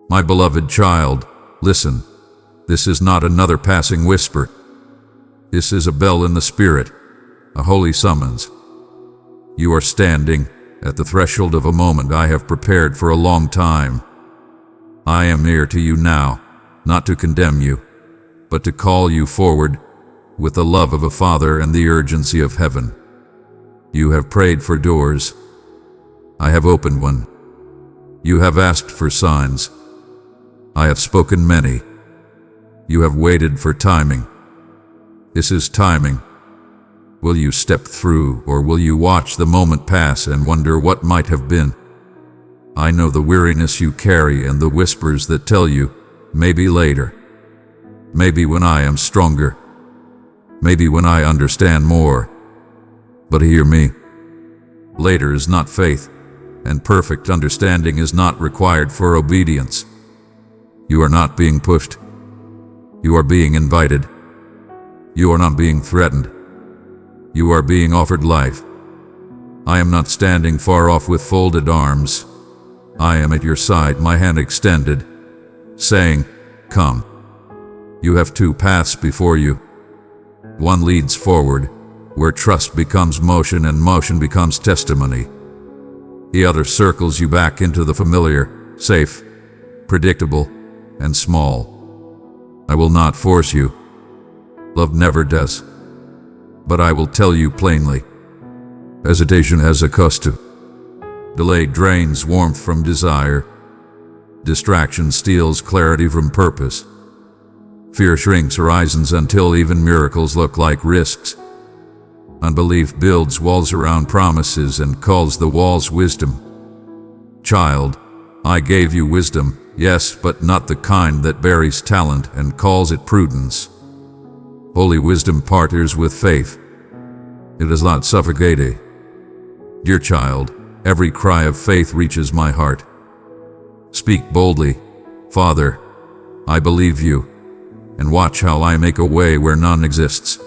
My beloved child, listen. This is not another passing whisper. This is a bell in the spirit, a holy summons. You are standing at the threshold of a moment I have prepared for a long time. I am near to you now, not to condemn you, but to call you forward with the love of a father and the urgency of heaven. You have prayed for doors. I have opened one. You have asked for signs. I have spoken many. You have waited for timing. This is timing. Will you step through, or will you watch the moment pass and wonder what might have been? I know the weariness you carry and the whispers that tell you, maybe later. Maybe when I am stronger. Maybe when I understand more. But hear me. Later is not faith, and perfect understanding is not required for obedience. You are not being pushed. You are being invited. You are not being threatened. You are being offered life. I am not standing far off with folded arms. I am at your side, my hand extended, saying, come. You have two paths before you. One leads forward, where trust becomes motion and motion becomes testimony. The other circles you back into the familiar, safe, predictable, and small. I will not force you. Love never does. But I will tell you plainly. Hesitation has a cost too. Delay drains warmth from desire. Distraction steals clarity from purpose. Fear shrinks horizons until even miracles look like risks. Unbelief builds walls around promises and calls the walls wisdom. Child, I gave you wisdom, yes, but not the kind that buries talent and calls it prudence. Holy wisdom partners with faith. It is not suffocating. Dear child, every cry of faith reaches my heart. Speak boldly, Father, I believe you, and watch how I make a way where none exists.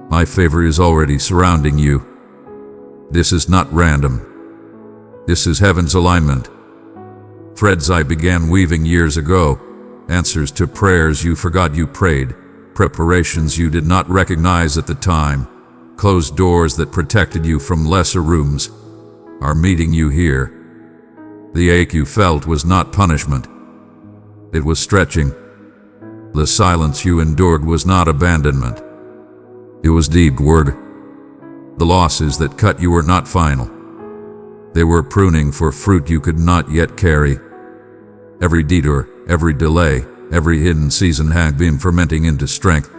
My favor is already surrounding you. This is not random. This is heaven's alignment. Threads I began weaving years ago, answers to prayers you forgot you prayed, preparations you did not recognize at the time, closed doors that protected you from lesser rooms, are meeting you here. The ache you felt was not punishment. It was stretching. The silence you endured was not abandonment. It was deep word. The losses that cut you were not final. They were pruning for fruit you could not yet carry. Every detour, every delay, every hidden season had been fermenting into strength.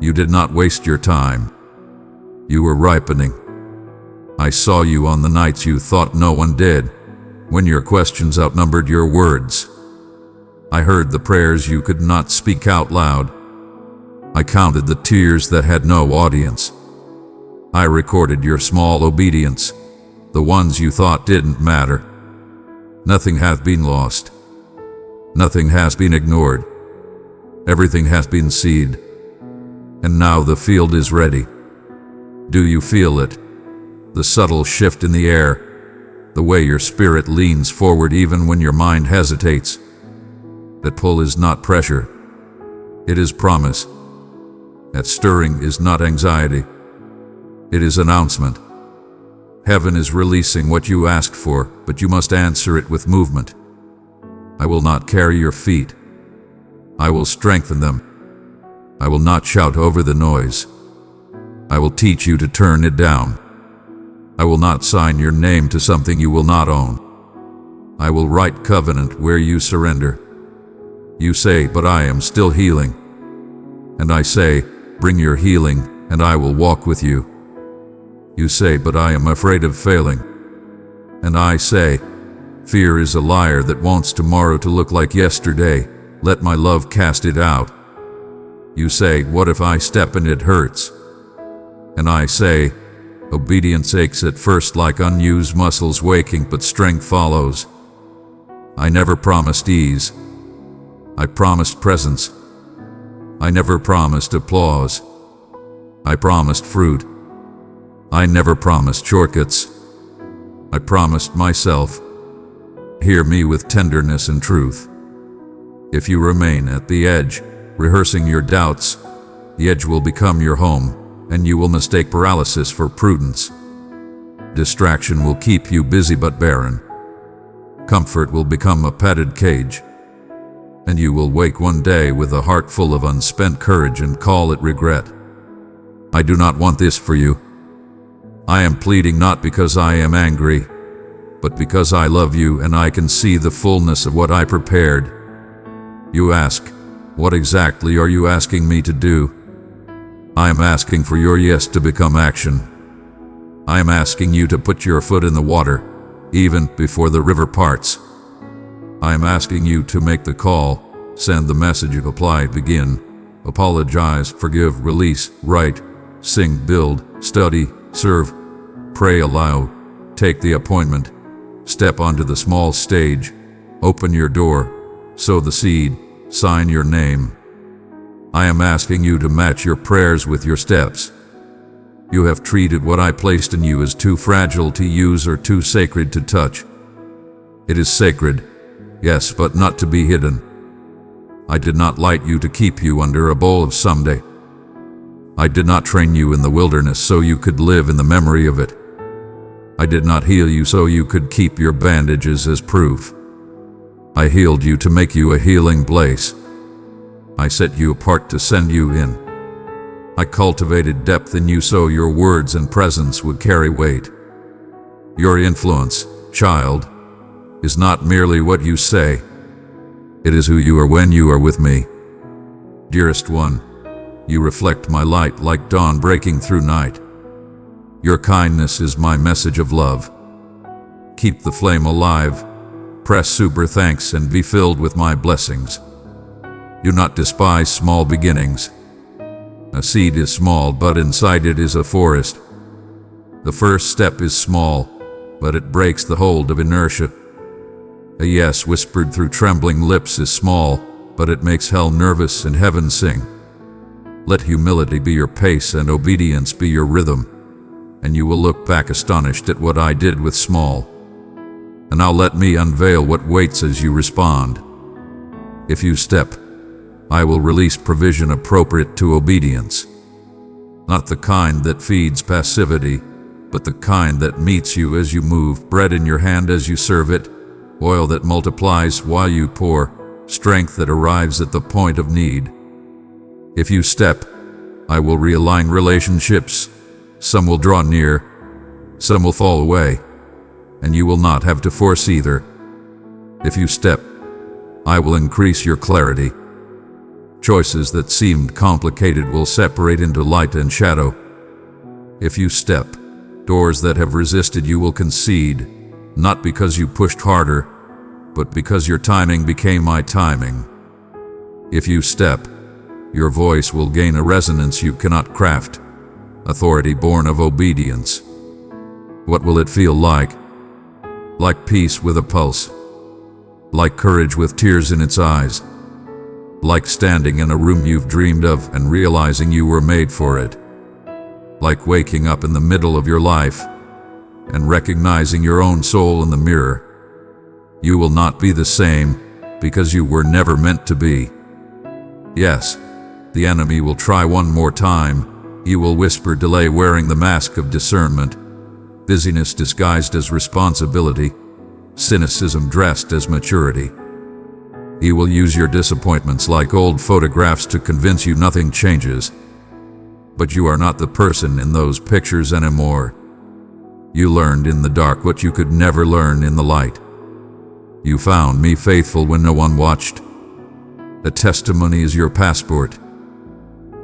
You did not waste your time. You were ripening. I saw you on the nights you thought no one did, when your questions outnumbered your words. I heard the prayers you could not speak out loud. I counted the tears that had no audience. I recorded your small obedience, the ones you thought didn't matter. Nothing hath been lost. Nothing has been ignored. Everything has been seed. And now the field is ready. Do you feel it? The subtle shift in the air, the way your spirit leans forward even when your mind hesitates. That pull is not pressure. It is promise. That stirring is not anxiety. It is announcement. Heaven is releasing what you asked for, but you must answer it with movement. I will not carry your feet. I will strengthen them. I will not shout over the noise. I will teach you to turn it down. I will not sign your name to something you will not own. I will write covenant where you surrender. You say, but I am still healing. And I say, bring your healing, and I will walk with you. You say, but I am afraid of failing. And I say, fear is a liar that wants tomorrow to look like yesterday. Let my love cast it out. You say, what if I step and it hurts? And I say, obedience aches at first like unused muscles waking, but strength follows. I never promised ease. I promised presence. I never promised applause. I promised fruit. I never promised shortcuts. I promised myself. Hear me with tenderness and truth. If you remain at the edge, rehearsing your doubts, the edge will become your home, and you will mistake paralysis for prudence. Distraction will keep you busy but barren. Comfort will become a padded cage, and you will wake one day with a heart full of unspent courage and call it regret. I do not want this for you. I am pleading not because I am angry, but because I love you and I can see the fullness of what I prepared. You ask, what exactly are you asking me to do? I am asking for your yes to become action. I am asking you to put your foot in the water, even before the river parts. I am asking you to make the call, send the message, apply, begin, apologize, forgive, release, write, sing, build, study, serve, pray aloud, take the appointment, step onto the small stage, open your door, sow the seed, sign your name. I am asking you to match your prayers with your steps. You have treated what I placed in you as too fragile to use or too sacred to touch. It is sacred, yes, but not to be hidden. I did not light you to keep you under a bowl of someday. I did not train you in the wilderness so you could live in the memory of it. I did not heal you so you could keep your bandages as proof. I healed you to make you a healing place. I set you apart to send you in. I cultivated depth in you so your words and presence would carry weight. Your influence, child, is not merely what you say. It is who you are when you are with me. Dearest one, you reflect my light like dawn breaking through night. Your kindness is my message of love. Keep the flame alive, press super thanks and be filled with my blessings. Do not despise small beginnings. A seed is small, but inside it is a forest. The first step is small, but it breaks the hold of inertia. A yes whispered through trembling lips is small, but it makes hell nervous and heaven sing. Let humility be your pace and obedience be your rhythm, and you will look back astonished at what I did with small. And now let me unveil what waits as you respond. If you step, I will release provision appropriate to obedience. Not the kind that feeds passivity, but the kind that meets you as you move, bread in your hand as you serve it, oil that multiplies while you pour, strength that arrives at the point of need. If you step, I will realign relationships. Some will draw near, some will fall away, and you will not have to force either. If you step, I will increase your clarity. Choices that seemed complicated will separate into light and shadow. If you step, doors that have resisted you will concede, not because you pushed harder, but because your timing became my timing. If you step, your voice will gain a resonance you cannot craft, authority born of obedience. What will it feel like? Like peace with a pulse, like courage with tears in its eyes, like standing in a room you've dreamed of and realizing you were made for it, like waking up in the middle of your life and recognizing your own soul in the mirror. You will not be the same because you were never meant to be. Yes, the enemy will try one more time. He will whisper delay, wearing the mask of discernment, busyness disguised as responsibility, cynicism dressed as maturity. He will use your disappointments like old photographs to convince you nothing changes. But you are not the person in those pictures anymore. You learned in the dark what you could never learn in the light. You found me faithful when no one watched. The testimony is your passport.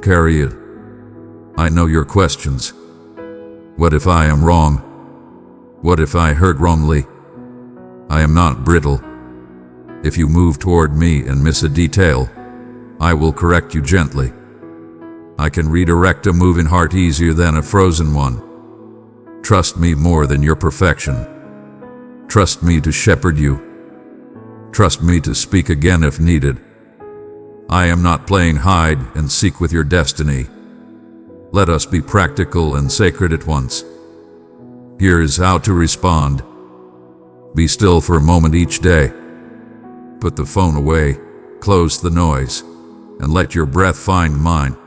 Carry it. I know your questions. What if I am wrong? What if I heard wrongly? I am not brittle. If you move toward me and miss a detail, I will correct you gently. I can redirect a moving heart easier than a frozen one. Trust me more than your perfection. Trust me to shepherd you. Trust me to speak again if needed. I am not playing hide and seek with your destiny. Let us be practical and sacred at once. Here is how to respond. Be still for a moment each day. Put the phone away, close the noise, and let your breath find mine.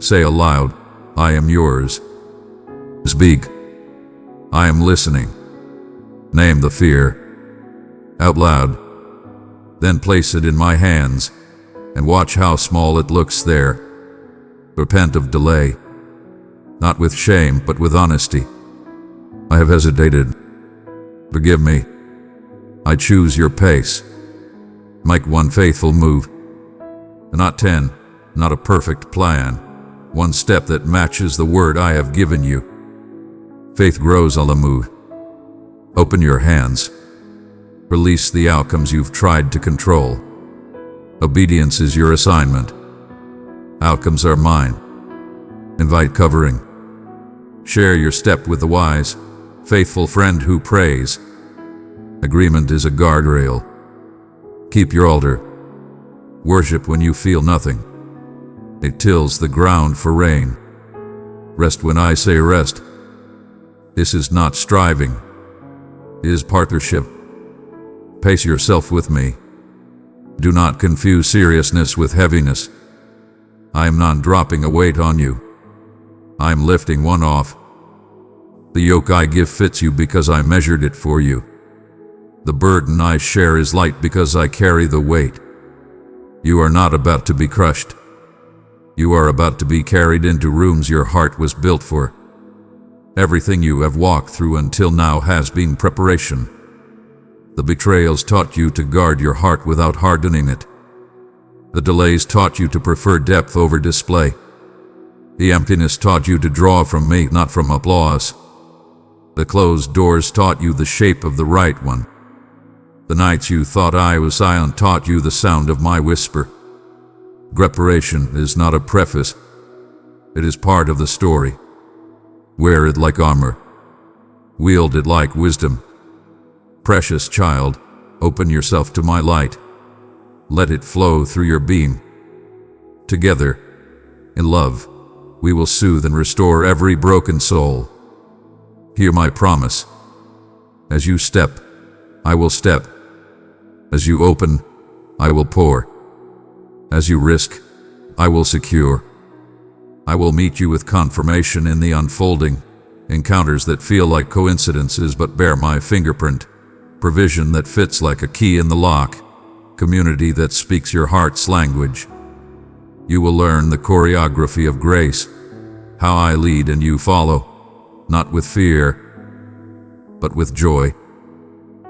Say aloud, I am yours. Speak, I am listening. Name the fear out loud. Then place it in my hands and watch how small it looks there. Repent of delay, not with shame, but with honesty. I have hesitated. Forgive me. I choose your pace. Make one faithful move. Not 10, not a perfect plan. One step that matches the word I have given you. Faith grows on the move. Open your hands. Release the outcomes you've tried to control. Obedience is your assignment. Outcomes are mine. Invite covering. Share your step with the wise, faithful friend who prays. Agreement is a guardrail. Keep your altar. Worship when you feel nothing. It tills the ground for rain. Rest when I say rest. This is not striving. It is partnership. Pace yourself with me. Do not confuse seriousness with heaviness. I am not dropping a weight on you. I am lifting one off. The yoke I give fits you because I measured it for you. The burden I share is light because I carry the weight. You are not about to be crushed. You are about to be carried into rooms your heart was built for. Everything you have walked through until now has been preparation. The betrayals taught you to guard your heart without hardening it. The delays taught you to prefer depth over display. The emptiness taught you to draw from me, not from applause. The closed doors taught you the shape of the right one. The nights you thought I was silent taught you the sound of my whisper. Preparation is not a preface. It is part of the story. Wear it like armor. Wield it like wisdom. Precious child, open yourself to my light. Let it flow through your being. Together, in love, we will soothe and restore every broken soul. Hear my promise. As you step, I will step. As you open, I will pour. As you risk, I will secure. I will meet you with confirmation in the unfolding, encounters that feel like coincidences but bear my fingerprint, provision that fits like a key in the lock, community that speaks your heart's language. You will learn the choreography of grace, how I lead and you follow, not with fear, but with joy.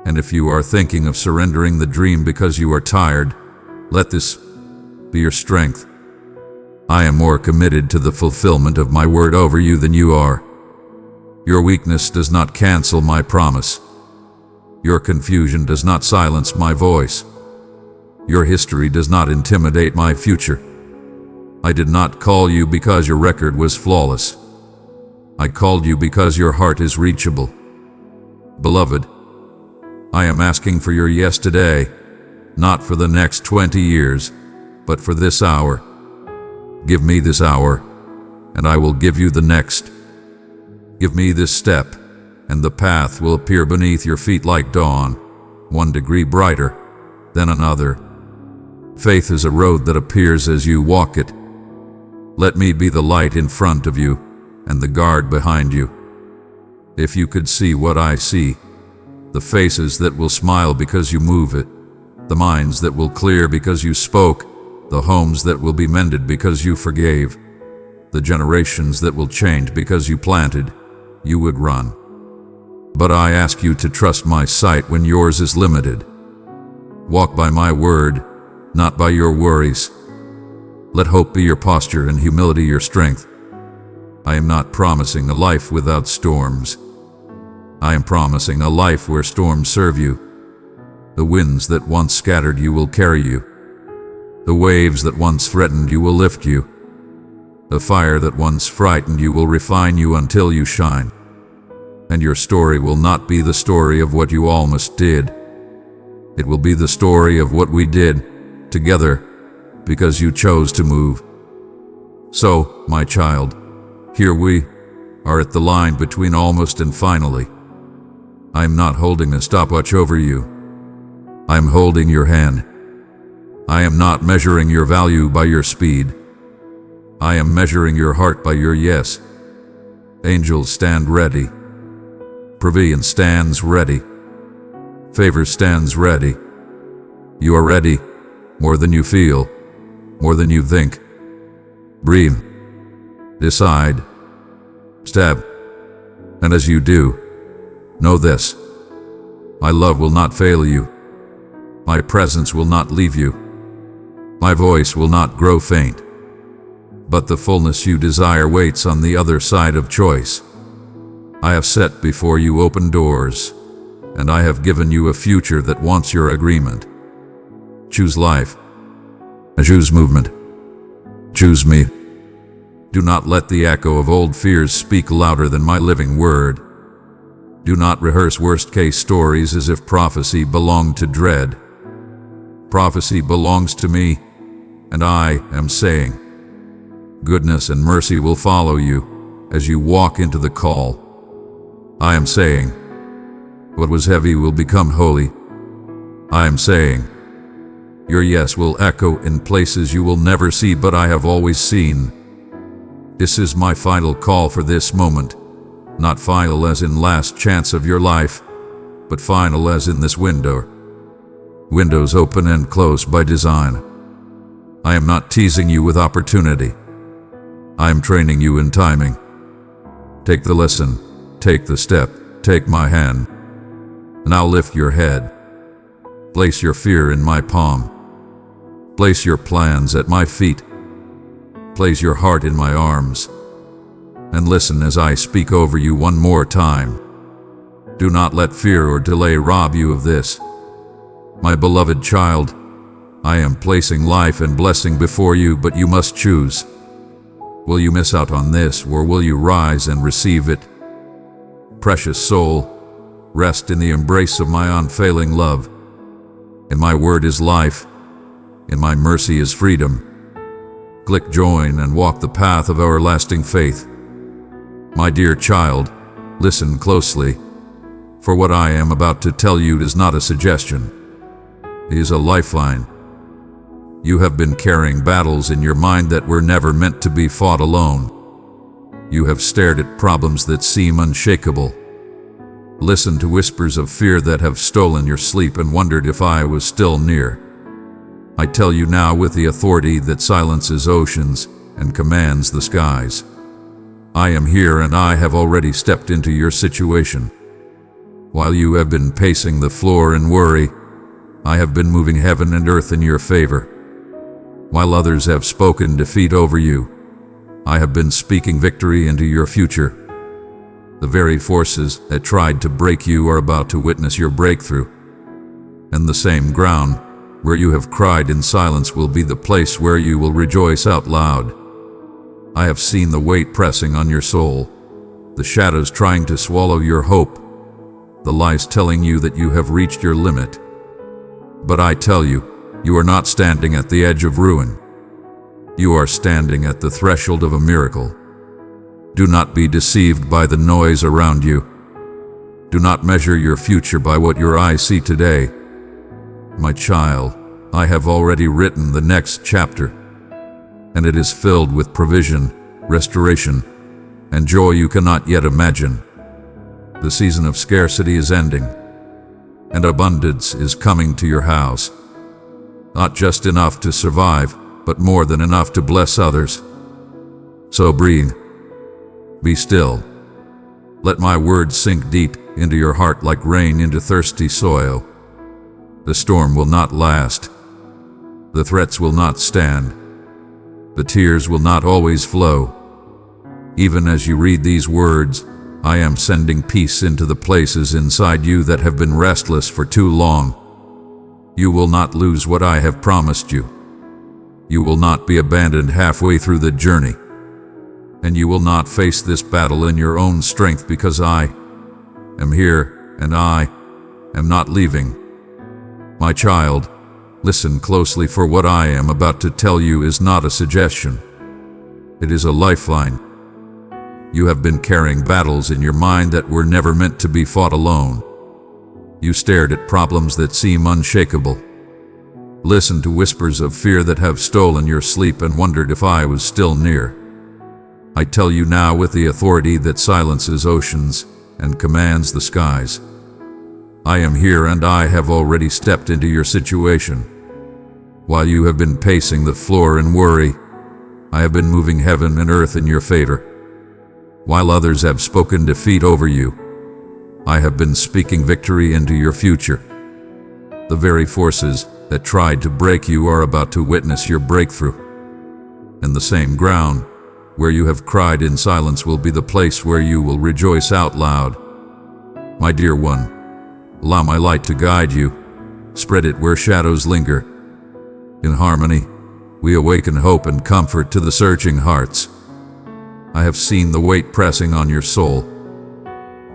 And if you are thinking of surrendering the dream because you are tired, let this be your strength. I am more committed to the fulfillment of my word over you than you are. Your weakness does not cancel my promise. Your confusion does not silence my voice. Your history does not intimidate my future. I did not call you because your record was flawless. I called you because your heart is reachable. Beloved, I am asking for your yes today, not for the next 20 years, but for this hour. Give me this hour, and I will give you the next. Give me this step, and the path will appear beneath your feet like dawn, 1 degree brighter than another. Faith is a road that appears as you walk it. Let me be the light in front of you and the guard behind you. If you could see what I see, the faces that will smile because you move it, the minds that will clear because you spoke, the homes that will be mended because you forgave, the generations that will change because you planted, you would run. But I ask you to trust my sight when yours is limited. Walk by my word, not by your worries. Let hope be your posture and humility your strength. I am not promising a life without storms. I am promising a life where storms serve you. The winds that once scattered you will carry you. The waves that once threatened you will lift you. The fire that once frightened you will refine you until you shine. And your story will not be the story of what you almost did. It will be the story of what we did together because you chose to move. So, my child, here we are at the line between almost and finally. I am not holding a stopwatch over you. I am holding your hand. I am not measuring your value by your speed. I am measuring your heart by your yes. Angels stand ready. Provision stands ready. Favor stands ready. You are ready, more than you feel, more than you think. Breathe. Decide. Step. And as you do, know this: my love will not fail you. My presence will not leave you. My voice will not grow faint. But the fullness you desire waits on the other side of choice. I have set before you open doors, and I have given you a future that wants your agreement. Choose life. Choose movement. Choose me. Do not let the echo of old fears speak louder than my living word. Do not rehearse worst-case stories as if prophecy belonged to dread. Prophecy belongs to me, and I am saying, goodness and mercy will follow you as you walk into the call. I am saying, what was heavy will become holy. I am saying, your yes will echo in places you will never see but I have always seen. This is my final call for this moment, not final as in last chance of your life, but final as in this window. Windows open and close by design. I am not teasing you with opportunity. I am training you in timing. Take the lesson, take the step, take my hand. Now lift your head. Place your fear in my palm. Place your plans at my feet. Place your heart in my arms. And listen as I speak over you one more time. Do not let fear or delay rob you of this. My beloved child, I am placing life and blessing before you, but you must choose. Will you miss out on this, or will you rise and receive it? Precious soul, rest in the embrace of my unfailing love. In my word is life. In my mercy is freedom. Click join and walk the path of everlasting faith. My dear child, listen closely, for what I am about to tell you is not a suggestion. It is a lifeline. You have been carrying battles in your mind that were never meant to be fought alone. You have stared at problems that seem unshakable. Listened to whispers of fear that have stolen your sleep and wondered if I was still near. I tell you now with the authority that silences oceans and commands the skies. I am here and I have already stepped into your situation. While you have been pacing the floor in worry, I have been moving heaven and earth in your favor. While others have spoken defeat over you, I have been speaking victory into your future. The very forces that tried to break you are about to witness your breakthrough. And the same ground where you have cried in silence will be the place where you will rejoice out loud. I have seen the weight pressing on your soul, the shadows trying to swallow your hope, the lies telling you that you have reached your limit. But I tell you, you are not standing at the edge of ruin. You are standing at the threshold of a miracle. Do not be deceived by the noise around you. Do not measure your future by what your eyes see today. My child, I have already written the next chapter, and it is filled with provision, restoration, and joy you cannot yet imagine. The season of scarcity is ending, and abundance is coming to your house. Not just enough to survive, but more than enough to bless others. So breathe. Be still. Let my words sink deep into your heart like rain into thirsty soil. The storm will not last. The threats will not stand. The tears will not always flow. Even as you read these words, I am sending peace into the places inside you that have been restless for too long. You will not lose what I have promised you. You will not be abandoned halfway through the journey. And you will not face this battle in your own strength, because I am here and I am not leaving. My child, listen closely, for what I am about to tell you is not a suggestion. It is a lifeline. You have been carrying battles in your mind that were never meant to be fought alone. You stared at problems that seem unshakable, listened to whispers of fear that have stolen your sleep, and wondered if I was still near. I tell you now with the authority that silences oceans and commands the skies. I am here, and I have already stepped into your situation. While you have been pacing the floor in worry, I have been moving heaven and earth in your favor. While others have spoken defeat over you, I have been speaking victory into your future. The very forces that tried to break you are about to witness your breakthrough. And the same ground where you have cried in silence will be the place where you will rejoice out loud. My dear one, allow my light to guide you. Spread it where shadows linger. In harmony, we awaken hope and comfort to the searching hearts. I have seen the weight pressing on your soul,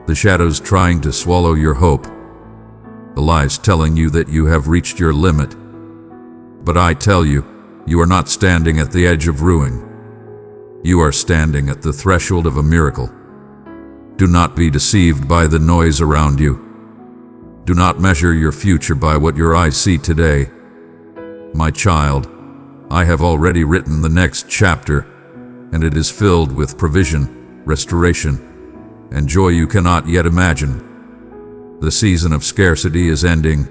the shadows trying to swallow your hope, the lies telling you that you have reached your limit. But I tell you, you are not standing at the edge of ruin. You are standing at the threshold of a miracle. Do not be deceived by the noise around you. Do not measure your future by what your eyes see today. My child, I have already written the next chapter, and it is filled with provision, restoration, and joy you cannot yet imagine. The season of scarcity is ending,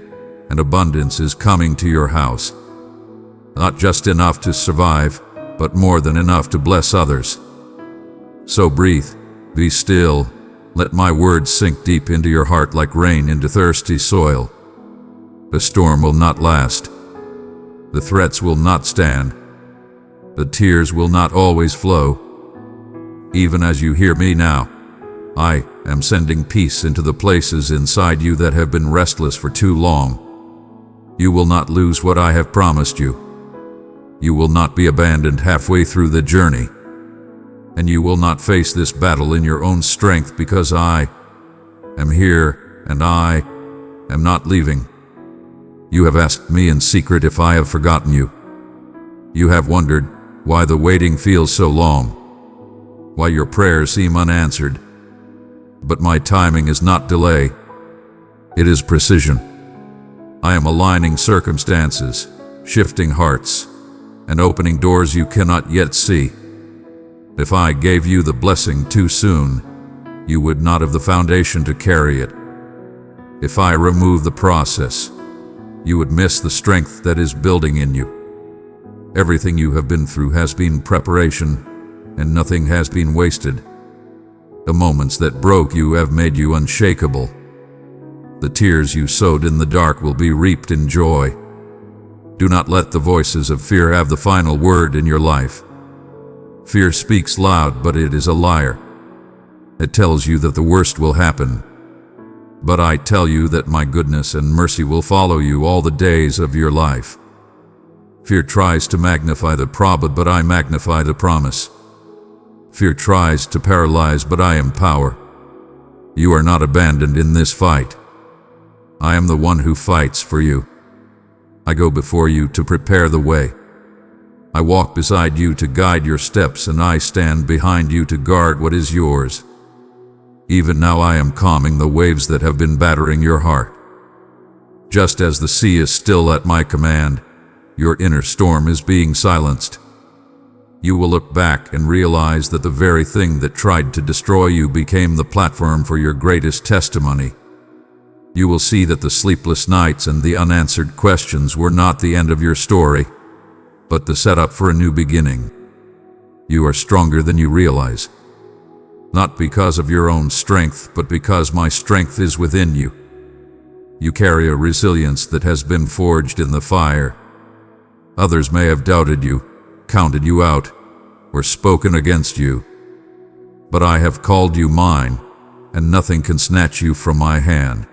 and abundance is coming to your house. Not just enough to survive, but more than enough to bless others. So breathe, be still, let my words sink deep into your heart like rain into thirsty soil. The storm will not last. The threats will not stand. The tears will not always flow. Even as you hear me now, I am sending peace into the places inside you that have been restless for too long. You will not lose what I have promised you. You will not be abandoned halfway through the journey. And you will not face this battle in your own strength, because I am here and I am not leaving. You have asked me in secret if I have forgotten you. You have wondered why the waiting feels so long, why your prayers seem unanswered. But my timing is not delay. It is precision. I am aligning circumstances, shifting hearts, and opening doors you cannot yet see. If I gave you the blessing too soon, you would not have the foundation to carry it. If I remove the process, you would miss the strength that is building in you. Everything you have been through has been preparation, and nothing has been wasted. The moments that broke you have made you unshakable. The tears you sowed in the dark will be reaped in joy. Do not let the voices of fear have the final word in your life. Fear speaks loud, but it is a liar. It tells you that the worst will happen. But I tell you that my goodness and mercy will follow you all the days of your life. Fear tries to magnify the problem, but I magnify the promise. Fear tries to paralyze, but I empower. You are not abandoned in this fight. I am the one who fights for you. I go before you to prepare the way. I walk beside you to guide your steps, and I stand behind you to guard what is yours. Even now I am calming the waves that have been battering your heart. Just as the sea is still at my command, your inner storm is being silenced. You will look back and realize that the very thing that tried to destroy you became the platform for your greatest testimony. You will see that the sleepless nights and the unanswered questions were not the end of your story, but the setup for a new beginning. You are stronger than you realize. Not because of your own strength, but because my strength is within you. You carry a resilience that has been forged in the fire. Others may have doubted you, counted you out, or spoken against you. But I have called you mine, and nothing can snatch you from my hand.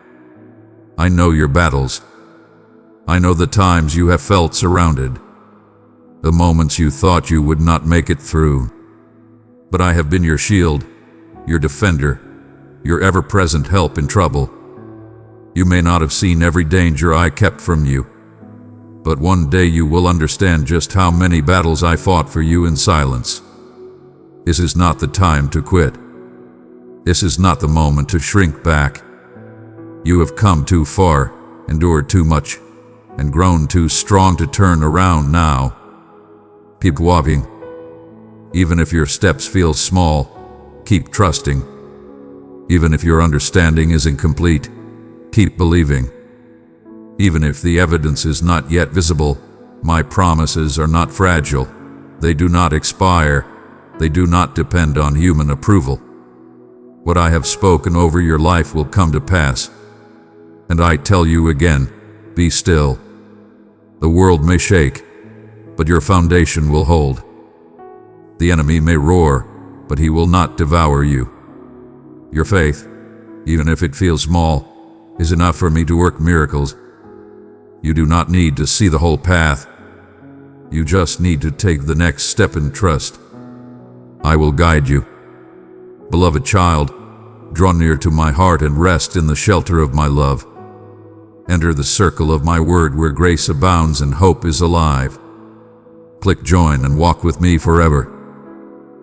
I know your battles. I know the times you have felt surrounded, the moments you thought you would not make it through. But I have been your shield, your defender, your ever-present help in trouble. You may not have seen every danger I kept from you, but one day you will understand just how many battles I fought for you in silence. This is not the time to quit. This is not the moment to shrink back. You have come too far, endured too much, and grown too strong to turn around now. Keep walking. Even if your steps feel small, keep trusting. Even if your understanding is incomplete, keep believing. Even if the evidence is not yet visible, my promises are not fragile. They do not expire. They do not depend on human approval. What I have spoken over your life will come to pass. And I tell you again, be still. The world may shake, but your foundation will hold. The enemy may roar, but he will not devour you. Your faith, even if it feels small, is enough for me to work miracles. You do not need to see the whole path. You just need to take the next step in trust. I will guide you. Beloved child, draw near to my heart and rest in the shelter of my love. Enter the circle of my word where grace abounds and hope is alive. Click join and walk with me forever.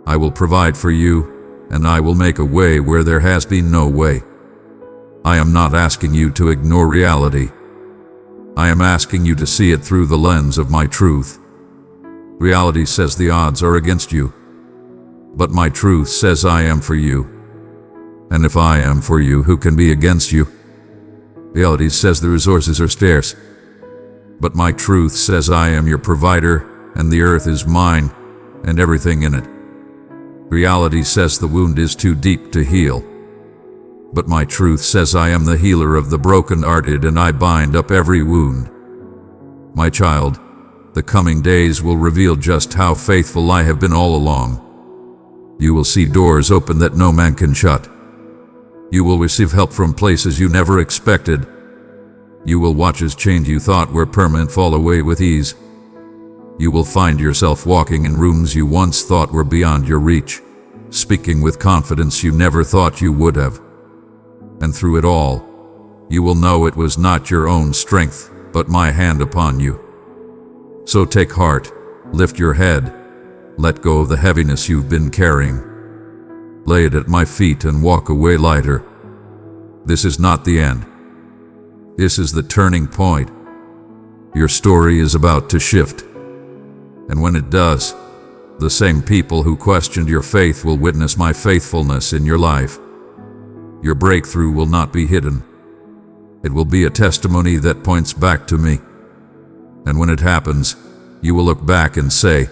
I will provide for you, and I will make a way where there has been no way. I am not asking you to ignore reality. I am asking you to see it through the lens of my truth. Reality says the odds are against you, but my truth says I am for you. And if I am for you, who can be against you? Reality says the resources are scarce, but my truth says I am your provider, and the earth is mine, and everything in it. Reality says the wound is too deep to heal, but my truth says I am the healer of the broken-hearted, and I bind up every wound. My child, the coming days will reveal just how faithful I have been all along. You will see doors open that no man can shut. You will receive help from places you never expected. You will watch as chains you thought were permanent fall away with ease. You will find yourself walking in rooms you once thought were beyond your reach, speaking with confidence you never thought you would have. And through it all, you will know it was not your own strength, but my hand upon you. So take heart, lift your head, let go of the heaviness you've been carrying. Lay it at my feet and walk away lighter. This is not the end. This is the turning point. Your story is about to shift. And when it does, the same people who questioned your faith will witness my faithfulness in your life. Your breakthrough will not be hidden. It will be a testimony that points back to me. And when it happens, you will look back and say,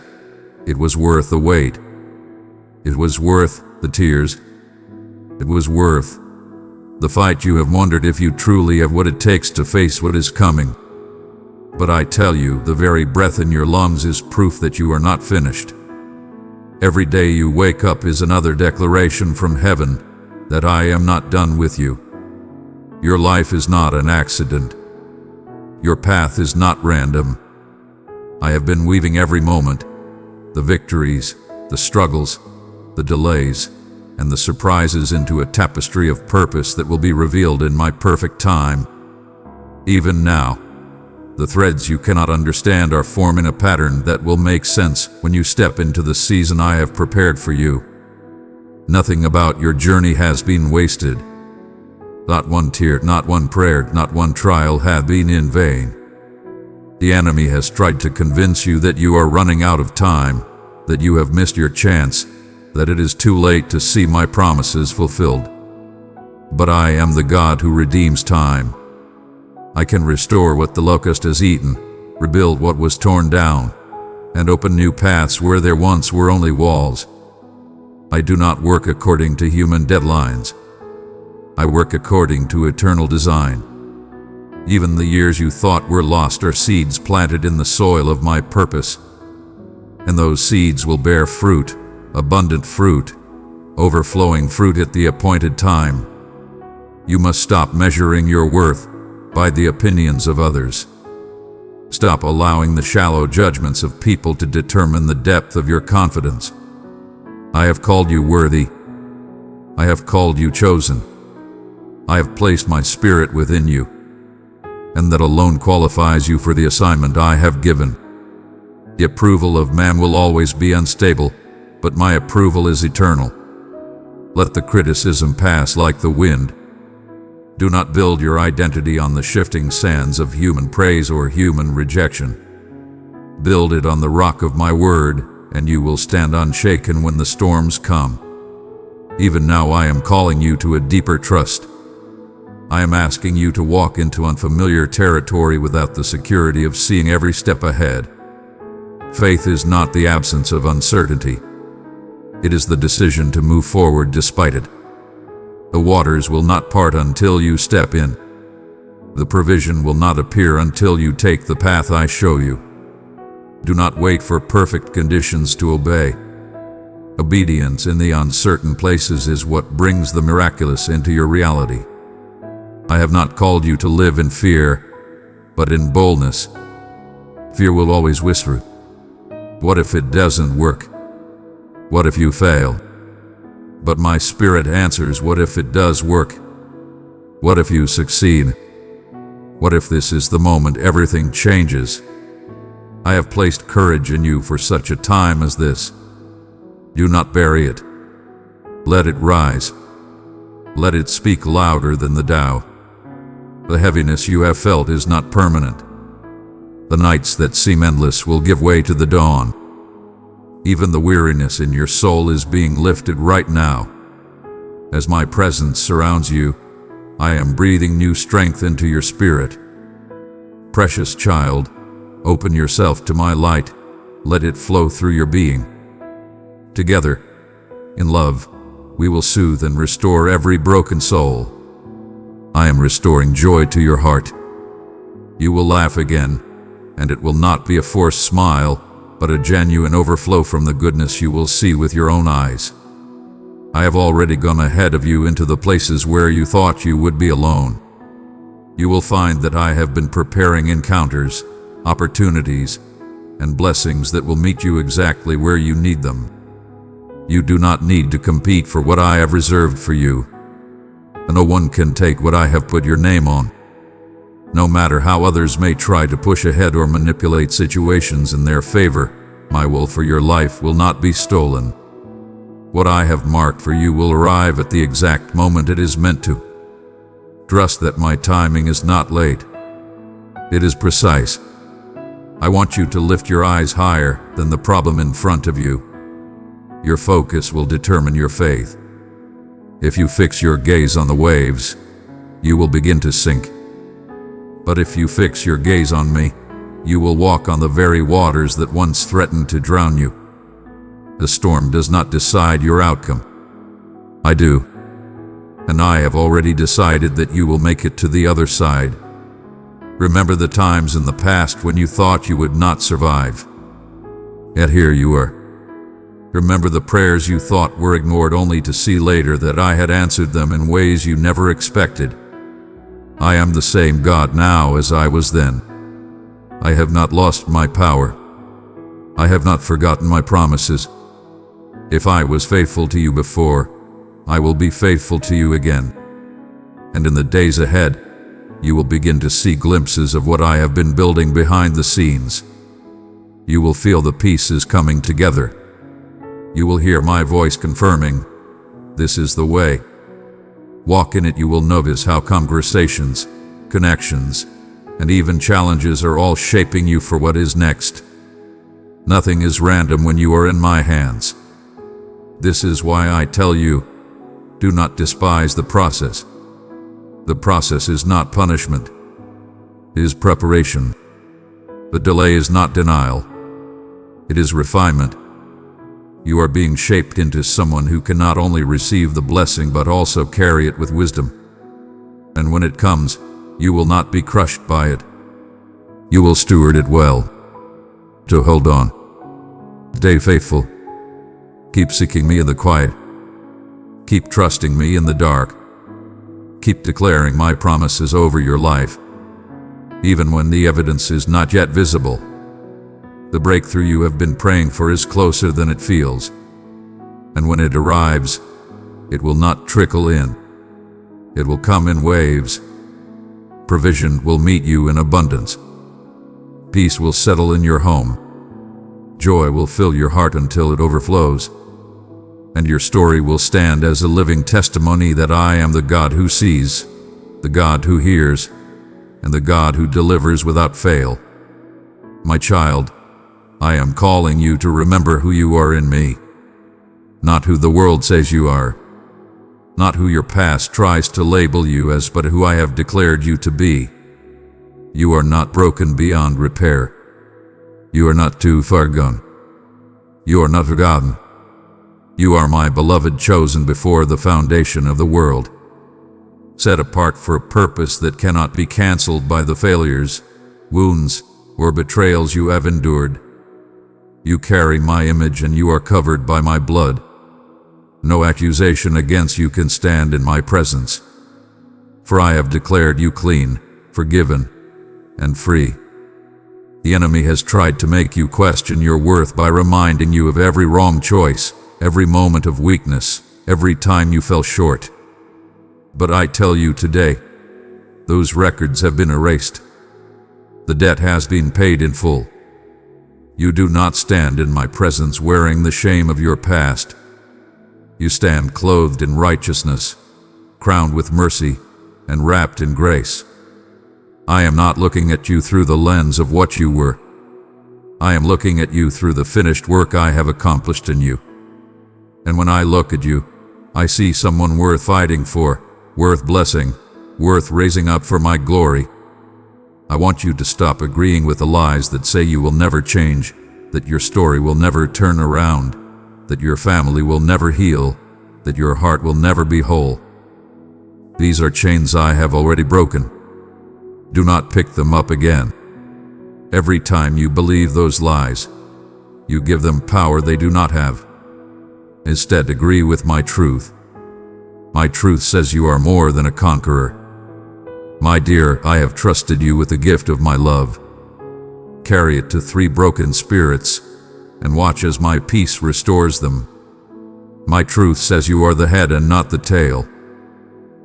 it was worth the wait. It was worth the tears. It was worth the fight. You have wondered if you truly have what it takes to face what is coming. But I tell you, the very breath in your lungs is proof that you are not finished. Every day you wake up is another declaration from heaven that I am not done with you. Your life is not an accident. Your path is not random. I have been weaving every moment, the victories, the struggles, the delays, and the surprises into a tapestry of purpose that will be revealed in my perfect time. Even now, the threads you cannot understand are forming a pattern that will make sense when you step into the season I have prepared for you. Nothing about your journey has been wasted. Not one tear, not one prayer, not one trial have been in vain. The enemy has tried to convince you that you are running out of time, that you have missed your chance, that it is too late to see my promises fulfilled. But I am the God who redeems time. I can restore what the locust has eaten, rebuild what was torn down, and open new paths where there once were only walls. I do not work according to human deadlines. I work according to eternal design. Even the years you thought were lost are seeds planted in the soil of my purpose. And those seeds will bear fruit, abundant fruit, overflowing fruit at the appointed time. You must stop measuring your worth by the opinions of others. Stop allowing the shallow judgments of people to determine the depth of your confidence. I have called you worthy. I have called you chosen. I have placed my spirit within you, and that alone qualifies you for the assignment I have given. The approval of man will always be unstable, but my approval is eternal. Let the criticism pass like the wind. Do not build your identity on the shifting sands of human praise or human rejection. Build it on the rock of my word, and you will stand unshaken when the storms come. Even now I am calling you to a deeper trust. I am asking you to walk into unfamiliar territory without the security of seeing every step ahead. Faith is not the absence of uncertainty. It is the decision to move forward despite it. The waters will not part until you step in. The provision will not appear until you take the path I show you. Do not wait for perfect conditions to obey. Obedience in the uncertain places is what brings the miraculous into your reality. I have not called you to live in fear, but in boldness. Fear will always whisper, "What if it doesn't work? What if you fail?" But my spirit answers, "What if it does work? What if you succeed? What if this is the moment everything changes? I have placed courage in you for such a time as this. Do not bury it. Let it rise. Let it speak louder than the Tao. The heaviness you have felt is not permanent. The nights that seem endless will give way to the dawn. Even the weariness in your soul is being lifted right now. As my presence surrounds you, I am breathing new strength into your spirit. Precious child, open yourself to my light. Let it flow through your being. Together, in love, we will soothe and restore every broken soul. I am restoring joy to your heart. You will laugh again, and it will not be a forced smile, but a genuine overflow from the goodness you will see with your own eyes. I have already gone ahead of you into the places where you thought you would be alone. You will find that I have been preparing encounters, opportunities, and blessings that will meet you exactly where you need them. You do not need to compete for what I have reserved for you. No one can take what I have put your name on. No matter how others may try to push ahead or manipulate situations in their favor, my will for your life will not be stolen. What I have marked for you will arrive at the exact moment it is meant to. Trust that my timing is not late. It is precise. I want you to lift your eyes higher than the problem in front of you. Your focus will determine your faith. If you fix your gaze on the waves, you will begin to sink. But if you fix your gaze on me, you will walk on the very waters that once threatened to drown you. The storm does not decide your outcome. I do. And I have already decided that you will make it to the other side. Remember the times in the past when you thought you would not survive. Yet here you are. Remember the prayers you thought were ignored only to see later that I had answered them in ways you never expected. I am the same God now as I was then. I have not lost my power. I have not forgotten my promises. If I was faithful to you before, I will be faithful to you again. And in the days ahead, you will begin to see glimpses of what I have been building behind the scenes. You will feel the pieces coming together. You will hear my voice confirming, "This is the way." Walk in it. You will notice how conversations, connections, and even challenges are all shaping you for what is next. Nothing is random when you are in my hands. This is why I tell you, do not despise the process. The process is not punishment. It is preparation. The delay is not denial. It is refinement. You are being shaped into someone who can not only receive the blessing but also carry it with wisdom. And when it comes, you will not be crushed by it. You will steward it well. So hold on. Stay faithful. Keep seeking me in the quiet. Keep trusting me in the dark. Keep declaring my promises over your life, even when the evidence is not yet visible. The breakthrough you have been praying for is closer than it feels. And when it arrives, it will not trickle in. It will come in waves. Provision will meet you in abundance. Peace will settle in your home. Joy will fill your heart until it overflows. And your story will stand as a living testimony that I am the God who sees, the God who hears, and the God who delivers without fail. My child, I am calling you to remember who you are in me, not who the world says you are, not who your past tries to label you as, but who I have declared you to be. You are not broken beyond repair. You are not too far gone. You are not forgotten. You are my beloved, chosen before the foundation of the world, set apart for a purpose that cannot be canceled by the failures, wounds, or betrayals you have endured. You carry my image and you are covered by my blood. No accusation against you can stand in my presence, for I have declared you clean, forgiven, and free. The enemy has tried to make you question your worth by reminding you of every wrong choice, every moment of weakness, every time you fell short. But I tell you today, those records have been erased. The debt has been paid in full. You do not stand in my presence wearing the shame of your past. You stand clothed in righteousness, crowned with mercy, and wrapped in grace. I am not looking at you through the lens of what you were. I am looking at you through the finished work I have accomplished in you. And when I look at you, I see someone worth fighting for, worth blessing, worth raising up for my glory. I want you to stop agreeing with the lies that say you will never change, that your story will never turn around, that your family will never heal, that your heart will never be whole. These are chains I have already broken. Do not pick them up again. Every time you believe those lies, you give them power they do not have. Instead, agree with my truth. My truth says you are more than a conqueror. My dear, I have trusted you with the gift of my love. Carry it to 3 broken spirits, and watch as my peace restores them. My truth says you are the head and not the tail.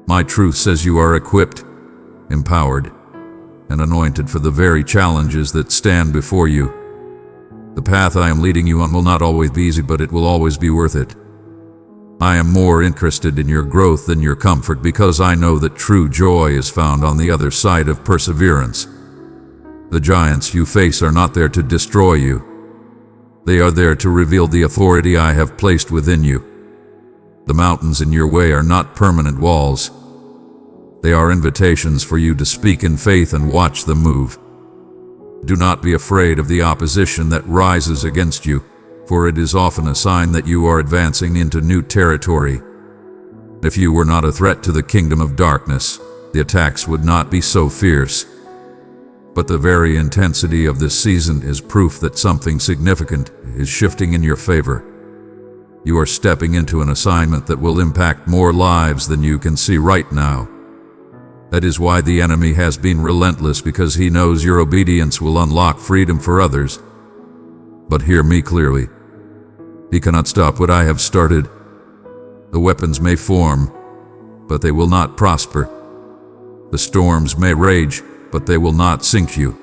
My truth says you are equipped, empowered, and anointed for the very challenges that stand before you. The path I am leading you on will not always be easy, but it will always be worth it. I am more interested in your growth than your comfort, because I know that true joy is found on the other side of perseverance. The giants you face are not there to destroy you. They are there to reveal the authority I have placed within you. The mountains in your way are not permanent walls. They are invitations for you to speak in faith and watch them move. Do not be afraid of the opposition that rises against you, for it is often a sign that you are advancing into new territory. If you were not a threat to the kingdom of darkness, the attacks would not be so fierce. But the very intensity of this season is proof that something significant is shifting in your favor. You are stepping into an assignment that will impact more lives than you can see right now. That is why the enemy has been relentless, because he knows your obedience will unlock freedom for others. But hear me clearly. He cannot stop what I have started. The weapons may form, but they will not prosper. The storms may rage, but they will not sink you.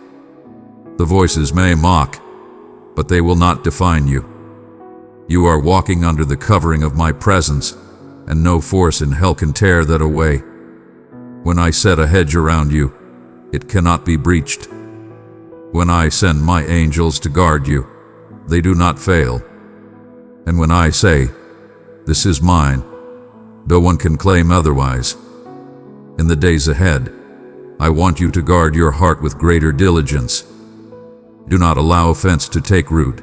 The voices may mock, but they will not define you. You are walking under the covering of my presence, and no force in hell can tear that away. When I set a hedge around you, it cannot be breached. When I send my angels to guard you, they do not fail. And when I say, "This is mine," no one can claim otherwise. In the days ahead, I want you to guard your heart with greater diligence. Do not allow offense to take root.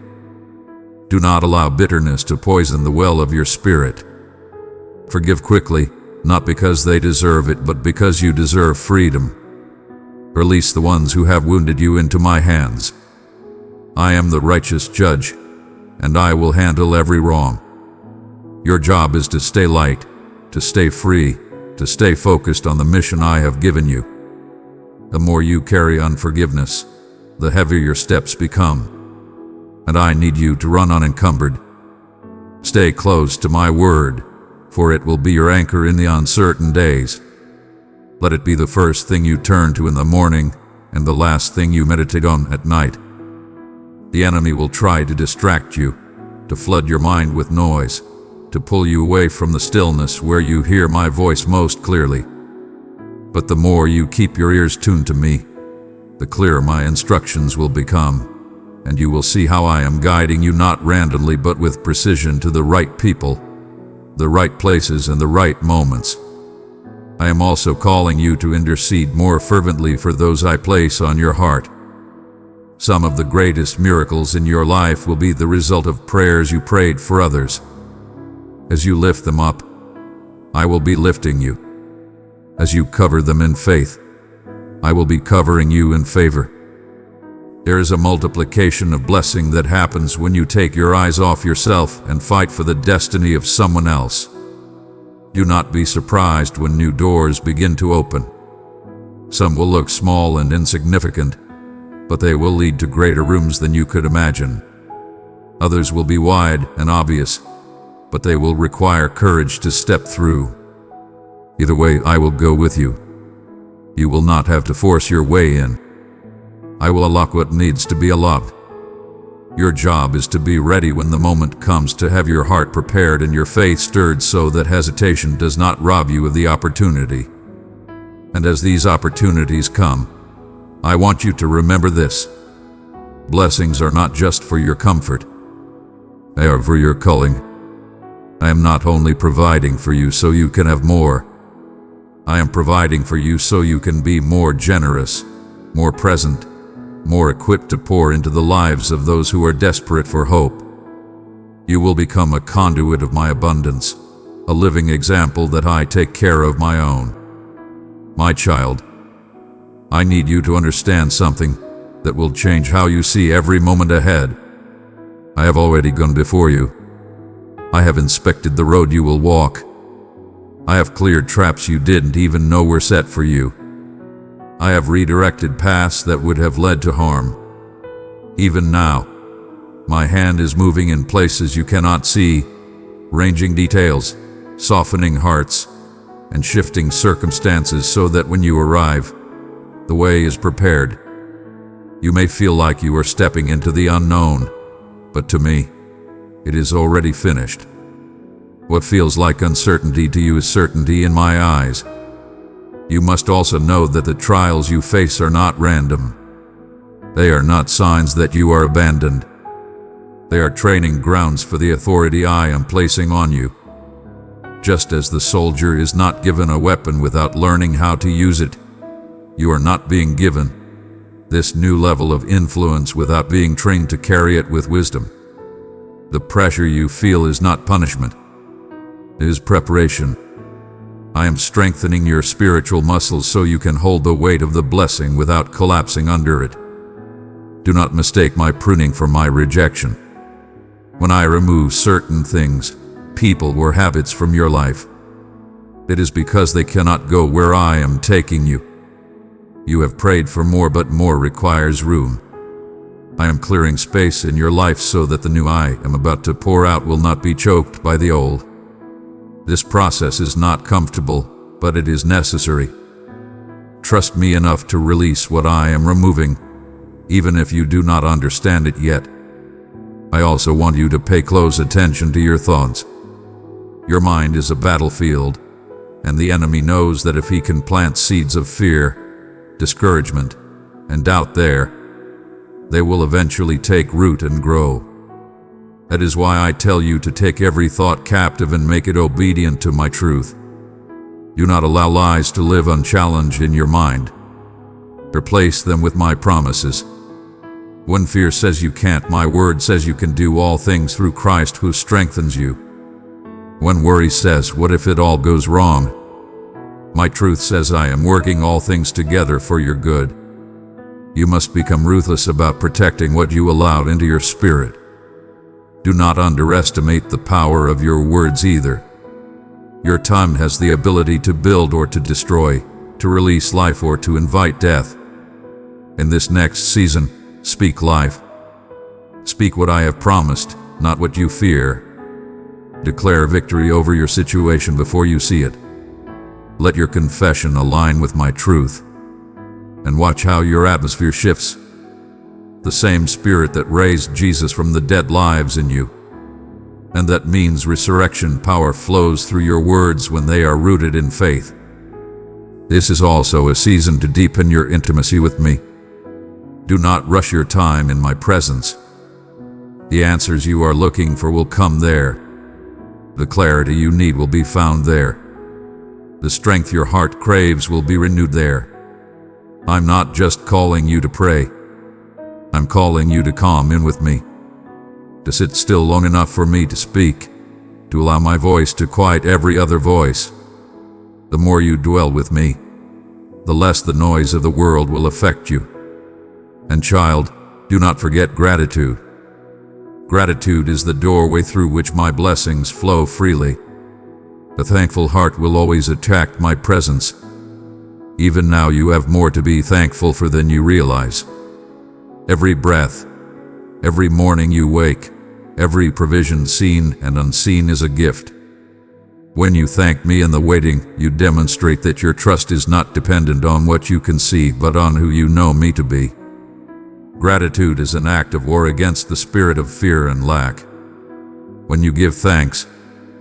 Do not allow bitterness to poison the well of your spirit. Forgive quickly, not because they deserve it, but because you deserve freedom. Release the ones who have wounded you into my hands. I am the righteous judge, and I will handle every wrong. Your job is to stay light, to stay free, to stay focused on the mission I have given you. The more you carry unforgiveness, the heavier your steps become. And I need you to run unencumbered. Stay close to my word, for it will be your anchor in the uncertain days. Let it be the first thing you turn to in the morning and the last thing you meditate on at night. The enemy will try to distract you, to flood your mind with noise, to pull you away from the stillness where you hear my voice most clearly. But the more you keep your ears tuned to me, the clearer my instructions will become, and you will see how I am guiding you not randomly but with precision to the right people, the right places, and the right moments. I am also calling you to intercede more fervently for those I place on your heart. Some of the greatest miracles in your life will be the result of prayers you prayed for others. As you lift them up, I will be lifting you. As you cover them in faith, I will be covering you in favor. There is a multiplication of blessing that happens when you take your eyes off yourself and fight for the destiny of someone else. Do not be surprised when new doors begin to open. Some will look small and insignificant, but they will lead to greater rooms than you could imagine. Others will be wide and obvious, but they will require courage to step through. Either way, I will go with you. You will not have to force your way in. I will unlock what needs to be unlocked. Your job is to be ready when the moment comes, to have your heart prepared and your faith stirred so that hesitation does not rob you of the opportunity. And as these opportunities come, I want you to remember this. Blessings are not just for your comfort. They are for your calling. I am not only providing for you so you can have more. I am providing for you so you can be more generous, more present, more equipped to pour into the lives of those who are desperate for hope. You will become a conduit of my abundance, a living example that I take care of my own. My child, I need you to understand something that will change how you see every moment ahead. I have already gone before you. I have inspected the road you will walk. I have cleared traps you didn't even know were set for you. I have redirected paths that would have led to harm. Even now, my hand is moving in places you cannot see, arranging details, softening hearts, and shifting circumstances so that when you arrive, the way is prepared. You may feel like you are stepping into the unknown, but to me, it is already finished. What feels like uncertainty to you is certainty in my eyes. You must also know that the trials you face are not random. They are not signs that you are abandoned. They are training grounds for the authority I am placing on you. Just as the soldier is not given a weapon without learning how to use it, you are not being given this new level of influence without being trained to carry it with wisdom. The pressure you feel is not punishment. It is preparation. I am strengthening your spiritual muscles so you can hold the weight of the blessing without collapsing under it. Do not mistake my pruning for my rejection. When I remove certain things, people, or habits from your life, it is because they cannot go where I am taking you. You have prayed for more, but more requires room. I am clearing space in your life so that the new I am about to pour out will not be choked by the old. This process is not comfortable, but it is necessary. Trust me enough to release what I am removing, even if you do not understand it yet. I also want you to pay close attention to your thoughts. Your mind is a battlefield, and the enemy knows that if he can plant seeds of fear, discouragement, and doubt there, they will eventually take root and grow. That is why I tell you to take every thought captive and make it obedient to my truth. Do not allow lies to live unchallenged in your mind. Replace them with my promises. When fear says you can't, my word says you can do all things through Christ who strengthens you. When worry says, what if it all goes wrong? My truth says I am working all things together for your good. You must become ruthless about protecting what you allow into your spirit. Do not underestimate the power of your words either. Your tongue has the ability to build or to destroy, to release life or to invite death. In this next season, speak life. Speak what I have promised, not what you fear. Declare victory over your situation before you see it. Let your confession align with my truth, and watch how your atmosphere shifts. The same spirit that raised Jesus from the dead lives in you. And that means resurrection power flows through your words when they are rooted in faith. This is also a season to deepen your intimacy with me. Do not rush your time in my presence. The answers you are looking for will come there. The clarity you need will be found there. The strength your heart craves will be renewed there. I'm not just calling you to pray. I'm calling you to come in with me, to sit still long enough for me to speak, to allow my voice to quiet every other voice. The more you dwell with me, the less the noise of the world will affect you. And child, do not forget gratitude. Gratitude is the doorway through which my blessings flow freely. A thankful heart will always attract my presence. Even now you have more to be thankful for than you realize. Every breath, every morning you wake, every provision seen and unseen is a gift. When you thank me in the waiting, you demonstrate that your trust is not dependent on what you can see, but on who you know me to be. Gratitude is an act of war against the spirit of fear and lack. When you give thanks,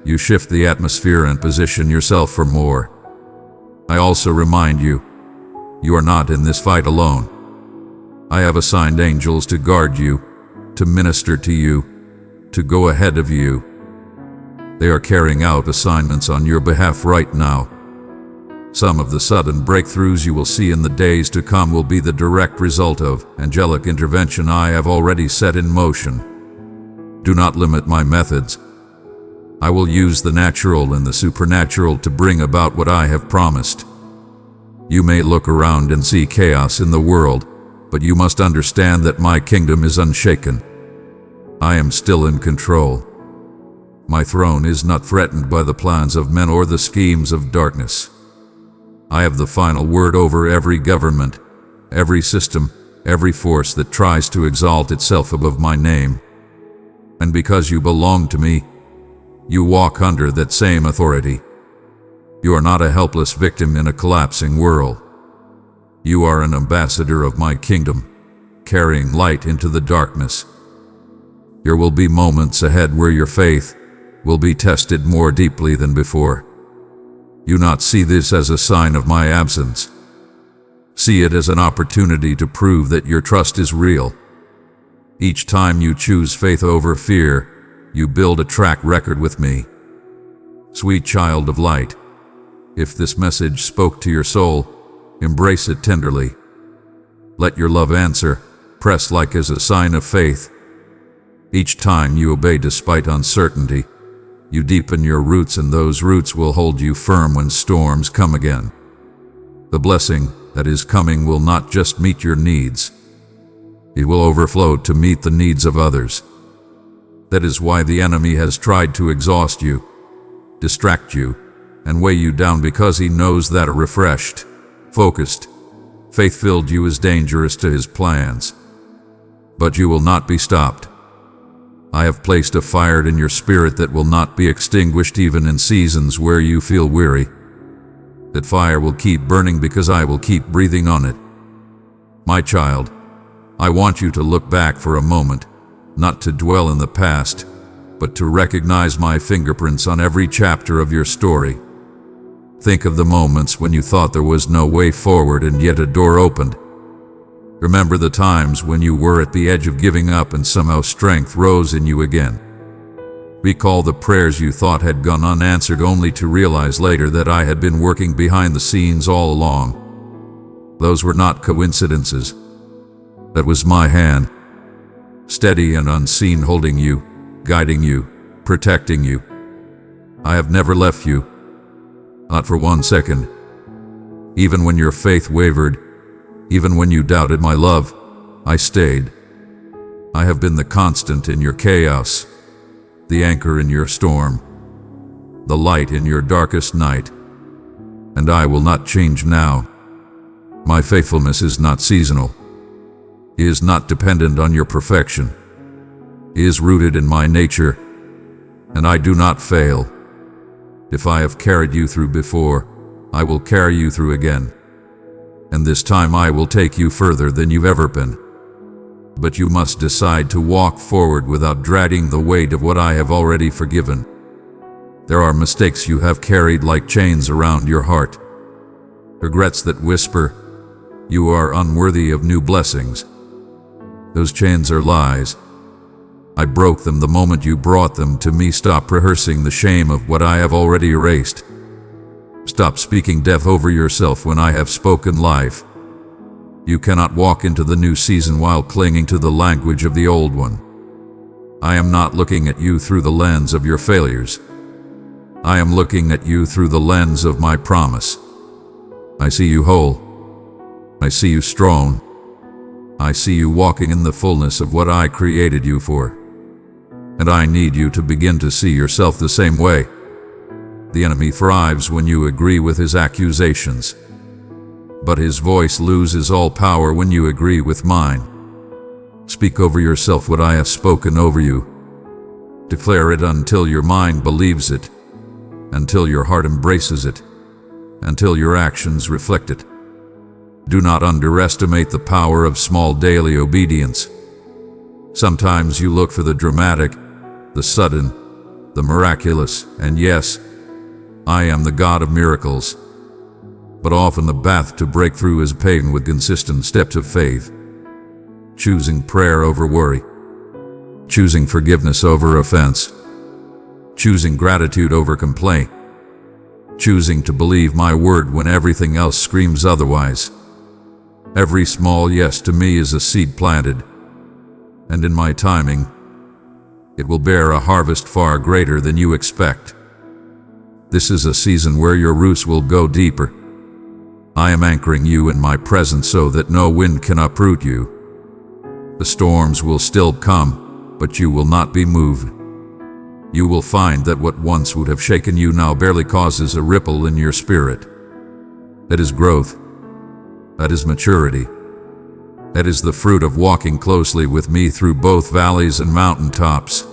you shift the atmosphere and position yourself for more. I also remind you, you are not in this fight alone. I have assigned angels to guard you, to minister to you, to go ahead of you. They are carrying out assignments on your behalf right now. Some of the sudden breakthroughs you will see in the days to come will be the direct result of angelic intervention I have already set in motion. Do not limit my methods. I will use the natural and the supernatural to bring about what I have promised. You may look around and see chaos in the world, but you must understand that my kingdom is unshaken. I am still in control. My throne is not threatened by the plans of men or the schemes of darkness. I have the final word over every government, every system, every force that tries to exalt itself above my name. And because you belong to me, you walk under that same authority. You are not a helpless victim in a collapsing world. You are an ambassador of my kingdom, carrying light into the darkness. There will be moments ahead where your faith will be tested more deeply than before. You not see this as a sign of my absence. See it as an opportunity to prove that your trust is real. Each time you choose faith over fear, you build a track record with me. Sweet child of light, if this message spoke to your soul, embrace it tenderly. Let your love answer, press like as a sign of faith. Each time you obey despite uncertainty, you deepen your roots, and those roots will hold you firm when storms come again. The blessing that is coming will not just meet your needs. It will overflow to meet the needs of others. That is why the enemy has tried to exhaust you, distract you, and weigh you down, because he knows that a refreshed, focused, faith-filled you is dangerous to his plans. But you will not be stopped. I have placed a fire in your spirit that will not be extinguished even in seasons where you feel weary. That fire will keep burning because I will keep breathing on it. My child, I want you to look back for a moment, not to dwell in the past, but to recognize my fingerprints on every chapter of your story. Think of the moments when you thought there was no way forward and yet a door opened. Remember the times when you were at the edge of giving up and somehow strength rose in you again. Recall the prayers you thought had gone unanswered, only to realize later that I had been working behind the scenes all along. Those were not coincidences. That was my hand, steady and unseen, holding you, guiding you, protecting you. I have never left you, not for 1 second. Even when your faith wavered, even when you doubted my love, I stayed. I have been the constant in your chaos, the anchor in your storm, the light in your darkest night. And I will not change now. My faithfulness is not seasonal. It is not dependent on your perfection. It is rooted in my nature, and I do not fail. If I have carried you through before, I will carry you through again. And this time I will take you further than you've ever been. But you must decide to walk forward without dragging the weight of what I have already forgiven. There are mistakes you have carried like chains around your heart. regrets that whisper, "You are unworthy of new blessings." Those chains are lies. I broke them the moment you brought them to me. Stop rehearsing the shame of what I have already erased. Stop speaking death over yourself when I have spoken life. You cannot walk into the new season while clinging to the language of the old one. I am not looking at you through the lens of your failures. I am looking at you through the lens of my promise. I see you whole. I see you strong. I see you walking in the fullness of what I created you for. And I need you to begin to see yourself the same way. The enemy thrives when you agree with his accusations, but his voice loses all power when you agree with mine. Speak over yourself what I have spoken over you. Declare it until your mind believes it, until your heart embraces it, until your actions reflect it. Do not underestimate the power of small daily obedience. Sometimes you look for the dramatic, the sudden, the miraculous, and yes, I am the God of miracles. But often the path to breakthrough is paved with consistent steps of faith. Choosing prayer over worry. Choosing forgiveness over offense. Choosing gratitude over complaint. Choosing to believe my word when everything else screams otherwise. Every small yes to me is a seed planted, and in my timing, it will bear a harvest far greater than you expect. This is a season where your roots will go deeper. I am anchoring you in my presence so that no wind can uproot you. The storms will still come, but you will not be moved. You will find that what once would have shaken you now barely causes a ripple in your spirit. That is growth. That is maturity. That is the fruit of walking closely with me through both valleys and mountaintops.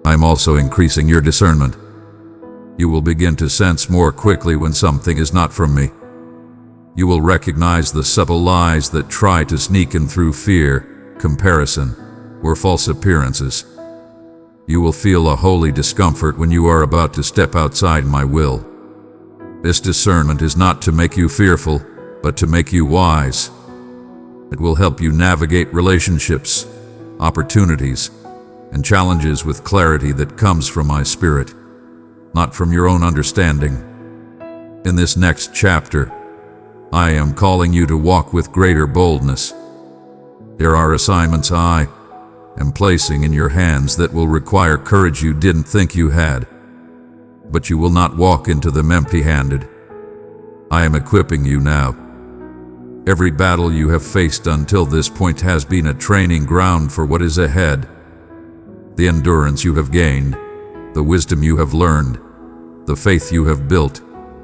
I am also increasing your discernment. You will begin to sense more quickly when something is not from me. You will recognize the subtle lies that try to sneak in through fear, comparison, or false appearances. You will feel a holy discomfort when you are about to step outside my will. This discernment is not to make you fearful, but to make you wise. It will help you navigate relationships, opportunities, and challenges with clarity that comes from my spirit, not from your own understanding. In this next chapter, I am calling you to walk with greater boldness. There are assignments I am placing in your hands that will require courage you didn't think you had, but you will not walk into them empty-handed. I am equipping you now. Every battle you have faced until this point has been a training ground for what is ahead. The endurance you have gained, the wisdom you have learned, the faith you have built,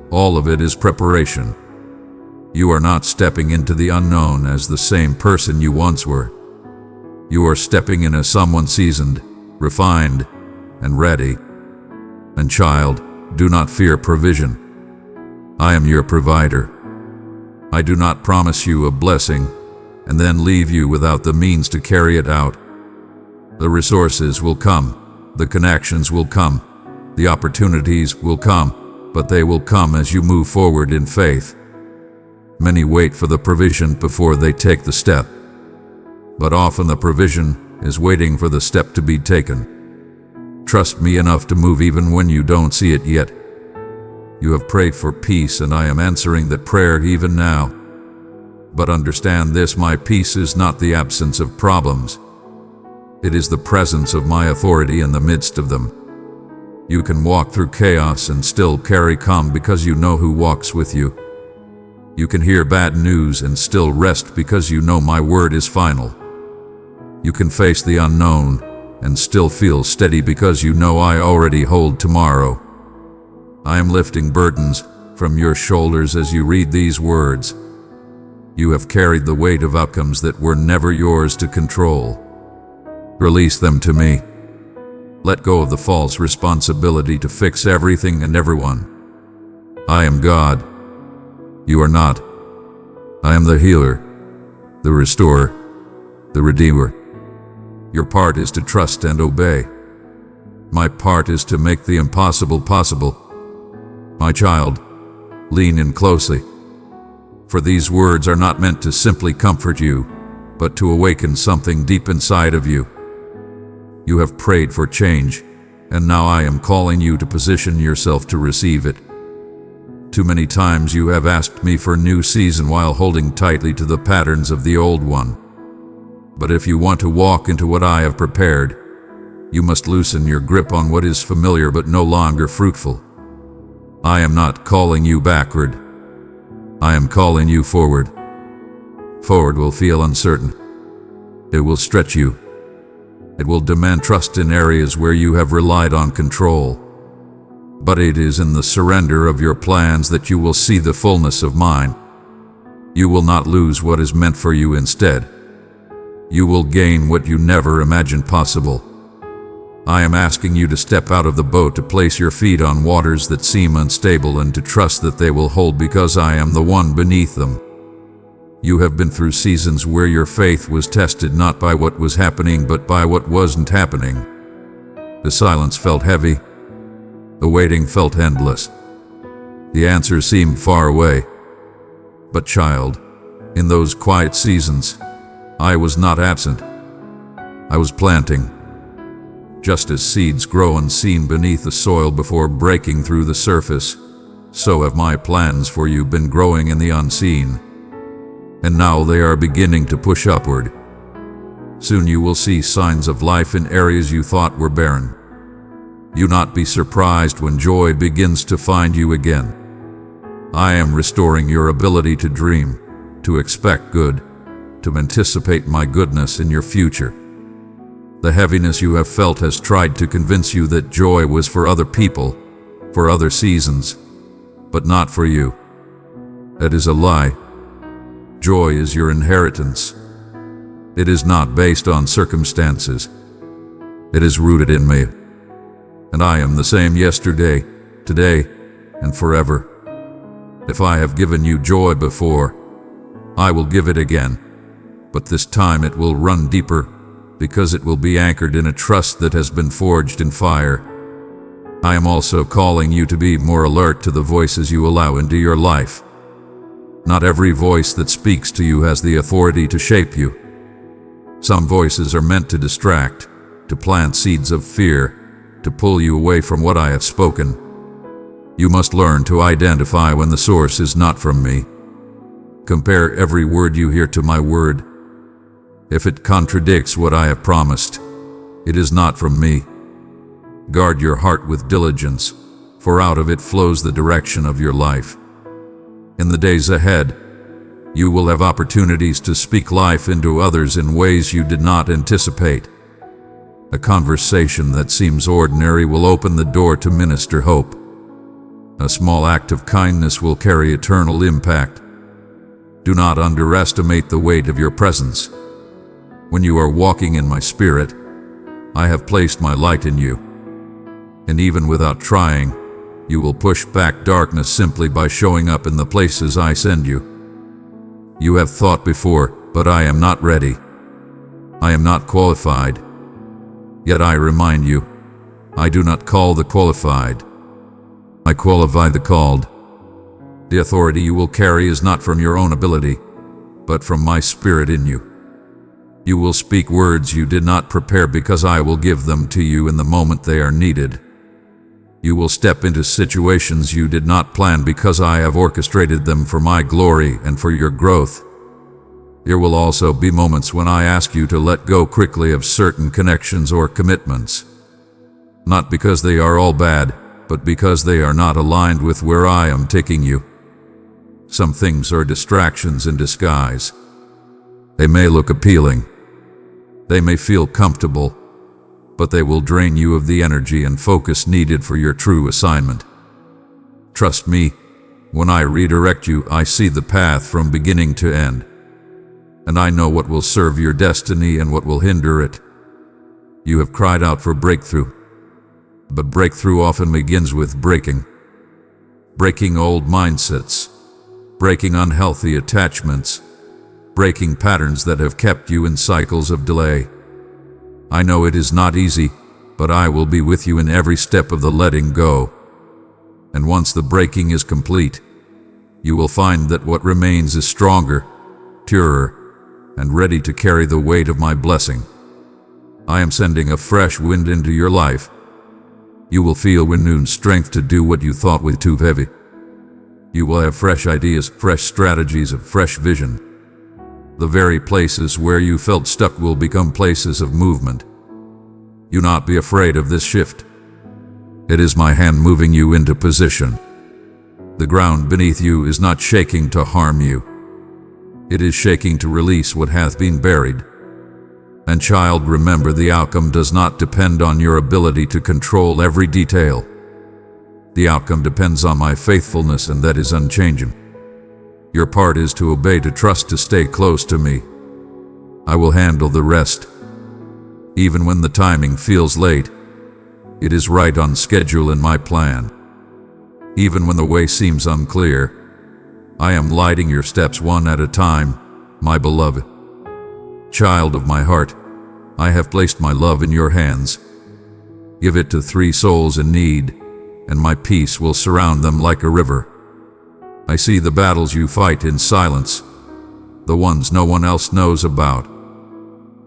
all of it is preparation. You are not stepping into the unknown as the same person you once were. You are stepping in as someone seasoned, refined, and ready. And child, do not fear provision. I am your provider. I do not promise you a blessing and then leave you without the means to carry it out. The resources will come, the connections will come, the opportunities will come, but they will come as you move forward in faith. Many wait for the provision before they take the step, but often the provision is waiting for the step to be taken. Trust me enough to move even when you don't see it yet. You have prayed for peace, and I am answering that prayer even now. But understand this, my peace is not the absence of problems. It is the presence of my authority in the midst of them. You can walk through chaos and still carry calm because you know who walks with you. You can hear bad news and still rest because you know my word is final. You can face the unknown and still feel steady because you know I already hold tomorrow. I am lifting burdens from your shoulders as you read these words. You have carried the weight of outcomes that were never yours to control. Release them to me. Let go of the false responsibility to fix everything and everyone. I am God. You are not. I am the healer, the restorer, the redeemer. Your part is to trust and obey. My part is to make the impossible possible. My child, lean in closely. For these words are not meant to simply comfort you, but to awaken something deep inside of you. You have prayed for change, and now I am calling you to position yourself to receive it. Too many times you have asked me for a new season while holding tightly to the patterns of the old one. But if you want to walk into what I have prepared, you must loosen your grip on what is familiar but no longer fruitful. I am not calling you backward. I am calling you forward. Forward will feel uncertain. It will stretch you. It will demand trust in areas where you have relied on control. But it is in the surrender of your plans that you will see the fullness of mine. You will not lose what is meant for you instead. You will gain what you never imagined possible. I am asking you to step out of the boat, to place your feet on waters that seem unstable, and to trust that they will hold because I am the one beneath them. You have been through seasons where your faith was tested not by what was happening but by what wasn't happening. The silence felt heavy. The waiting felt endless. The answers seemed far away. But child, in those quiet seasons, I was not absent. I was planting. Just as seeds grow unseen beneath the soil before breaking through the surface, so have my plans for you been growing in the unseen. And now they are beginning to push upward. Soon you will see signs of life in areas you thought were barren. Do not be surprised when joy begins to find you again. I am restoring your ability to dream, to expect good, to anticipate my goodness in your future. The heaviness you have felt has tried to convince you that joy was for other people, for other seasons, but not for you. That is a lie. Joy is your inheritance. It is not based on circumstances. It is rooted in me. And I am the same yesterday, today, and forever. If I have given you joy before, I will give it again. But this time it will run deeper, because it will be anchored in a trust that has been forged in fire. I am also calling you to be more alert to the voices you allow into your life. Not every voice that speaks to you has the authority to shape you. Some voices are meant to distract, to plant seeds of fear, to pull you away from what I have spoken. You must learn to identify when the source is not from me. Compare every word you hear to my word. If it contradicts what I have promised, it is not from me. Guard your heart with diligence, for out of it flows the direction of your life. In the days ahead, you will have opportunities to speak life into others in ways you did not anticipate. A conversation that seems ordinary will open the door to minister hope. A small act of kindness will carry eternal impact. Do not underestimate the weight of your presence. When you are walking in my spirit, I have placed my light in you. And even without trying, you will push back darkness simply by showing up in the places I send you. You have thought before, but I am not ready. I am not qualified. Yet I remind you, I do not call the qualified. I qualify the called. The authority you will carry is not from your own ability, but from my spirit in you. You will speak words you did not prepare because I will give them to you in the moment they are needed. You will step into situations you did not plan because I have orchestrated them for my glory and for your growth. There will also be moments when I ask you to let go quickly of certain connections or commitments. Not because they are all bad, but because they are not aligned with where I am taking you. Some things are distractions in disguise. They may look appealing. They may feel comfortable, but they will drain you of the energy and focus needed for your true assignment. Trust me, when I redirect you, I see the path from beginning to end. And I know what will serve your destiny and what will hinder it. You have cried out for breakthrough, but breakthrough often begins with breaking. Breaking old mindsets, breaking unhealthy attachments, breaking patterns that have kept you in cycles of delay. I know it is not easy, but I will be with you in every step of the letting go. And once the breaking is complete, you will find that what remains is stronger, purer, and ready to carry the weight of my blessing. I am sending a fresh wind into your life. You will feel renewed strength to do what you thought was too heavy. You will have fresh ideas, fresh strategies, and fresh vision. The very places where you felt stuck will become places of movement. Do not be afraid of this shift. It is my hand moving you into position. The ground beneath you is not shaking to harm you. It is shaking to release what hath been buried. And child, remember, the outcome does not depend on your ability to control every detail. The outcome depends on my faithfulness, and that is unchanging. Your part is to obey, to trust, to stay close to me. I will handle the rest. Even when the timing feels late, it is right on schedule in my plan. Even when the way seems unclear, I am lighting your steps one at a time, my beloved. Child of my heart, I have placed my love in your hands. Give it to 3 souls in need, and my peace will surround them like a river. I see the battles you fight in silence, the ones no one else knows about.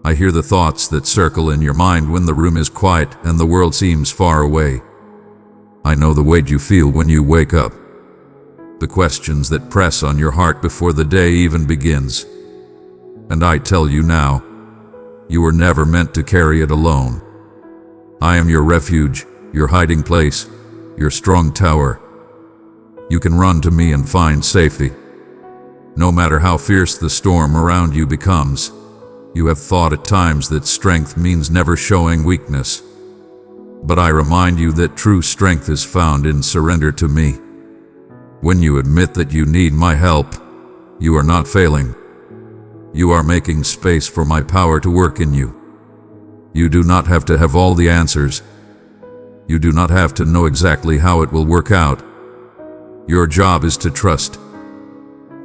I hear the thoughts that circle in your mind when the room is quiet and the world seems far away. I know the weight you feel when you wake up, the questions that press on your heart before the day even begins. And I tell you now, you were never meant to carry it alone. I am your refuge, your hiding place, your strong tower. You can run to me and find safety. No matter how fierce the storm around you becomes, you have thought at times that strength means never showing weakness. But I remind you that true strength is found in surrender to me. When you admit that you need my help, you are not failing. You are making space for my power to work in you. You do not have to have all the answers. You do not have to know exactly how it will work out. Your job is to trust.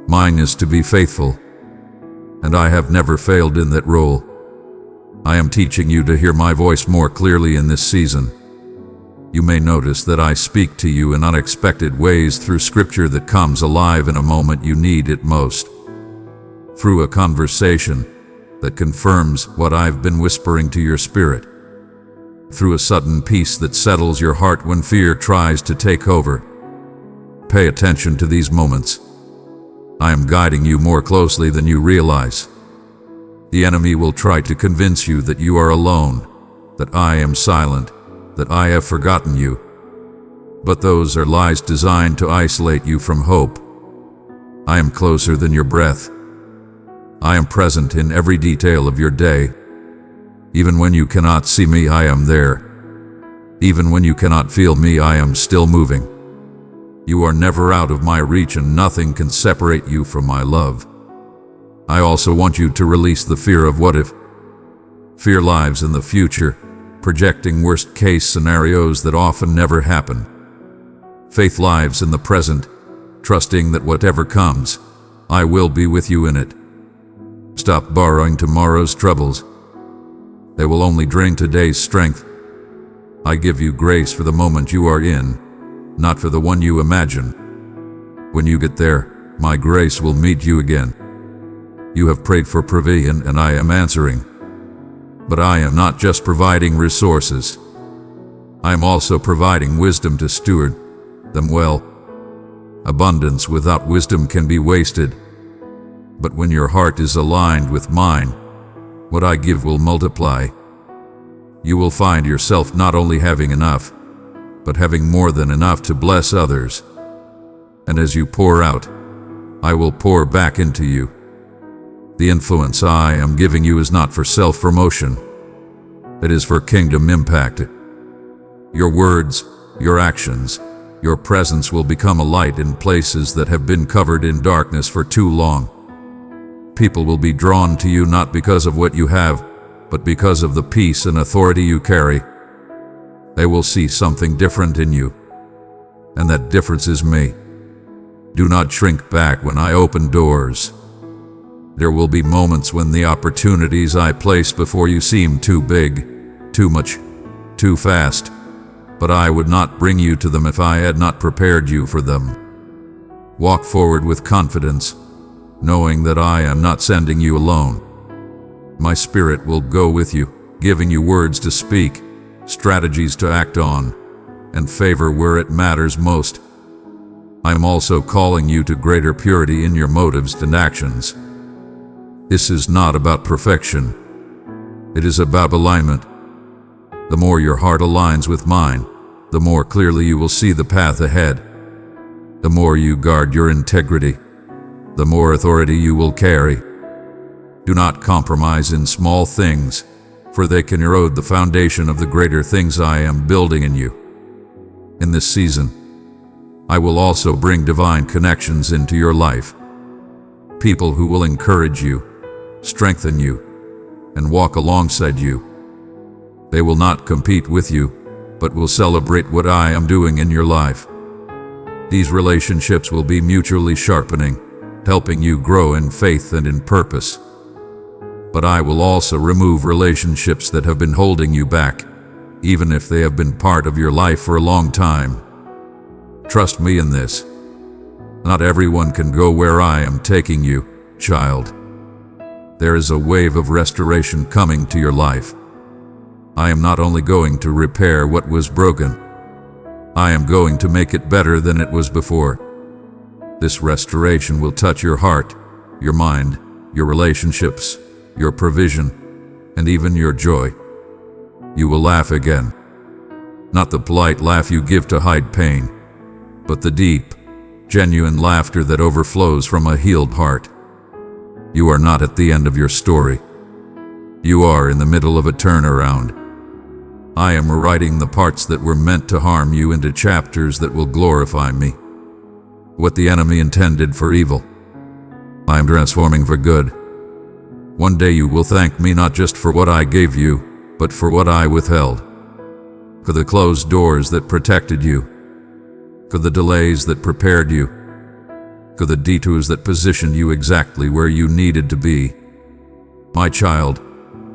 Mine is to be faithful. And I have never failed in that role. I am teaching you to hear my voice more clearly in this season. You may notice that I speak to you in unexpected ways, through scripture that comes alive in a moment you need it most. Through a conversation that confirms what I've been whispering to your spirit. Through a sudden peace that settles your heart when fear tries to take over. Pay attention to these moments. I am guiding you more closely than you realize. The enemy will try to convince you that you are alone, that I am silent, that I have forgotten you. But those are lies designed to isolate you from hope. I am closer than your breath. I am present in every detail of your day. Even when you cannot see me, I am there. Even when you cannot feel me, I am still moving. You are never out of my reach, and nothing can separate you from my love. I also want you to release the fear of what if. Fear lives in the future, projecting worst-case scenarios that often never happen. Faith lives in the present, trusting that whatever comes, I will be with you in it. Stop borrowing tomorrow's troubles. They will only drain today's strength. I give you grace for the moment you are in, not for the one you imagine. When you get there, my grace will meet you again. You have prayed for provision, and I am answering. But I am not just providing resources. I am also providing wisdom to steward them well. Abundance without wisdom can be wasted. But when your heart is aligned with mine, what I give will multiply. You will find yourself not only having enough, but having more than enough to bless others. And as you pour out, I will pour back into you. The influence I am giving you is not for self-promotion. It is for kingdom impact. Your words, your actions, your presence will become a light in places that have been covered in darkness for too long. People will be drawn to you not because of what you have, but because of the peace and authority you carry. They will see something different in you, and that difference is me. Do not shrink back when I open doors. There will be moments when the opportunities I place before you seem too big, too much, too fast, but I would not bring you to them if I had not prepared you for them. Walk forward with confidence, knowing that I am not sending you alone. My Spirit will go with you, giving you words to speak, strategies to act on, and favor where it matters most. I am also calling you to greater purity in your motives and actions. This is not about perfection. It is about alignment. The more your heart aligns with mine, the more clearly you will see the path ahead. The more you guard your integrity, the more authority you will carry. Do not compromise in small things, for they can erode the foundation of the greater things I am building in you. In this season, I will also bring divine connections into your life. People who will encourage you, strengthen you, and walk alongside you. They will not compete with you, but will celebrate what I am doing in your life. These relationships will be mutually sharpening, helping you grow in faith and in purpose. But I will also remove relationships that have been holding you back, even if they have been part of your life for a long time. Trust me in this. Not everyone can go where I am taking you, child. There is a wave of restoration coming to your life. I am not only going to repair what was broken, I am going to make it better than it was before. This restoration will touch your heart, your mind, your relationships, your provision, and even your joy. You will laugh again. Not the polite laugh you give to hide pain, but the deep, genuine laughter that overflows from a healed heart. You are not at the end of your story. You are in the middle of a turnaround. I am rewriting the parts that were meant to harm you into chapters that will glorify me. What the enemy intended for evil, I am transforming for good. One day you will thank me not just for what I gave you, but for what I withheld. For the closed doors that protected you. For the delays that prepared you. For the detours that positioned you exactly where you needed to be. My child,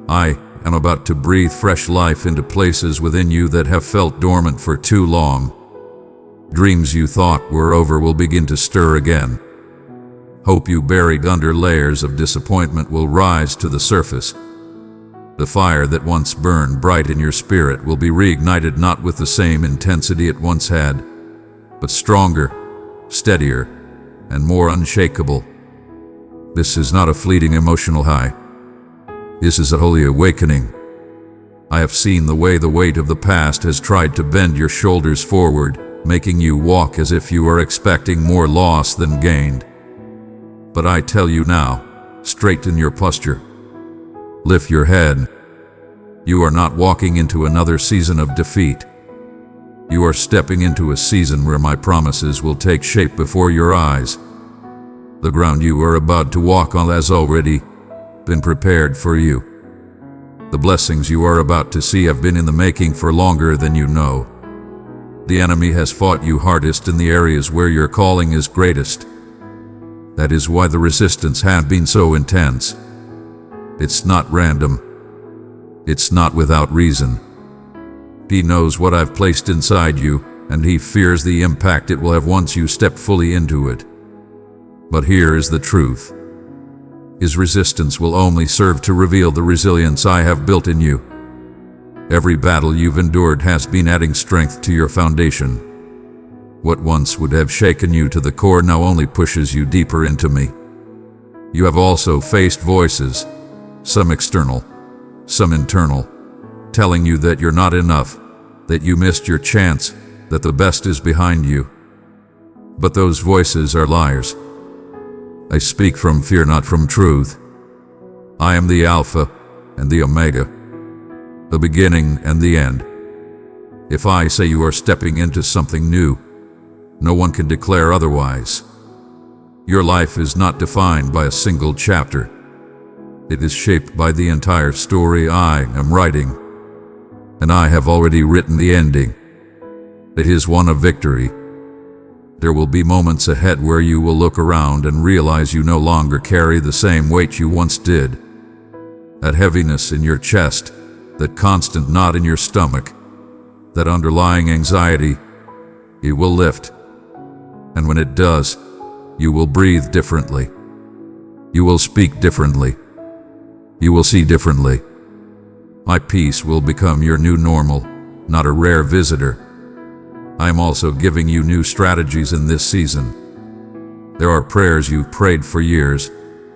I am about to breathe fresh life into places within you that have felt dormant for too long. Dreams you thought were over will begin to stir again. Hope you buried under layers of disappointment will rise to the surface. The fire that once burned bright in your spirit will be reignited, not with the same intensity it once had, but stronger, steadier, and more unshakable. This is not a fleeting emotional high. This is a holy awakening. I have seen the way the weight of the past has tried to bend your shoulders forward, making you walk as if you are expecting more loss than gained. But I tell you now, straighten your posture. Lift your head. You are not walking into another season of defeat. You are stepping into a season where my promises will take shape before your eyes. The ground you are about to walk on has already been prepared for you. The blessings you are about to see have been in the making for longer than you know. The enemy has fought you hardest in the areas where your calling is greatest. That is why the resistance has been so intense. It's not random. It's not without reason. He knows what I've placed inside you, and he fears the impact it will have once you step fully into it. But here is the truth. His resistance will only serve to reveal the resilience I have built in you. Every battle you've endured has been adding strength to your foundation. What once would have shaken you to the core now only pushes you deeper into me. You have also faced voices, some external, some internal, telling you that you're not enough, that you missed your chance, that the best is behind you. But those voices are liars. I speak from fear, not from truth. I am the Alpha and the Omega, the beginning and the end. If I say you are stepping into something new, no one can declare otherwise. Your life is not defined by a single chapter. It is shaped by the entire story I am writing, and I have already written the ending. It is one of victory. There will be moments ahead where you will look around and realize you no longer carry the same weight you once did. That heaviness in your chest, that constant knot in your stomach, that underlying anxiety, it will lift. And when it does, You will breathe differently. You will speak differently. You will see differently. My peace will become your new normal, not a rare visitor. I am also giving you new strategies in this season. There are prayers you've prayed for years,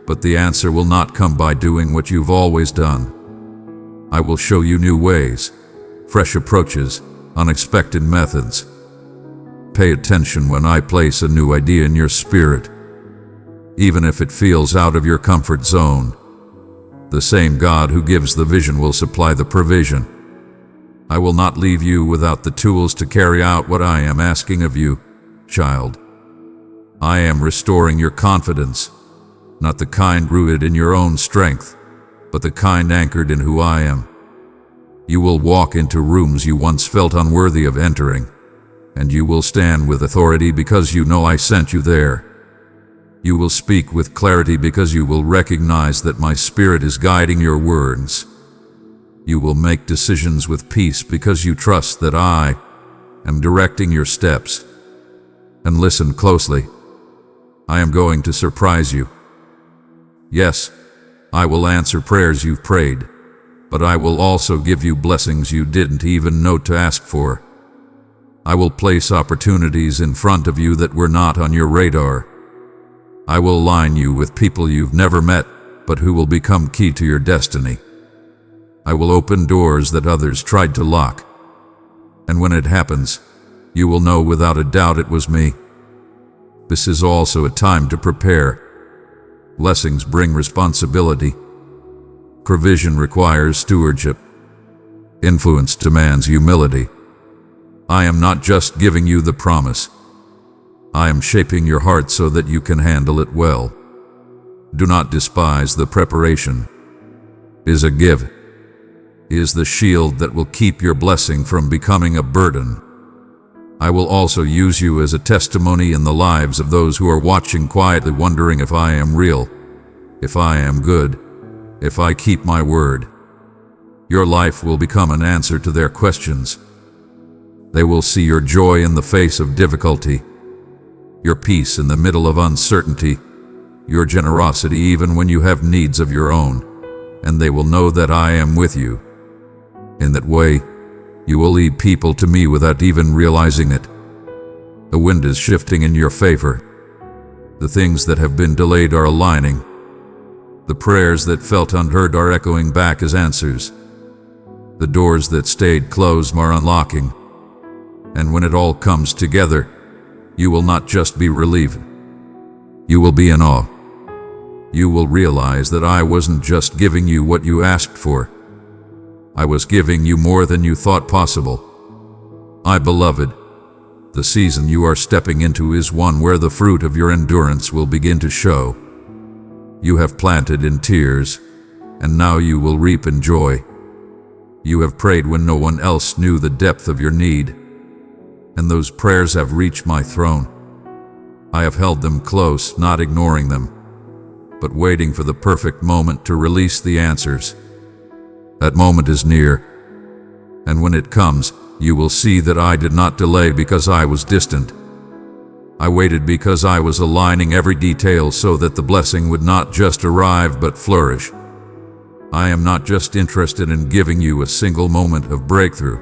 but the answer will not come by doing what you've always done. I will show you new ways, fresh approaches, unexpected methods. Pay attention when I place a new idea in your spirit. Even if it feels out of your comfort zone, the same God who gives the vision will supply the provision. I will not leave you without the tools to carry out what I am asking of you, child. I am restoring your confidence, not the kind rooted in your own strength, but the kind anchored in who I am. You will walk into rooms you once felt unworthy of entering, and you will stand with authority because you know I sent you there. You will speak with clarity because you will recognize that my Spirit is guiding your words. You will make decisions with peace because you trust that I am directing your steps. And listen closely. I am going to surprise you. Yes, I will answer prayers you've prayed, but I will also give you blessings you didn't even know to ask for. I will place opportunities in front of you that were not on your radar. I will align you with people you've never met, but who will become key to your destiny. I will open doors that others tried to lock. And when it happens, you will know without a doubt it was me. This is also a time to prepare. Blessings bring responsibility. Provision requires stewardship. Influence demands humility. I am not just giving you the promise. I am shaping your heart so that you can handle it well. Do not despise the preparation. It is a gift. It is the shield that will keep your blessing from becoming a burden. I will also use you as a testimony in the lives of those who are watching quietly wondering if I am real, if I am good, if I keep my word. Your life will become an answer to their questions. They will see your joy in the face of difficulty, your peace in the middle of uncertainty, your generosity even when you have needs of your own, and they will know that I am with you. In that way, you will lead people to me without even realizing it. The wind is shifting in your favor. The things that have been delayed are aligning. The prayers that felt unheard are echoing back as answers. The doors that stayed closed are unlocking. And when it all comes together, you will not just be relieved. You will be in awe. You will realize that I wasn't just giving you what you asked for. I was giving you more than you thought possible. My beloved, the season you are stepping into is one where the fruit of your endurance will begin to show. You have planted in tears, and now you will reap in joy. You have prayed when no one else knew the depth of your need, and those prayers have reached my throne. I have held them close, not ignoring them, but waiting for the perfect moment to release the answers. That moment is near, and when it comes, you will see that I did not delay because I was distant. I waited because I was aligning every detail so that the blessing would not just arrive but flourish. I am not just interested in giving you a single moment of breakthrough.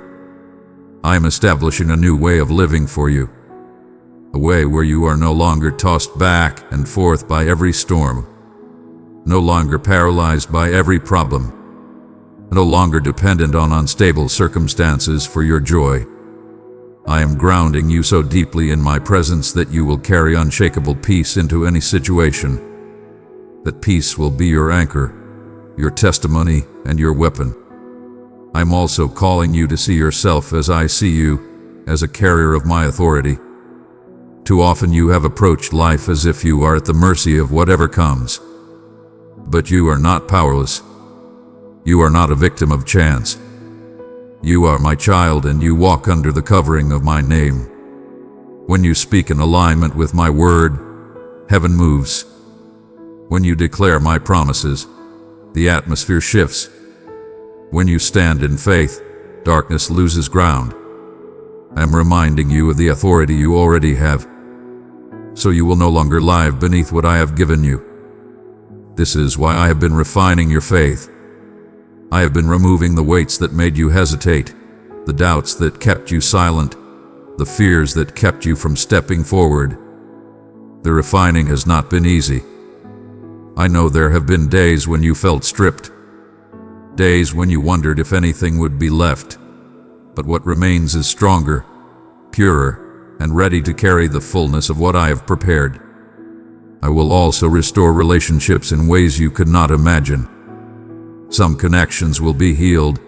I am establishing a new way of living for you, a way where you are no longer tossed back and forth by every storm, no longer paralyzed by every problem, no longer dependent on unstable circumstances for your joy. I am grounding you so deeply in my presence that you will carry unshakable peace into any situation. That peace will be your anchor, your testimony, and your weapon. I'm also calling you to see yourself as I see you, as a carrier of my authority. Too often you have approached life as if you are at the mercy of whatever comes. But you are not powerless. You are not a victim of chance. You are my child and you walk under the covering of my name. When you speak in alignment with my word, heaven moves. When you declare my promises, the atmosphere shifts. When you stand in faith, darkness loses ground. I am reminding you of the authority you already have. so you will no longer live beneath what I have given you. This is why I have been refining your faith. I have been removing the weights that made you hesitate, the doubts that kept you silent, the fears that kept you from stepping forward. The refining has not been easy. I know there have been days when you felt stripped, days when you wondered if anything would be left. But what remains is stronger, purer, and ready to carry the fullness of what I have prepared. I will also restore relationships in ways you could not imagine. Some connections will be healed,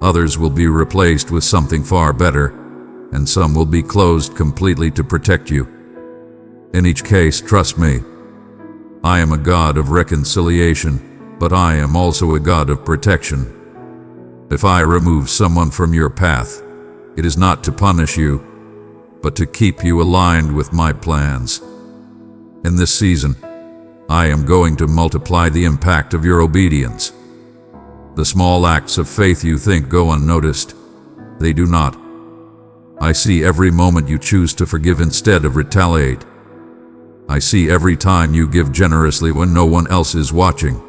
others will be replaced with something far better, and some will be closed completely to protect you. In each case, trust me, I am a God of reconciliation, but I am also a God of protection. If I remove someone from your path, it is not to punish you, but to keep you aligned with my plans. In this season, I am going to multiply the impact of your obedience. The small acts of faith you think go unnoticed, they do not. I see every moment you choose to forgive instead of retaliate. I see every time you give generously when no one else is watching.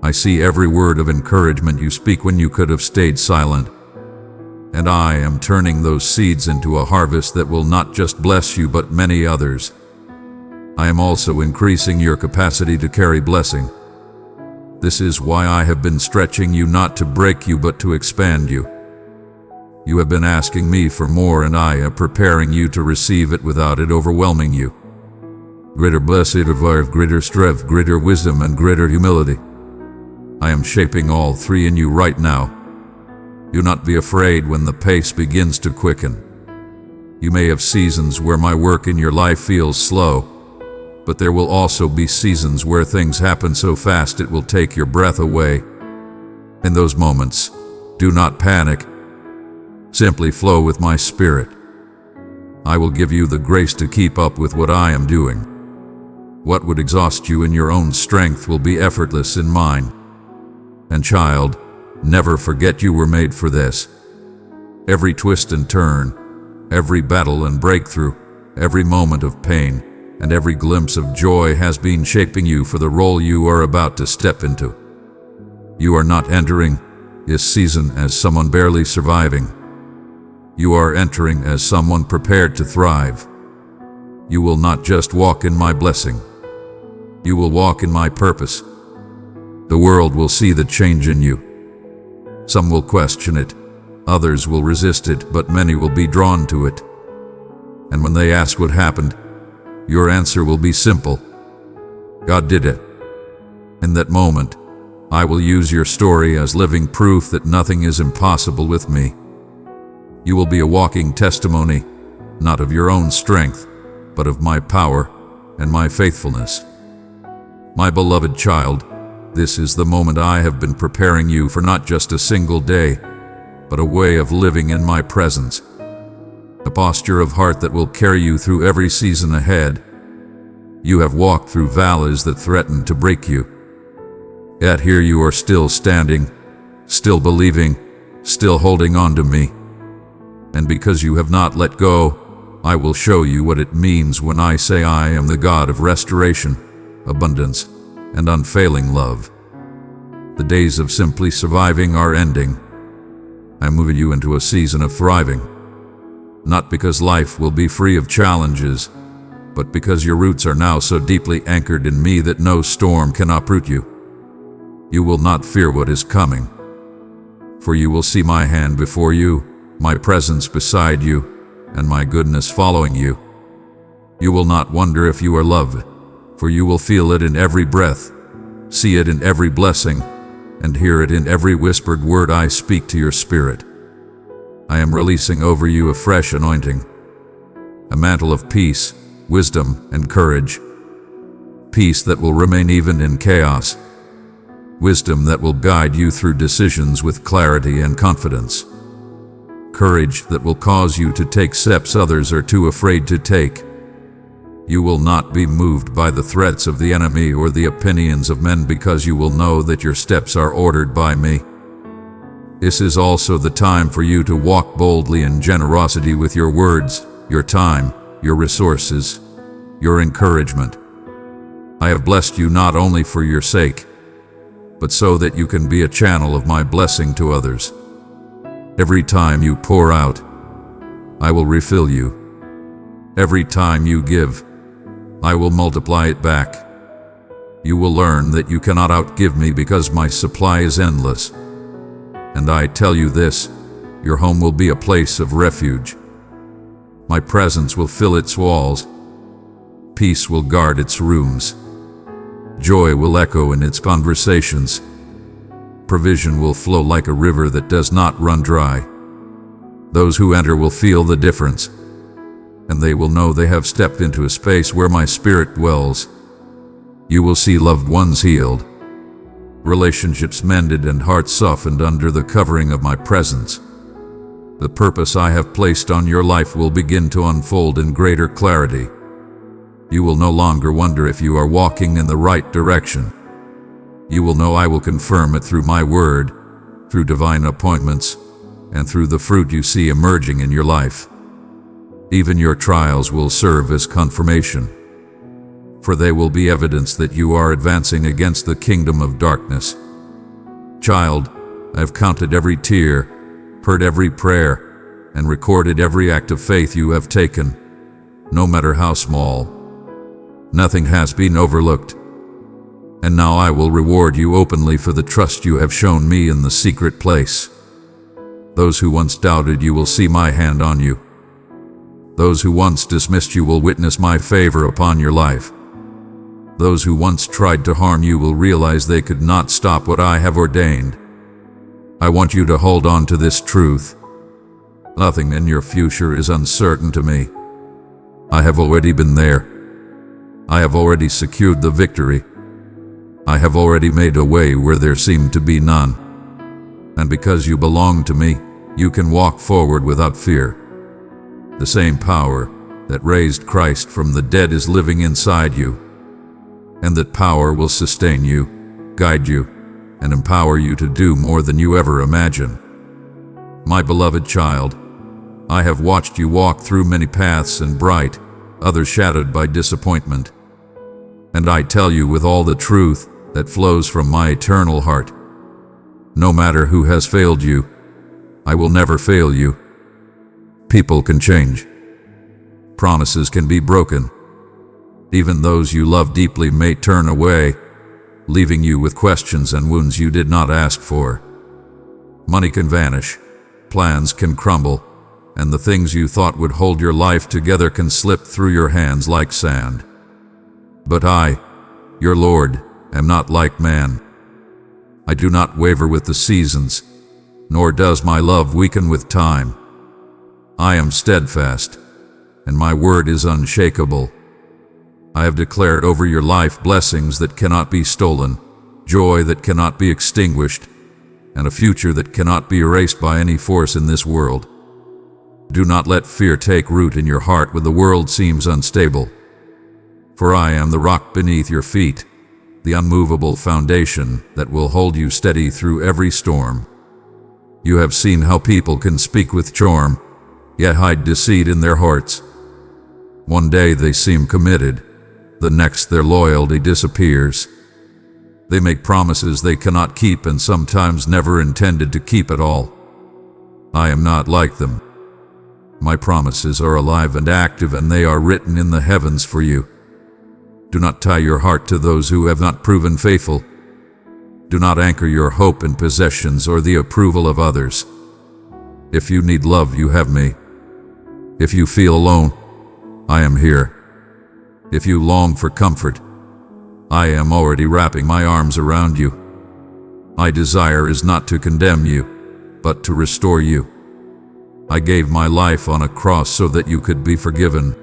I see every word of encouragement you speak when you could have stayed silent. And I am turning those seeds into a harvest that will not just bless you but many others. I am also increasing your capacity to carry blessing. This is why I have been stretching you, not to break you but to expand you. You have been asking me for more, and I am preparing you to receive it without it overwhelming you. Greater blessed of greater strength, greater wisdom, and greater humility. I am shaping all three in you right now. Do not be afraid when the pace begins to quicken. You may have seasons where my work in your life feels slow, but there will also be seasons where things happen so fast it will take your breath away. In those moments, do not panic. Simply flow with my spirit. I will give you the grace to keep up with what I am doing. What would exhaust you in your own strength will be effortless in mine. And child, never forget you were made for this. Every twist and turn, every battle and breakthrough, every moment of pain, and every glimpse of joy has been shaping you for the role you are about to step into. You are not entering this season as someone barely surviving. You are entering as someone prepared to thrive. You will not just walk in my blessing. You will walk in my purpose. The world will see the change in you. Some will question it, others will resist it, but many will be drawn to it. And when they ask what happened, your answer will be simple. God did it. In that moment, I will use your story as living proof that nothing is impossible with me. You will be a walking testimony, not of your own strength, but of my power and my faithfulness. My beloved child, this is the moment I have been preparing you for, not just a single day, but a way of living in my presence. A posture of heart that will carry you through every season ahead. You have walked through valleys that threatened to break you. Yet here you are, still standing, still believing, still holding on to me. And because you have not let go, I will show you what it means when I say I am the God of restoration, abundance, and unfailing love. The days of simply surviving are ending. I'm moving you into a season of thriving. Not because life will be free of challenges, but because your roots are now so deeply anchored in me that no storm can uproot you. You will not fear what is coming, for you will see my hand before you, my presence beside you, and my goodness following you. You will not wonder if you are loved, for you will feel it in every breath, see it in every blessing, and hear it in every whispered word I speak to your spirit. I am releasing over you a fresh anointing, a mantle of peace, wisdom, and courage. Peace that will remain even in chaos. Wisdom that will guide you through decisions with clarity and confidence. Courage that will cause you to take steps others are too afraid to take. You will not be moved by the threats of the enemy or the opinions of men, because you will know that your steps are ordered by me. This is also the time for you to walk boldly in generosity with your words, your time, your resources, your encouragement. I have blessed you not only for your sake, but so that you can be a channel of my blessing to others. Every time you pour out, I will refill you. Every time you give, I will multiply it back. You will learn that you cannot outgive me because my supply is endless. And I tell you this, your home will be a place of refuge. My presence will fill its walls. Peace will guard its rooms. Joy will echo in its conversations. Provision will flow like a river that does not run dry. Those who enter will feel the difference, and they will know they have stepped into a space where my spirit dwells. You will see loved ones healed, relationships mended, and hearts softened under the covering of my presence. The purpose I have placed on your life will begin to unfold in greater clarity. You will no longer wonder if you are walking in the right direction. You will know I will confirm it through my word, through divine appointments, and through the fruit you see emerging in your life. Even your trials will serve as confirmation, for they will be evidence that you are advancing against the kingdom of darkness. Child, I have counted every tear, heard every prayer, and recorded every act of faith you have taken, no matter how small. Nothing has been overlooked. And now I will reward you openly for the trust you have shown me in the secret place. Those who once doubted you will see my hand on you. Those who once dismissed you will witness my favor upon your life. Those who once tried to harm you will realize they could not stop what I have ordained. I want you to hold on to this truth. Nothing in your future is uncertain to me. I have already been there. I have already secured the victory. I have already made a way where there seemed to be none. And because you belong to me, you can walk forward without fear. The same power that raised Christ from the dead is living inside you, and that power will sustain you, guide you, and empower you to do more than you ever imagine. My beloved child, I have watched you walk through many paths and bright, others shadowed by disappointment. And I tell you with all the truth that flows from my eternal heart, no matter who has failed you, I will never fail you. People can change. Promises can be broken. Even those you love deeply may turn away, leaving you with questions and wounds you did not ask for. Money can vanish, plans can crumble, and the things you thought would hold your life together can slip through your hands like sand. But I, your Lord, am not like man. I do not waver with the seasons, nor does my love weaken with time. I am steadfast, and my word is unshakable. I have declared over your life blessings that cannot be stolen, joy that cannot be extinguished, and a future that cannot be erased by any force in this world. Do not let fear take root in your heart when the world seems unstable. For I am the rock beneath your feet, the unmovable foundation that will hold you steady through every storm. You have seen how people can speak with charm, yet hide deceit in their hearts. One day they seem committed, the next their loyalty disappears. They make promises they cannot keep and sometimes never intended to keep at all. I am not like them. My promises are alive and active, and they are written in the heavens for you. Do not tie your heart to those who have not proven faithful. Do not anchor your hope in possessions or the approval of others. If you need love, you have me. If you feel alone, I am here. If you long for comfort, I am already wrapping my arms around you. My desire is not to condemn you, but to restore you. I gave my life on a cross so that you could be forgiven.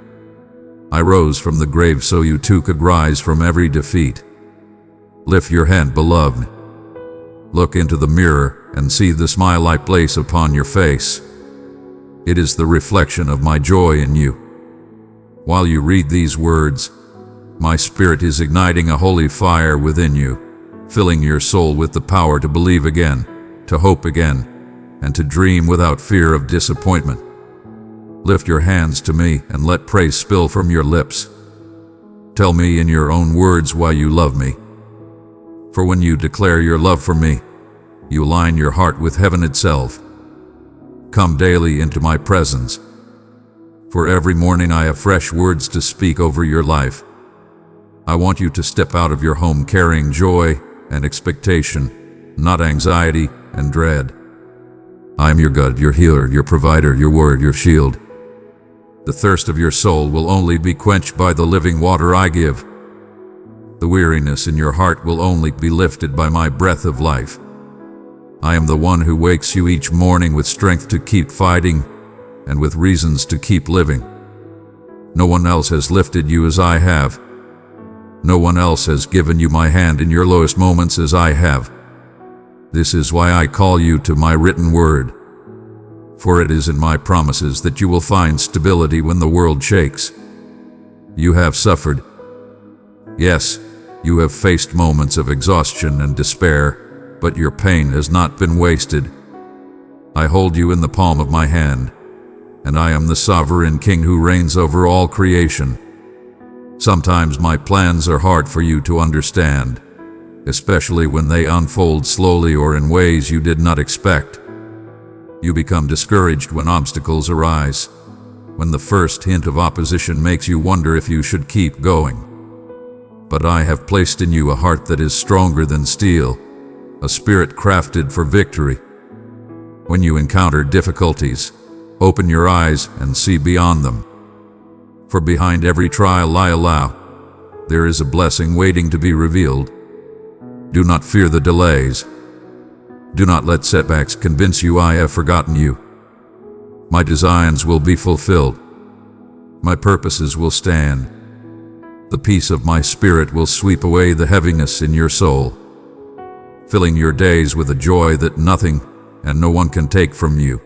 I rose from the grave so you too could rise from every defeat. Lift your hand, beloved. Look into the mirror and see the smile I place upon your face. It is the reflection of my joy in you. While you read these words, my spirit is igniting a holy fire within you, filling your soul with the power to believe again, to hope again, and to dream without fear of disappointment. Lift your hands to me and let praise spill from your lips. Tell me in your own words why you love me. For when you declare your love for me, you align your heart with heaven itself. Come daily into my presence. For every morning I have fresh words to speak over your life. I want you to step out of your home carrying joy and expectation, not anxiety and dread. I am your God, your healer, your provider, your word, your shield. The thirst of your soul will only be quenched by the living water I give. The weariness in your heart will only be lifted by my breath of life. I am the one who wakes you each morning with strength to keep fighting and with reasons to keep living. No one else has lifted you as I have. No one else has given you my hand in your lowest moments as I have. This is why I call you to my written word. For it is in my promises that you will find stability when the world shakes. You have suffered. Yes, you have faced moments of exhaustion and despair, but your pain has not been wasted. I hold you in the palm of my hand, and I am the sovereign king who reigns over all creation. Sometimes my plans are hard for you to understand, especially when they unfold slowly or in ways you did not expect. You become discouraged when obstacles arise, when the first hint of opposition makes you wonder if you should keep going. But I have placed in you a heart that is stronger than steel, a spirit crafted for victory. When you encounter difficulties, open your eyes and see beyond them. For behind every trial I allow, there is a blessing waiting to be revealed. Do not fear the delays. Do not let setbacks convince you I have forgotten you. My designs will be fulfilled. My purposes will stand. The peace of my spirit will sweep away the heaviness in your soul, filling your days with a joy that nothing and no one can take from you.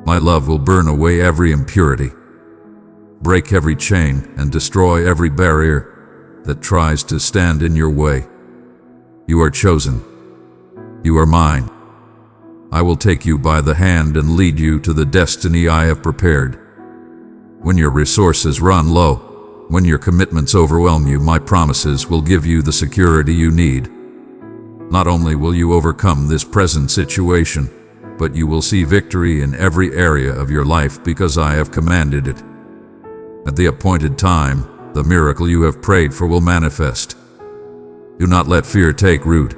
My love will burn away every impurity, break every chain, and destroy every barrier that tries to stand in your way. You are chosen. You are mine. I will take you by the hand and lead you to the destiny I have prepared. When your resources run low, when your commitments overwhelm you, my promises will give you the security you need. Not only will you overcome this present situation, but you will see victory in every area of your life because I have commanded it. At the appointed time, the miracle you have prayed for will manifest. Do not let fear take root.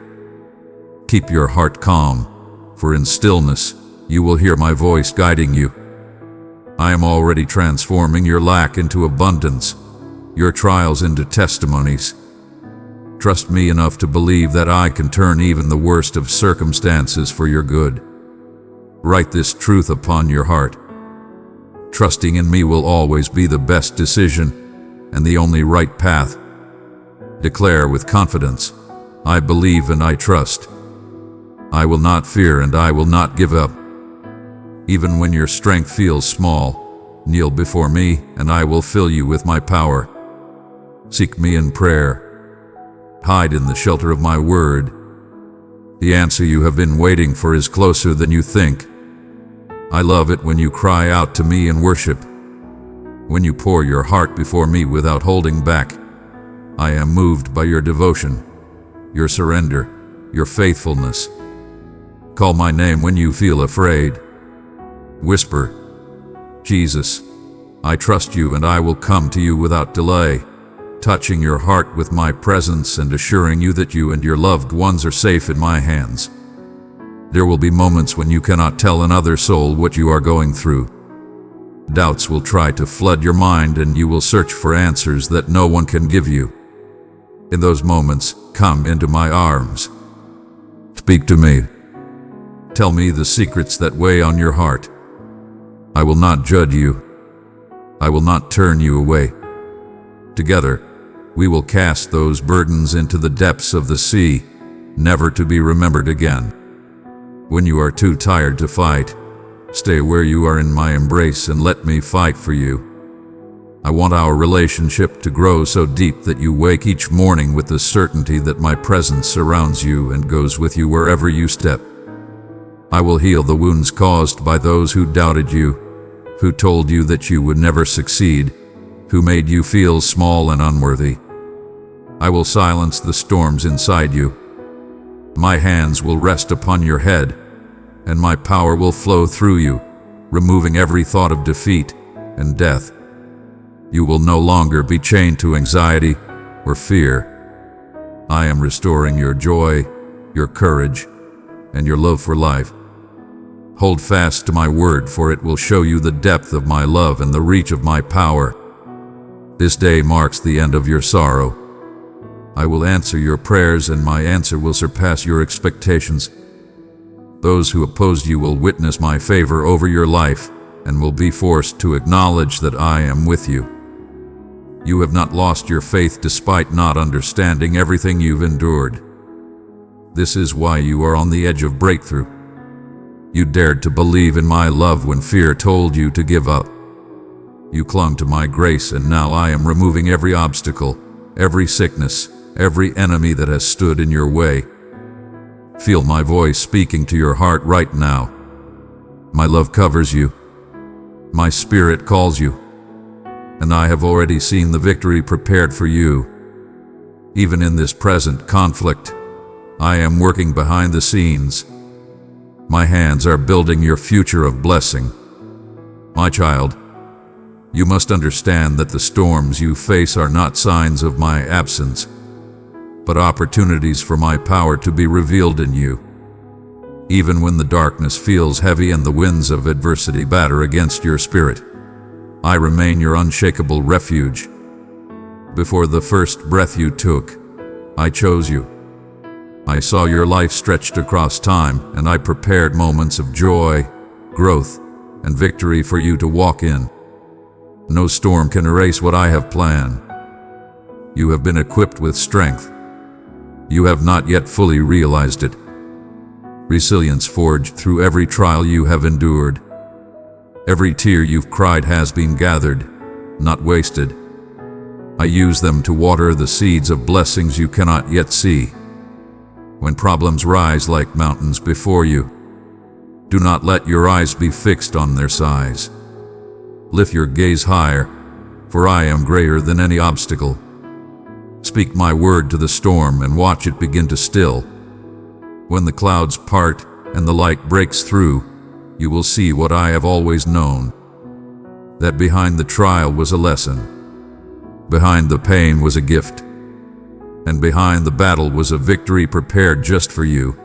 Keep your heart calm, for in stillness you will hear my voice guiding you. I am already transforming your lack into abundance, your trials into testimonies. Trust me enough to believe that I can turn even the worst of circumstances for your good. Write this truth upon your heart. Trusting in me will always be the best decision and the only right path. Declare with confidence, I believe and I trust. I will not fear and I will not give up. Even when your strength feels small, kneel before me and I will fill you with my power. Seek me in prayer. Hide in the shelter of my word. The answer you have been waiting for is closer than you think. I love it when you cry out to me in worship. When you pour your heart before me without holding back. I am moved by your devotion, your surrender, your faithfulness. Call my name when you feel afraid. Whisper, Jesus, I trust you and I will come to you without delay, touching your heart with my presence and assuring you that you and your loved ones are safe in my hands. There will be moments when you cannot tell another soul what you are going through. Doubts will try to flood your mind and you will search for answers that no one can give you. In those moments, come into my arms. Speak to me. Tell me the secrets that weigh on your heart. I will not judge you. I will not turn you away. Together, we will cast those burdens into the depths of the sea, never to be remembered again. When you are too tired to fight, stay where you are in my embrace and let me fight for you. I want our relationship to grow so deep that you wake each morning with the certainty that my presence surrounds you and goes with you wherever you step. I will heal the wounds caused by those who doubted you, who told you that you would never succeed, who made you feel small and unworthy. I will silence the storms inside you. My hands will rest upon your head, and my power will flow through you, removing every thought of defeat and death. You will no longer be chained to anxiety or fear. I am restoring your joy, your courage, and your love for life. Hold fast to my word, for it will show you the depth of my love and the reach of my power. This day marks the end of your sorrow. I will answer your prayers, and my answer will surpass your expectations. Those who opposed you will witness my favor over your life and will be forced to acknowledge that I am with you. You have not lost your faith despite not understanding everything you've endured. This is why you are on the edge of breakthrough. You dared to believe in my love when fear told you to give up. You clung to my grace, and now I am removing every obstacle, every sickness, every enemy that has stood in your way. Feel my voice speaking to your heart right now. My love covers you. My spirit calls you. And I have already seen the victory prepared for you. Even in this present conflict, I am working behind the scenes. My hands are building your future of blessing. My child, you must understand that the storms you face are not signs of my absence, but opportunities for my power to be revealed in you. Even when the darkness feels heavy and the winds of adversity batter against your spirit, I remain your unshakable refuge. Before the first breath you took, I chose you. I saw your life stretched across time, and I prepared moments of joy, growth, and victory for you to walk in. No storm can erase what I have planned. You have been equipped with strength. You have not yet fully realized it. Resilience forged through every trial you have endured. Every tear you've cried has been gathered, not wasted. I use them to water the seeds of blessings you cannot yet see. When problems rise like mountains before you, do not let your eyes be fixed on their size. Lift your gaze higher, for I am greater than any obstacle. Speak my word to the storm and watch it begin to still. When the clouds part and the light breaks through, you will see what I have always known. That behind the trial was a lesson. Behind the pain was a gift. And behind the battle was a victory prepared just for you.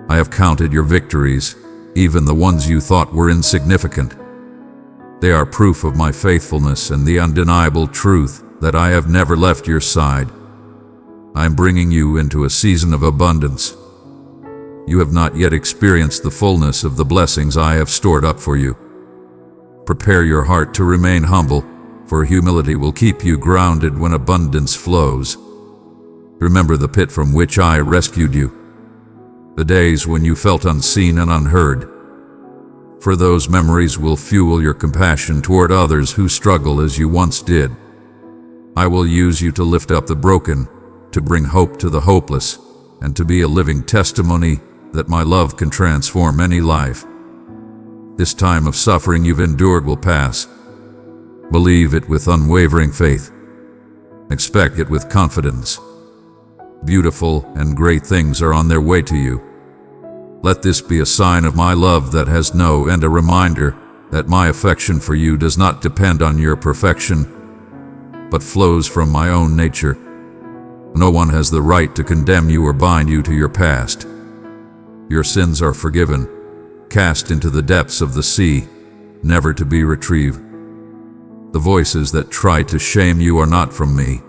I have counted your victories, even the ones you thought were insignificant. They are proof of my faithfulness and the undeniable truth that I have never left your side. I am bringing you into a season of abundance. You have not yet experienced the fullness of the blessings I have stored up for you. Prepare your heart to remain humble, for humility will keep you grounded when abundance flows. Remember the pit from which I rescued you, the days when you felt unseen and unheard. For those memories will fuel your compassion toward others who struggle as you once did. I will use you to lift up the broken, to bring hope to the hopeless, and to be a living testimony that my love can transform any life. This time of suffering you've endured will pass. Believe it with unwavering faith. Expect it with confidence. Beautiful and great things are on their way to you. Let this be a sign of my love that has no end, a reminder that my affection for you does not depend on your perfection, but flows from my own nature. No one has the right to condemn you or bind you to your past. Your sins are forgiven, cast into the depths of the sea, never to be retrieved. The voices that try to shame you are not from me.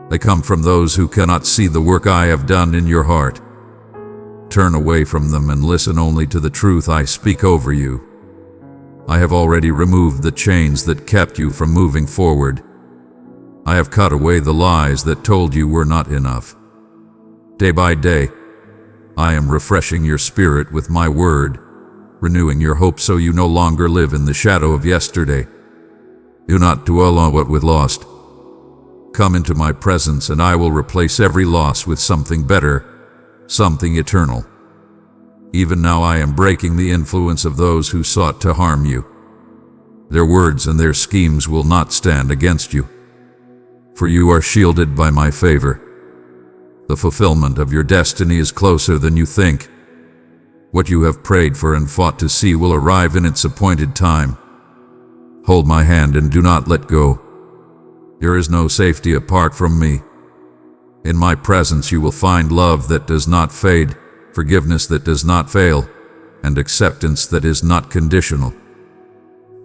They come from those who cannot see the work I have done in your heart. Turn away from them and listen only to the truth I speak over you. I have already removed the chains that kept you from moving forward. I have cut away the lies that told you were not enough. Day by day, I am refreshing your spirit with my word, renewing your hope so you no longer live in the shadow of yesterday. Do not dwell on what was lost. Come into my presence and I will replace every loss with something better, something eternal. Even now I am breaking the influence of those who sought to harm you. Their words and their schemes will not stand against you, for you are shielded by my favor. The fulfillment of your destiny is closer than you think. What you have prayed for and fought to see will arrive in its appointed time. Hold my hand and do not let go. There is no safety apart from me. In my presence you will find love that does not fade, forgiveness that does not fail, and acceptance that is not conditional.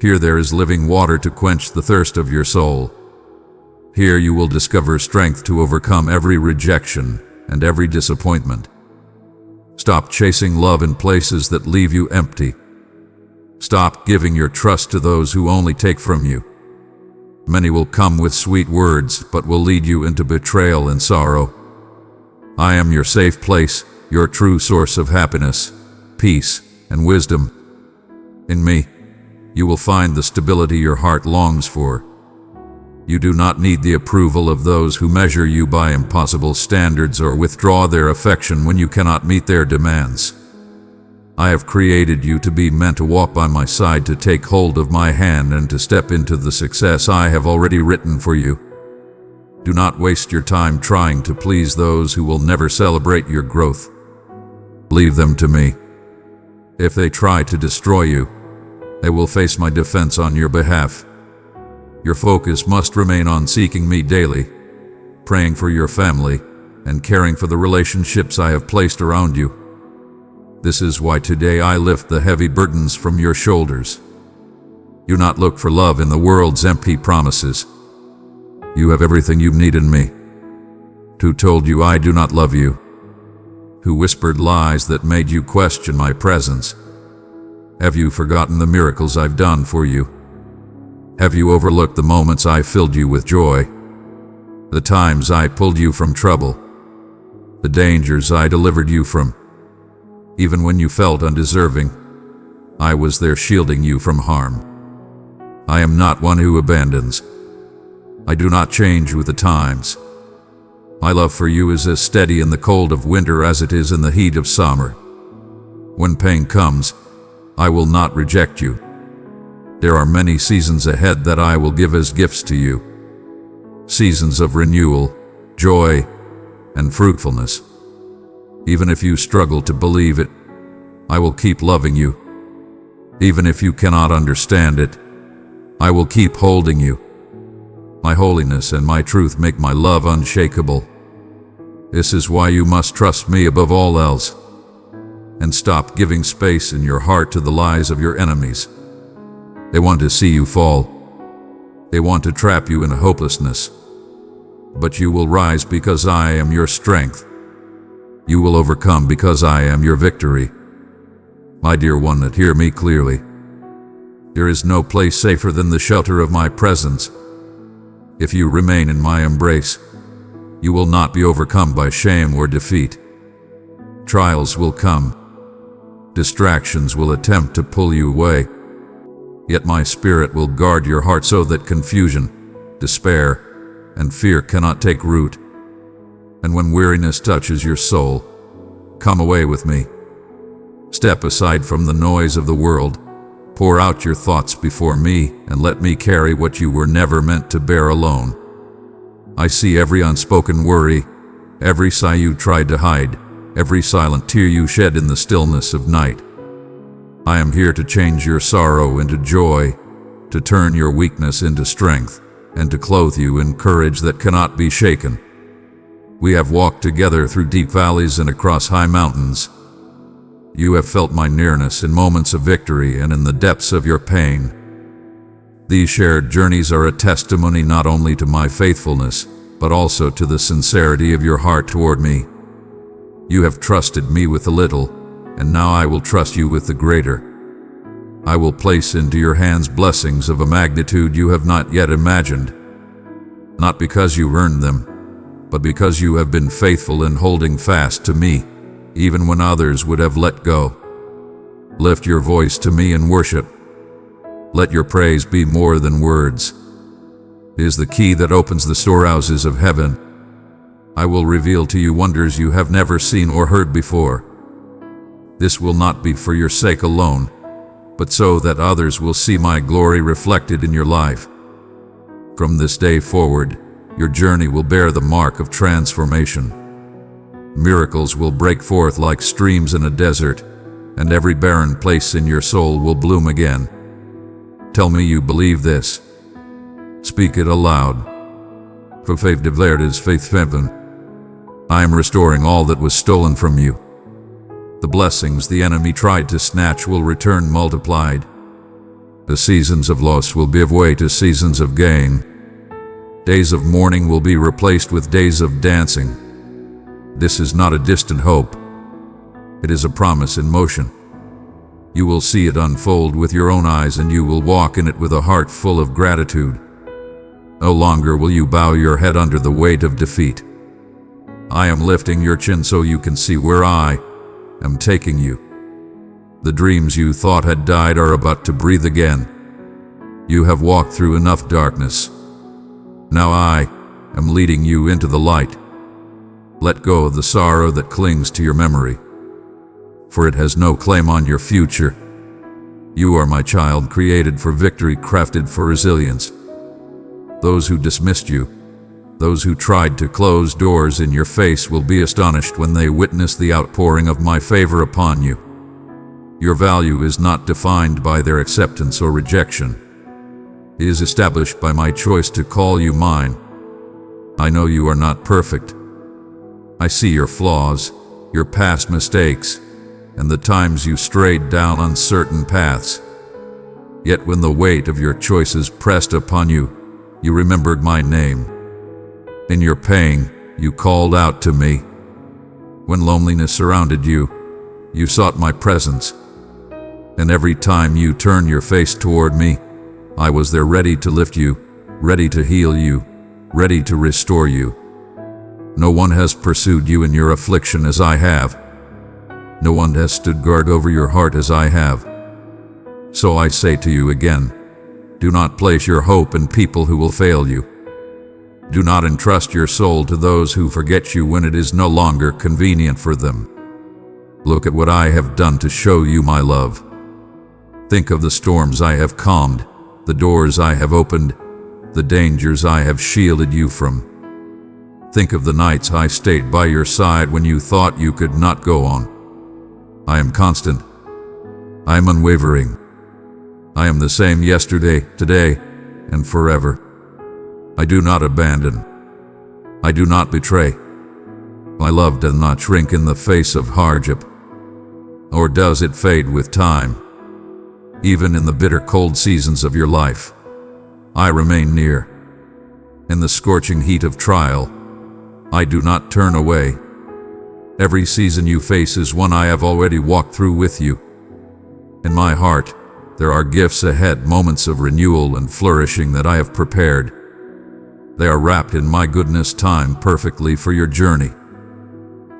Here there is living water to quench the thirst of your soul. Here you will discover strength to overcome every rejection and every disappointment. Stop chasing love in places that leave you empty. Stop giving your trust to those who only take from you. Many will come with sweet words, but will lead you into betrayal and sorrow. I am your safe place, your true source of happiness, peace, and wisdom. In me, you will find the stability your heart longs for. You do not need the approval of those who measure you by impossible standards or withdraw their affection when you cannot meet their demands. I have created you to be meant to walk by my side, to take hold of my hand, and to step into the success I have already written for you. Do not waste your time trying to please those who will never celebrate your growth. Leave them to me. If they try to destroy you, they will face my defense on your behalf. Your focus must remain on seeking me daily, praying for your family, and caring for the relationships I have placed around you. This is why today I lift the heavy burdens from your shoulders. Do not look for love in the world's empty promises. You have everything you need in me. Who told you I do not love you? Who whispered lies that made you question my presence? Have you forgotten the miracles I've done for you? Have you overlooked the moments I filled you with joy? The times I pulled you from trouble? The dangers I delivered you from? Even when you felt undeserving, I was there shielding you from harm. I am not one who abandons. I do not change with the times. My love for you is as steady in the cold of winter as it is in the heat of summer. When pain comes, I will not reject you. There are many seasons ahead that I will give as gifts to you. Seasons of renewal, joy, and fruitfulness. Even if you struggle to believe it, I will keep loving you. Even if you cannot understand it, I will keep holding you. My holiness and my truth make my love unshakable. This is why you must trust me above all else, and stop giving space in your heart to the lies of your enemies. They want to see you fall. They want to trap you in hopelessness. But you will rise because I am your strength. You will overcome because I am your victory. My dear one, that hear me clearly. There is no place safer than the shelter of my presence. If you remain in my embrace, you will not be overcome by shame or defeat. Trials will come. Distractions will attempt to pull you away. Yet my spirit will guard your heart so that confusion, despair, and fear cannot take root. And when weariness touches your soul, come away with me. Step aside from the noise of the world. Pour out your thoughts before me and let me carry what you were never meant to bear alone. I see every unspoken worry, every sigh you tried to hide, every silent tear you shed in the stillness of night. I am here to change your sorrow into joy, to turn your weakness into strength, and to clothe you in courage that cannot be shaken. We have walked together through deep valleys and across high mountains. You have felt my nearness in moments of victory and in the depths of your pain. These shared journeys are a testimony not only to my faithfulness, but also to the sincerity of your heart toward me. You have trusted me with the little, and now I will trust you with the greater. I will place into your hands blessings of a magnitude you have not yet imagined. Not because you earned them, but because you have been faithful in holding fast to me, even when others would have let go. Lift your voice to me in worship. Let your praise be more than words. It is the key that opens the storehouses of heaven. I will reveal to you wonders you have never seen or heard before. This will not be for your sake alone. but so that others will see my glory reflected in your life. From this day forward, your journey will bear the mark of transformation. Miracles will break forth like streams in a desert, and every barren place in your soul will bloom again. Tell me you believe this. Speak it aloud. For faith declared is faith heaven. I am restoring all that was stolen from you. The blessings the enemy tried to snatch will return multiplied. The seasons of loss will give way to seasons of gain. Days of mourning will be replaced with days of dancing. This is not a distant hope. It is a promise in motion. You will see it unfold with your own eyes, and you will walk in it with a heart full of gratitude. No longer will you bow your head under the weight of defeat. I am lifting your chin so you can see where I am taking you. The dreams you thought had died are about to breathe again. You have walked through enough darkness. Now I am leading you into the light. Let go of the sorrow that clings to your memory, for it has no claim on your future. You are my child, created for victory, crafted for resilience. Those who dismissed you, those who tried to close doors in your face, will be astonished when they witness the outpouring of my favor upon you. Your value is not defined by their acceptance or rejection. It is established by my choice to call you mine. I know you are not perfect. I see your flaws, your past mistakes, and the times you strayed down uncertain paths. Yet when the weight of your choices pressed upon you, you remembered my name. In your pain, you called out to me. When loneliness surrounded you, you sought my presence. And every time you turned your face toward me, I was there, ready to lift you, ready to heal you, ready to restore you. No one has pursued you in your affliction as I have. No one has stood guard over your heart as I have. So I say to you again, do not place your hope in people who will fail you. Do not entrust your soul to those who forget you when it is no longer convenient for them. Look at what I have done to show you my love. Think of the storms I have calmed, the doors I have opened, the dangers I have shielded you from. Think of the nights I stayed by your side when you thought you could not go on. I am constant. I am unwavering. I am the same yesterday, today, and forever. I do not abandon. I do not betray. My love does not shrink in the face of hardship, or does it fade with time. Even in the bitter cold seasons of your life, I remain near. In the scorching heat of trial, I do not turn away. Every season you face is one I have already walked through with you. In my heart, there are gifts ahead, moments of renewal and flourishing that I have prepared. They are wrapped in my goodness, timed perfectly for your journey.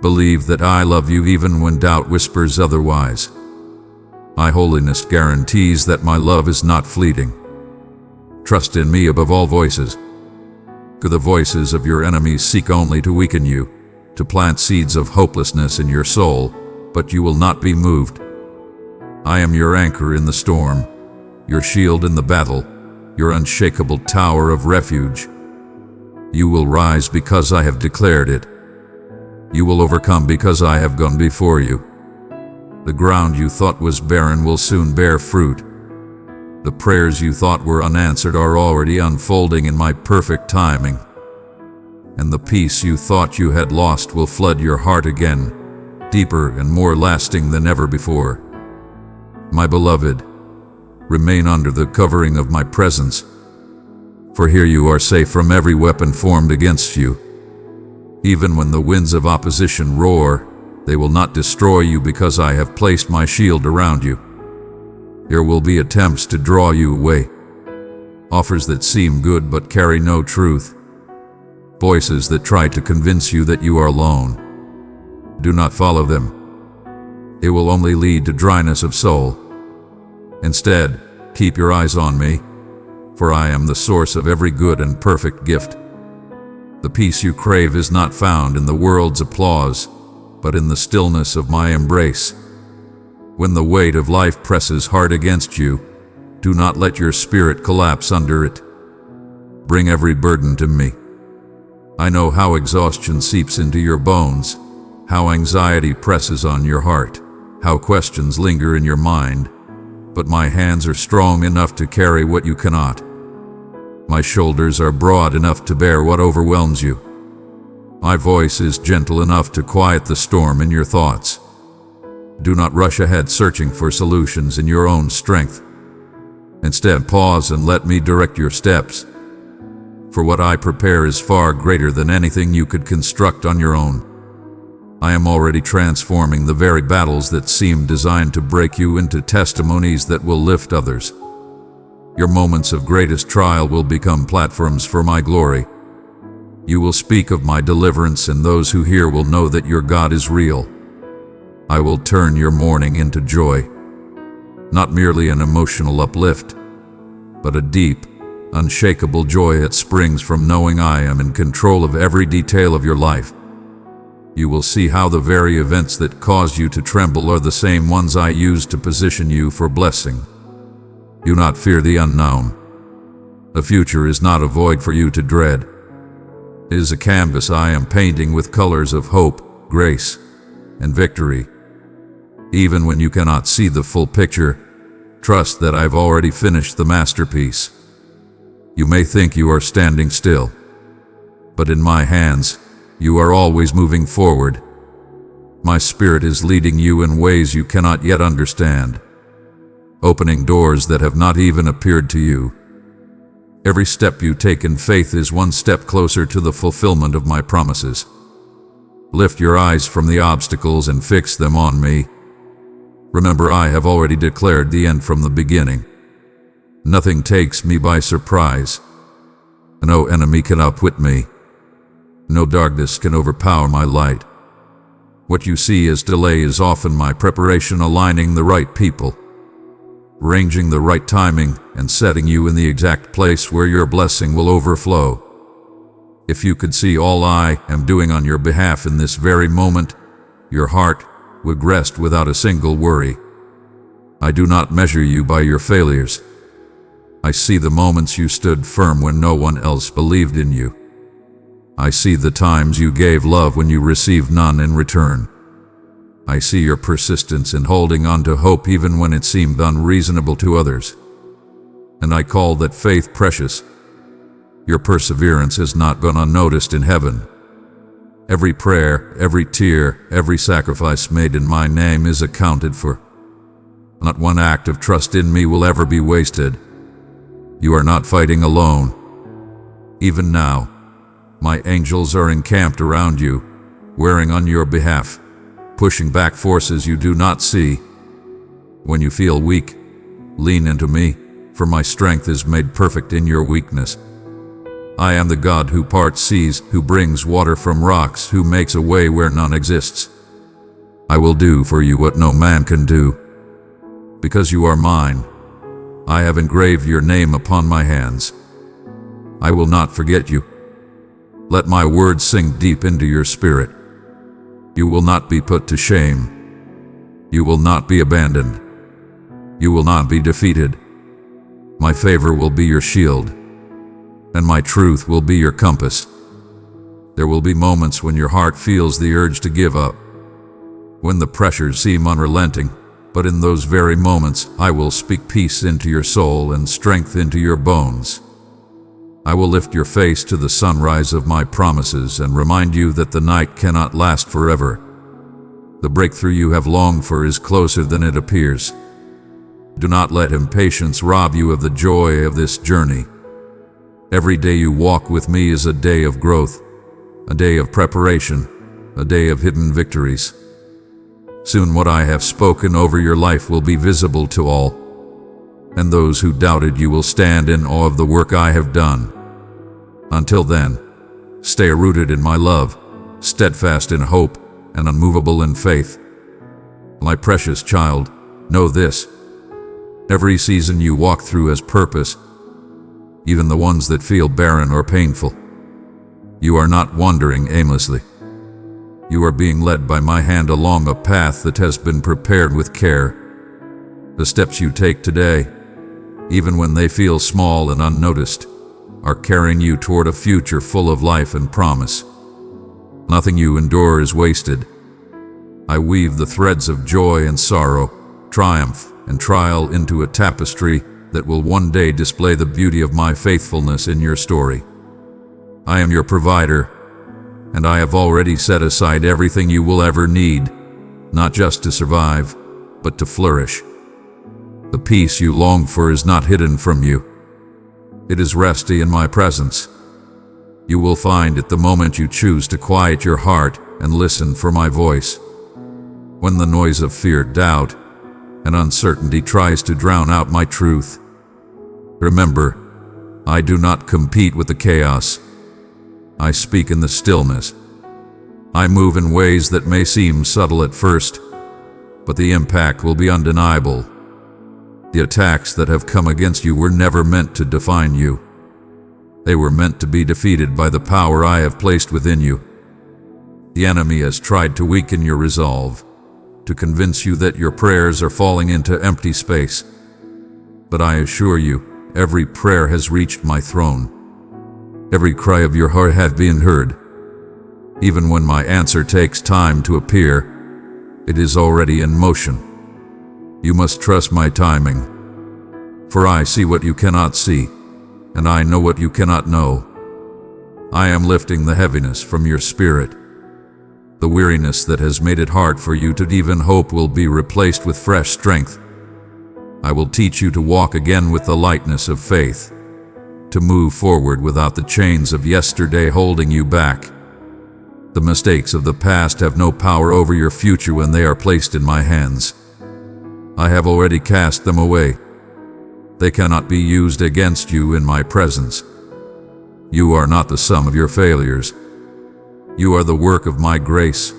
Believe that I love you even when doubt whispers otherwise. My holiness guarantees that my love is not fleeting. Trust in me above all voices. For the voices of your enemies seek only to weaken you, to plant seeds of hopelessness in your soul, but you will not be moved. I am your anchor in the storm, your shield in the battle, your unshakable tower of refuge. You will rise because I have declared it. You will overcome because I have gone before you. The ground you thought was barren will soon bear fruit. The prayers you thought were unanswered are already unfolding in my perfect timing. And the peace you thought you had lost will flood your heart again, deeper and more lasting than ever before. My beloved, remain under the covering of my presence, for here you are safe from every weapon formed against you. Even when the winds of opposition roar, they will not destroy you because I have placed my shield around you. There will be attempts to draw you away, offers that seem good but carry no truth, voices that try to convince you that you are alone. Do not follow them. It will only lead to dryness of soul. Instead, keep your eyes on me, for I am the source of every good and perfect gift. The peace you crave is not found in the world's applause, but in the stillness of my embrace. When the weight of life presses hard against you, do not let your spirit collapse under it. Bring every burden to me. I know how exhaustion seeps into your bones, how anxiety presses on your heart, how questions linger in your mind, but my hands are strong enough to carry what you cannot. My shoulders are broad enough to bear what overwhelms you. My voice is gentle enough to quiet the storm in your thoughts. Do not rush ahead searching for solutions in your own strength. Instead, pause and let me direct your steps. For what I prepare is far greater than anything you could construct on your own. I am already transforming the very battles that seem designed to break you into testimonies that will lift others. Your moments of greatest trial will become platforms for my glory. You will speak of my deliverance, and those who hear will know that your God is real. I will turn your mourning into joy, not merely an emotional uplift, but a deep, unshakable joy that springs from knowing I am in control of every detail of your life. You will see how the very events that caused you to tremble are the same ones I used to position you for blessing. Do not fear the unknown. The future is not a void for you to dread. It is a canvas I am painting with colors of hope, grace, and victory. Even when you cannot see the full picture, trust that I've already finished the masterpiece. You may think you are standing still, but in my hands, you are always moving forward. My spirit is leading you in ways you cannot yet understand, opening doors that have not even appeared to you. Every step you take in faith is one step closer to the fulfillment of my promises. Lift your eyes from the obstacles and fix them on me. Remember, I have already declared the end from the beginning. Nothing takes me by surprise. No enemy can outwit me. No darkness can overpower my light. What you see as delay is often my preparation, aligning the right people, arranging the right timing, and setting you in the exact place where your blessing will overflow. If you could see all I am doing on your behalf in this very moment, your heart would rest without a single worry. I do not measure you by your failures. I see the moments you stood firm when no one else believed in you. I see the times you gave love when you received none in return. I see your persistence in holding on to hope even when it seemed unreasonable to others. And I call that faith precious. Your perseverance has not gone unnoticed in heaven. Every prayer, every tear, every sacrifice made in my name is accounted for. Not one act of trust in me will ever be wasted. You are not fighting alone. Even now, my angels are encamped around you, warring on your behalf, pushing back forces you do not see. When you feel weak, lean into me, for my strength is made perfect in your weakness. I am the God who parts seas, who brings water from rocks, who makes a way where none exists. I will do for you what no man can do. Because you are mine, I have engraved your name upon my hands. I will not forget you. Let my words sink deep into your spirit. You will not be put to shame. You will not be abandoned. You will not be defeated. My favor will be your shield, and my truth will be your compass. There will be moments when your heart feels the urge to give up, when the pressures seem unrelenting, but in those very moments I will speak peace into your soul and strength into your bones. I will lift your face to the sunrise of my promises and remind you that the night cannot last forever. The breakthrough you have longed for is closer than it appears. Do not let impatience rob you of the joy of this journey. Every day you walk with me is a day of growth, a day of preparation, a day of hidden victories. Soon what I have spoken over your life will be visible to all, and those who doubted you will stand in awe of the work I have done. Until then, stay rooted in my love, steadfast in hope, and unmovable in faith. My precious child, know this: every season you walk through has purpose, even the ones that feel barren or painful. You are not wandering aimlessly. You are being led by my hand along a path that has been prepared with care, The steps you take today, even when they feel small and unnoticed, are carrying you toward a future full of life and promise. Nothing you endure is wasted. I weave the threads of joy and sorrow, triumph and trial into a tapestry that will one day display the beauty of my faithfulness in your story. I am your provider, and I have already set aside everything you will ever need, not just to survive, but to flourish. The peace you long for is not hidden from you. It is resting in my presence. You will find it the moment you choose to quiet your heart and listen for my voice. When the noise of fear, doubt, and uncertainty tries to drown out my truth, remember, I do not compete with the chaos. I speak in the stillness. I move in ways that may seem subtle at first, but the impact will be undeniable. The attacks that have come against you were never meant to define you. They were meant to be defeated by the power I have placed within you. The enemy has tried to weaken your resolve, to convince you that your prayers are falling into empty space. But I assure you, every prayer has reached my throne. Every cry of your heart has been heard. Even when my answer takes time to appear, it is already in motion. You must trust my timing, for I see what you cannot see, and I know what you cannot know. I am lifting the heaviness from your spirit. The weariness that has made it hard for you to even hope will be replaced with fresh strength. I will teach you to walk again with the lightness of faith, to move forward without the chains of yesterday holding you back. The mistakes of the past have no power over your future when they are placed in my hands. I have already cast them away. They cannot be used against you in my presence. You are not the sum of your failures. You are the work of my grace,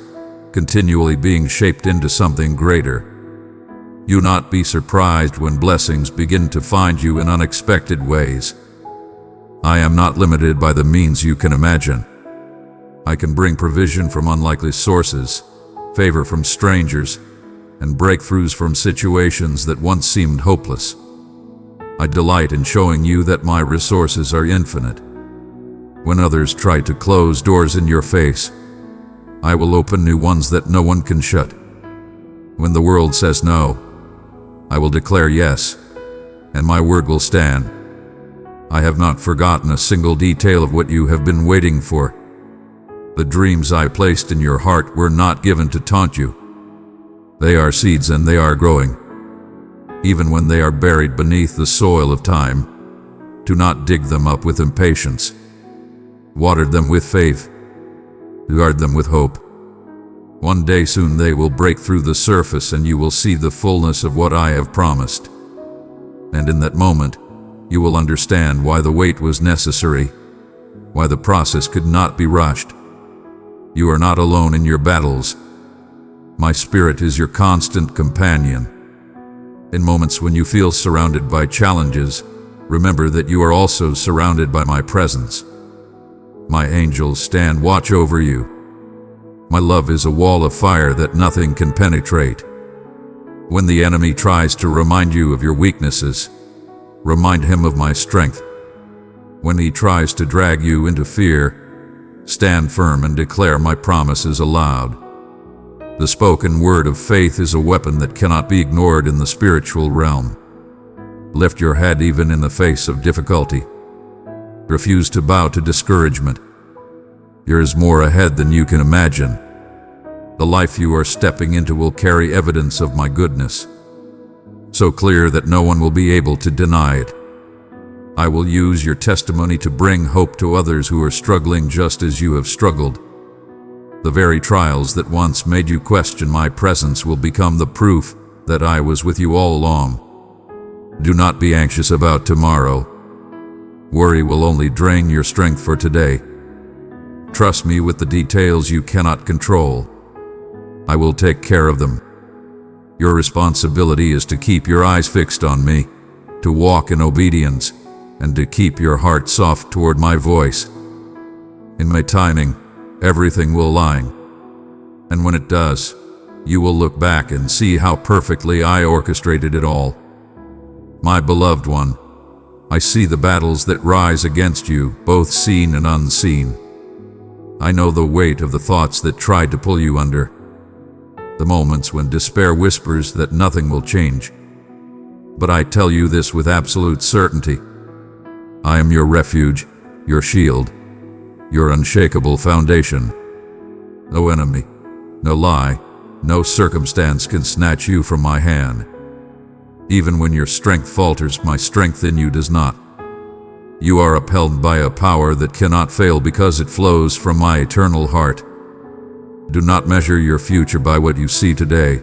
continually being shaped into something greater. You not be surprised when blessings begin to find you in unexpected ways. I am not limited by the means you can imagine. I can bring provision from unlikely sources, favor from strangers, and breakthroughs from situations that once seemed hopeless. I delight in showing you that my resources are infinite. When others try to close doors in your face, I will open new ones that no one can shut. When the world says no, I will declare yes, and my word will stand. I have not forgotten a single detail of what you have been waiting for. The dreams I placed in your heart were not given to taunt you. They are seeds and they are growing. Even when they are buried beneath the soil of time, do not dig them up with impatience. Water them with faith. Guard them with hope. One day soon they will break through the surface and you will see the fullness of what I have promised. And in that moment, you will understand why the wait was necessary, why the process could not be rushed. You are not alone in your battles. My spirit is your constant companion. In moments when you feel surrounded by challenges, remember that you are also surrounded by my presence. My angels stand watch over you. My love is a wall of fire that nothing can penetrate. When the enemy tries to remind you of your weaknesses, remind him of my strength. When he tries to drag you into fear, stand firm and declare my promises aloud. The spoken word of faith is a weapon that cannot be ignored in the spiritual realm. Lift your head even in the face of difficulty. Refuse to bow to discouragement. There is more ahead than you can imagine. The life you are stepping into will carry evidence of my goodness, so clear that no one will be able to deny it. I will use your testimony to bring hope to others who are struggling just as you have struggled. The very trials that once made you question my presence will become the proof that I was with you all along. Do not be anxious about tomorrow. Worry will only drain your strength for today. Trust me with the details you cannot control. I will take care of them. Your responsibility is to keep your eyes fixed on me, to walk in obedience, and to keep your heart soft toward my voice. In my timing, everything will align. And when it does, you will look back and see how perfectly I orchestrated it all. My beloved one, I see the battles that rise against you, both seen and unseen. I know the weight of the thoughts that try to pull you under, the moments when despair whispers that nothing will change. But I tell you this with absolute certainty. I am your refuge, your shield, your unshakable foundation. No enemy, no lie, no circumstance can snatch you from my hand. Even when your strength falters, my strength in you does not. You are upheld by a power that cannot fail because it flows from my eternal heart. Do not measure your future by what you see today.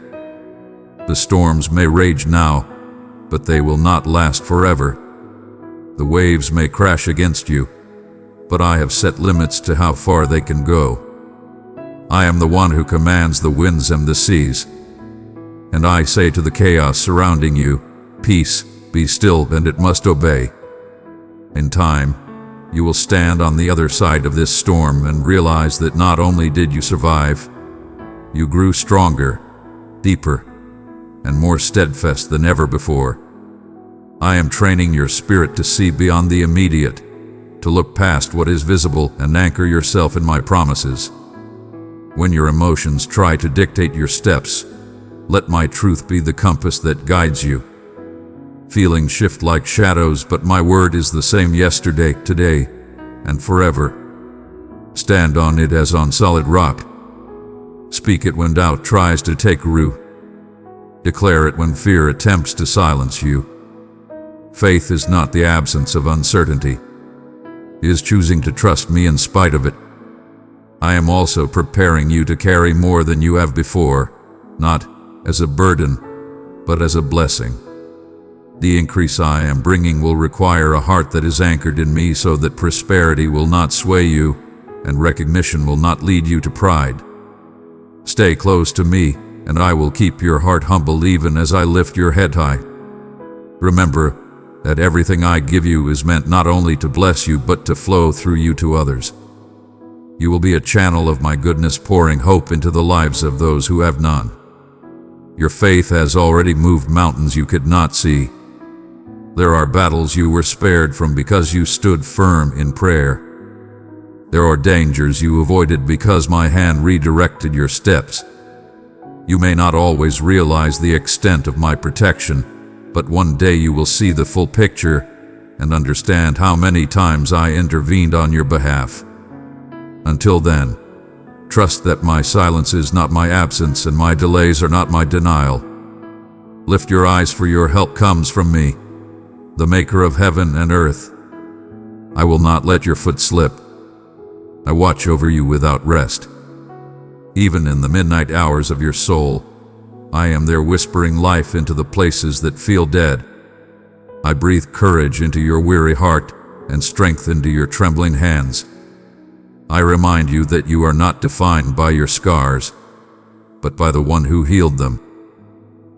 The storms may rage now, but they will not last forever. The waves may crash against you, but I have set limits to how far they can go. I am the one who commands the winds and the seas. And I say to the chaos surrounding you, peace, be still, and it must obey. In time, you will stand on the other side of this storm and realize that not only did you survive, you grew stronger, deeper, and more steadfast than ever before. I am training your spirit to see beyond the immediate, to look past what is visible and anchor yourself in my promises. When your emotions try to dictate your steps, let my truth be the compass that guides you. Feelings shift like shadows, but my word is the same yesterday, today, and forever. Stand on it as on solid rock. Speak it when doubt tries to take root. Declare it when fear attempts to silence you. Faith is not the absence of uncertainty. It is choosing to trust me in spite of it. I am also preparing you to carry more than you have before, not as a burden, but as a blessing. The increase I am bringing will require a heart that is anchored in me so that prosperity will not sway you and recognition will not lead you to pride. Stay close to me, and I will keep your heart humble even as I lift your head high. Remember that everything I give you is meant not only to bless you but to flow through you to others. You will be a channel of my goodness, pouring hope into the lives of those who have none. Your faith has already moved mountains you could not see. There are battles you were spared from because you stood firm in prayer. There are dangers you avoided because my hand redirected your steps. You may not always realize the extent of my protection, but one day you will see the full picture and understand how many times I intervened on your behalf. Until then, trust that my silence is not my absence and my delays are not my denial. Lift your eyes, for your help comes from me, the maker of heaven and earth. I will not let your foot slip. I watch over you without rest. Even in the midnight hours of your soul, I am there whispering life into the places that feel dead. I breathe courage into your weary heart and strength into your trembling hands. I remind you that you are not defined by your scars, but by the one who healed them.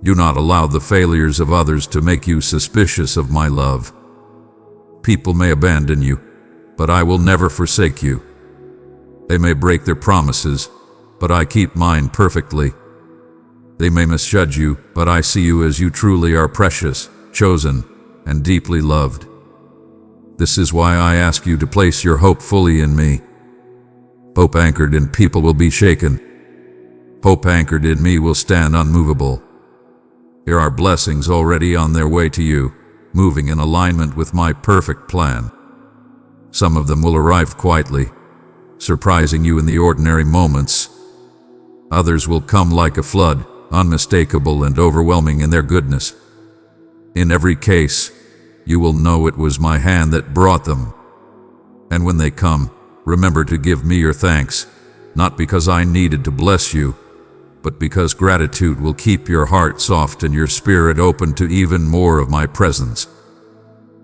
Do not allow the failures of others to make you suspicious of my love. People may abandon you, but I will never forsake you. They may break their promises, but I keep mine perfectly. They may misjudge you, but I see you as you truly are, precious, chosen, and deeply loved. This is why I ask you to place your hope fully in me. Hope anchored in people will be shaken. Hope anchored in me will stand unmovable. There are blessings already on their way to you, moving in alignment with my perfect plan. Some of them will arrive quietly, surprising you in the ordinary moments. Others will come like a flood, unmistakable and overwhelming in their goodness. In every case, you will know it was my hand that brought them. And when they come, remember to give me your thanks, not because I needed to bless you, but because gratitude will keep your heart soft and your spirit open to even more of my presence.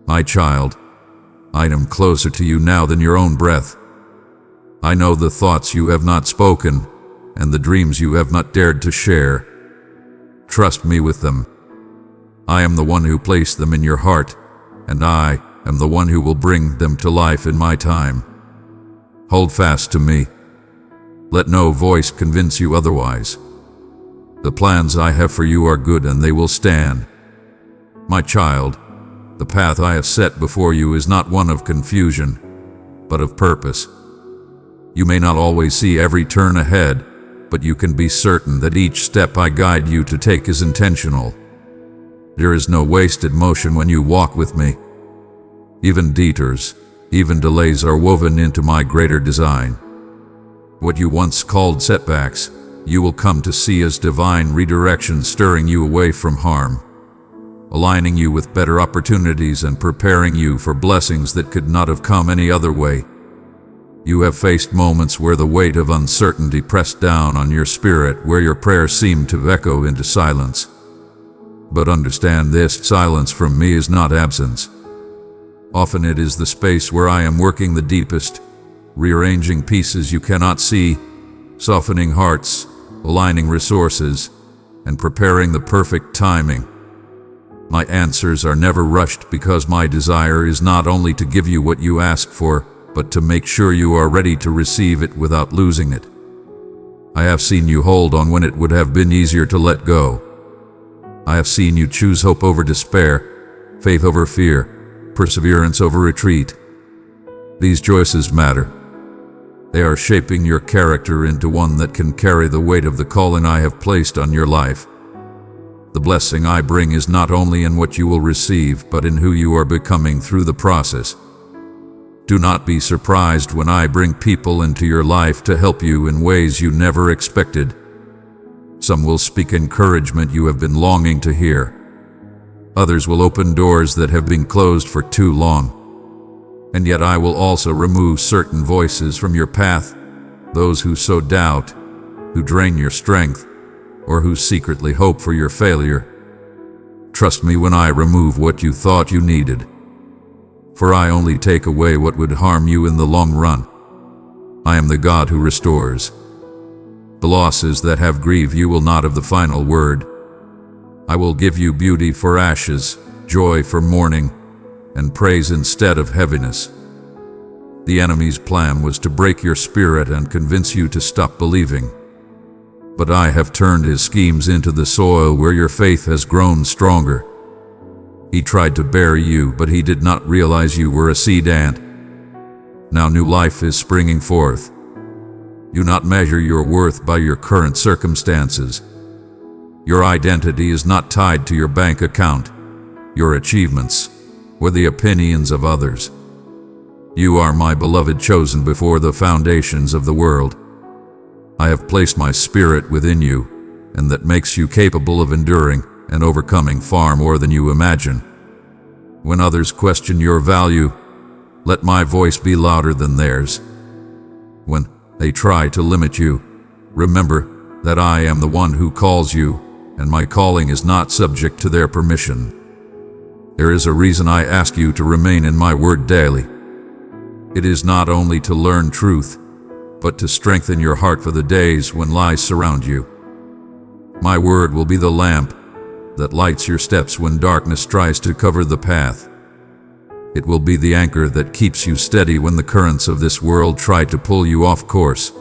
My child, I am closer to you now than your own breath. I know the thoughts you have not spoken and the dreams you have not dared to share. Trust me with them. I am the one who placed them in your heart, and I am the one who will bring them to life in my time. Hold fast to me. Let no voice convince you otherwise. The plans I have for you are good and they will stand. My child, the path I have set before you is not one of confusion, but of purpose. You may not always see every turn ahead, but you can be certain that each step I guide you to take is intentional. There is no wasted motion when you walk with me. Even detours, even delays are woven into my greater design. What you once called setbacks, you will come to see as divine redirection, stirring you away from harm, aligning you with better opportunities and preparing you for blessings that could not have come any other way. You have faced moments where the weight of uncertainty pressed down on your spirit, where your prayers seemed to echo into silence. But understand this, silence from me is not absence. Often it is the space where I am working the deepest, rearranging pieces you cannot see, softening hearts, aligning resources, and preparing the perfect timing. My answers are never rushed because my desire is not only to give you what you ask for, but to make sure you are ready to receive it without losing it. I have seen you hold on when it would have been easier to let go. I have seen you choose hope over despair, faith over fear, perseverance over retreat. These choices matter. They are shaping your character into one that can carry the weight of the calling I have placed on your life. The blessing I bring is not only in what you will receive, but in who you are becoming through the process. Do not be surprised when I bring people into your life to help you in ways you never expected. Some will speak encouragement you have been longing to hear. Others will open doors that have been closed for too long. And yet I will also remove certain voices from your path, those who sow doubt, who drain your strength, or who secretly hope for your failure. Trust me when I remove what you thought you needed, for I only take away what would harm you in the long run. I am the God who restores. The losses that have grieved you will not have the final word. I will give you beauty for ashes, joy for mourning, and praise instead of heaviness. The enemy's plan was to break your spirit and convince you to stop believing. But I have turned his schemes into the soil where your faith has grown stronger. He tried to bury you, but he did not realize you were a seed ant. Now new life is springing forth. Do not measure your worth by your current circumstances. Your identity is not tied to your bank account, your achievements, or the opinions of others. You are my beloved, chosen before the foundations of the world. I have placed my spirit within you, and that makes you capable of enduring and overcoming far more than you imagine. When others question your value, let my voice be louder than theirs. When they try to limit you, remember that I am the one who calls you, and my calling is not subject to their permission. There is a reason I ask you to remain in my word daily. It is not only to learn truth, but to strengthen your heart for the days when lies surround you. My word will be the lamp that lights your steps when darkness tries to cover the path. It will be the anchor that keeps you steady when the currents of this world try to pull you off course.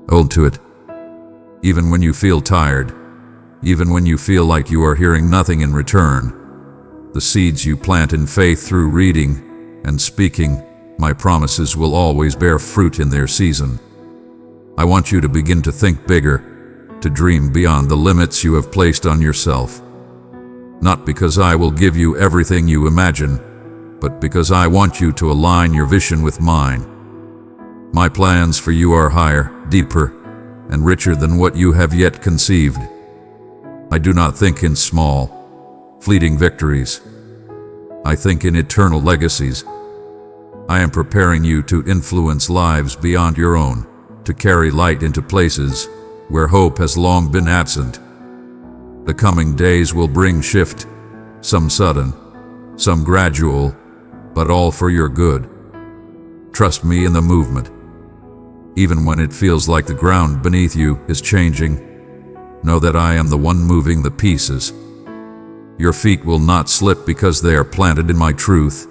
Hold to it. Even when you feel tired, even when you feel like you are hearing nothing in return, the seeds you plant in faith through reading and speaking my promises will always bear fruit in their season. I want you to begin to think bigger, to dream beyond the limits you have placed on yourself. Not because I will give you everything you imagine, but because I want you to align your vision with mine. My plans for you are higher, deeper, and richer than what you have yet conceived. I do not think in small, fleeting victories. I think in eternal legacies. I am preparing you to influence lives beyond your own, to carry light into places where hope has long been absent. The coming days will bring shift, some sudden, some gradual, but all for your good. Trust me in the movement. Even when it feels like the ground beneath you is changing, know that I am the one moving the pieces. Your feet will not slip because they are planted in my truth.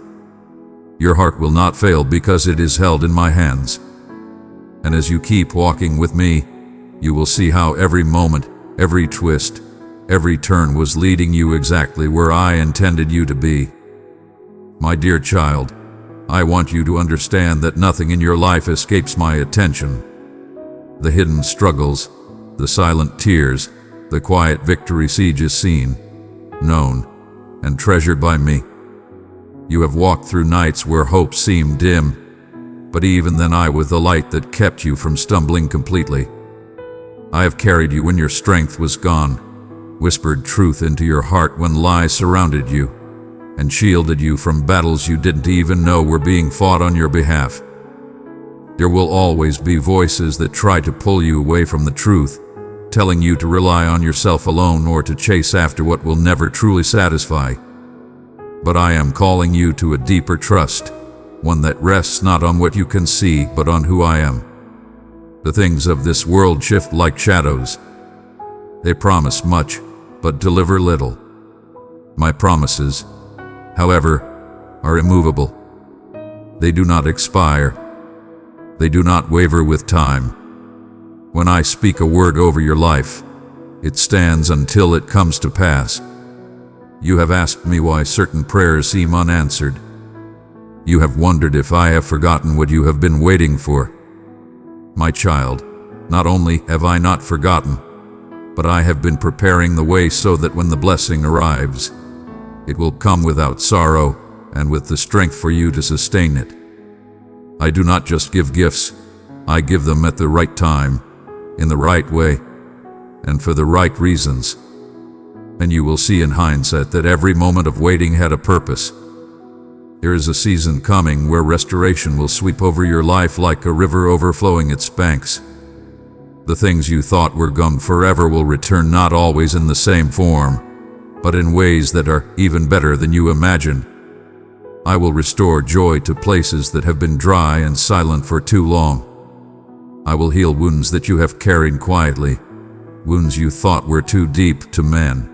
Your heart will not fail because it is held in my hands. And as you keep walking with me, you will see how every moment Every twist, every turn was leading you exactly where I intended you to be. My dear child, I want you to understand that nothing in your life escapes my attention. The hidden struggles, the silent tears, the quiet victories each is seen, known, and treasured by me. You have walked through nights where hope seemed dim, but even then I was the light that kept you from stumbling completely. I have carried you when your strength was gone, whispered truth into your heart when lies surrounded you, and shielded you from battles you didn't even know were being fought on your behalf. There will always be voices that try to pull you away from the truth, telling you to rely on yourself alone or to chase after what will never truly satisfy. But I am calling you to a deeper trust, one that rests not on what you can see, but on who I am. The things of this world shift like shadows. They promise much, but deliver little. My promises, however, are immovable. They do not expire. They do not waver with time. When I speak a word over your life, it stands until it comes to pass. You have asked me why certain prayers seem unanswered. You have wondered if I have forgotten what you have been waiting for. My child, not only have I not forgotten, but I have been preparing the way so that when the blessing arrives, it will come without sorrow and with the strength for you to sustain it. I do not just give gifts, I give them at the right time, in the right way, and for the right reasons. And you will see in hindsight that every moment of waiting had a purpose. There is a season coming where restoration will sweep over your life like a river overflowing its banks. The things you thought were gone forever will return, not always in the same form, but in ways that are even better than you imagined. I will restore joy to places that have been dry and silent for too long. I will heal wounds that you have carried quietly, wounds you thought were too deep to mend.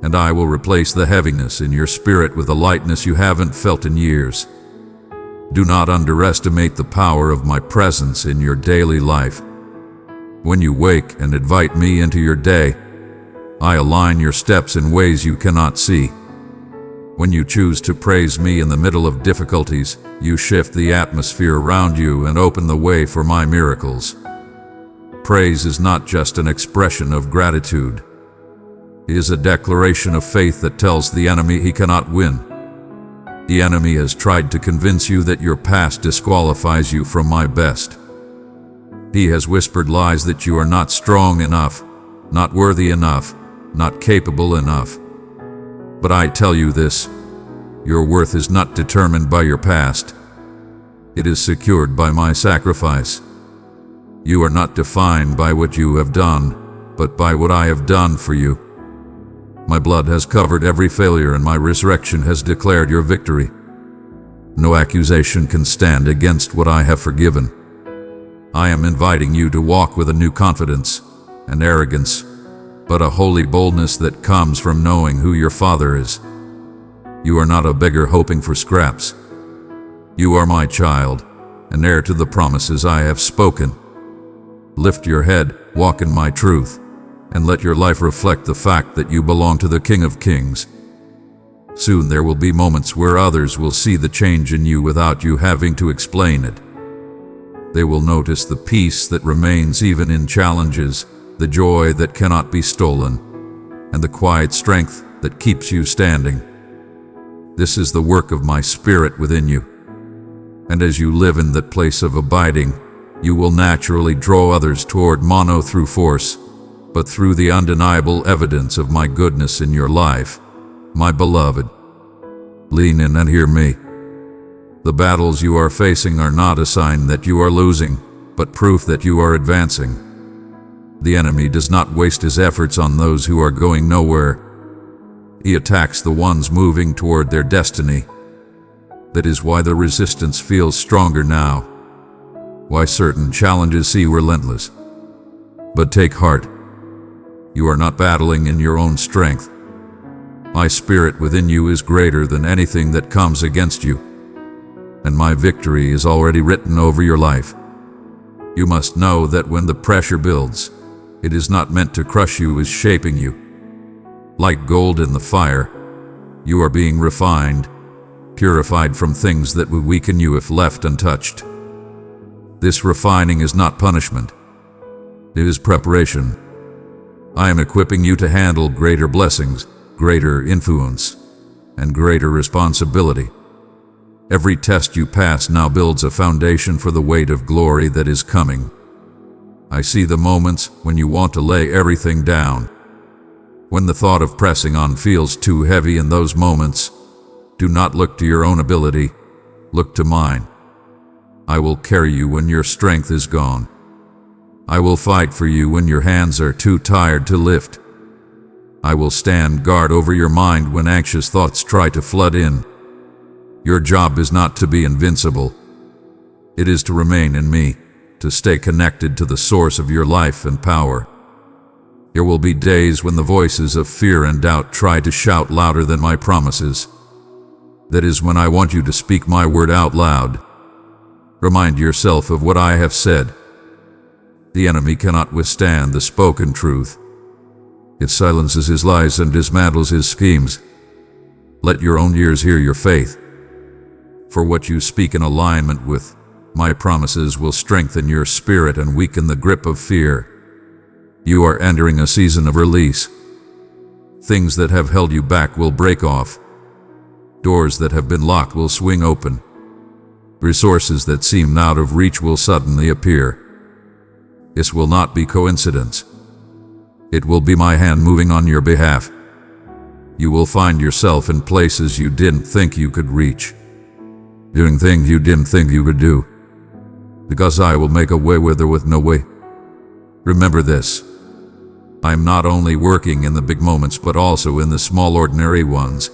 And I will replace the heaviness in your spirit with a lightness you haven't felt in years. Do not underestimate the power of my presence in your daily life. When you wake and invite me into your day, I align your steps in ways you cannot see. When you choose to praise me in the middle of difficulties, you shift the atmosphere around you and open the way for my miracles. Praise is not just an expression of gratitude. It is a declaration of faith that tells the enemy he cannot win. The enemy has tried to convince you that your past disqualifies you from my best. He has whispered lies that you are not strong enough, not worthy enough, not capable enough. But I tell you this, your worth is not determined by your past. It is secured by my sacrifice. You are not defined by what you have done, but by what I have done for you. My blood has covered every failure and my resurrection has declared your victory. No accusation can stand against what I have forgiven. I am inviting you to walk with a new confidence and arrogance, but a holy boldness that comes from knowing who your Father is. You are not a beggar hoping for scraps. You are my child, an heir to the promises I have spoken. Lift your head, walk in my truth, and let your life reflect the fact that you belong to the King of Kings. Soon there will be moments where others will see the change in you without you having to explain it. They will notice the peace that remains even in challenges, the joy that cannot be stolen, and the quiet strength that keeps you standing. This is the work of my Spirit within you. And as you live in that place of abiding, you will naturally draw others toward mono through force, but through the undeniable evidence of my goodness in your life, my beloved. Lean in and hear me. The battles you are facing are not a sign that you are losing, but proof that you are advancing. The enemy does not waste his efforts on those who are going nowhere. He attacks the ones moving toward their destiny. That is why the resistance feels stronger now, why certain challenges seem relentless. But take heart. You are not battling in your own strength. My Spirit within you is greater than anything that comes against you, and my victory is already written over your life. You must know that when the pressure builds, It is not meant to crush you, it is shaping you. Like gold in the fire, you are being refined, purified from things that would weaken you if left untouched. This refining is not punishment. It is preparation. I am equipping you to handle greater blessings, greater influence, and greater responsibility. Every test you pass now builds a foundation for the weight of glory that is coming. I see the moments when you want to lay everything down. When the thought of pressing on feels too heavy in those moments, do not look to your own ability, look to mine. I will carry you when your strength is gone. I will fight for you when your hands are too tired to lift. I will stand guard over your mind when anxious thoughts try to flood in. Your job is not to be invincible. It is to remain in me, to stay connected to the source of your life and power. There will be days when the voices of fear and doubt try to shout louder than my promises. That is when I want you to speak my word out loud. Remind yourself of what I have said. The enemy cannot withstand the spoken truth. It silences his lies and dismantles his schemes. Let your own ears hear your faith. For what you speak in alignment with my promises will strengthen your spirit and weaken the grip of fear. You are entering a season of release. Things that have held you back will break off. Doors that have been locked will swing open. Resources that seemed out of reach will suddenly appear. This will not be coincidence. It will be my hand moving on your behalf. You will find yourself in places you didn't think you could reach, doing things you didn't think you could do, because I will make a way where there was no way. Remember this. I am not only working in the big moments but also in the small ordinary ones.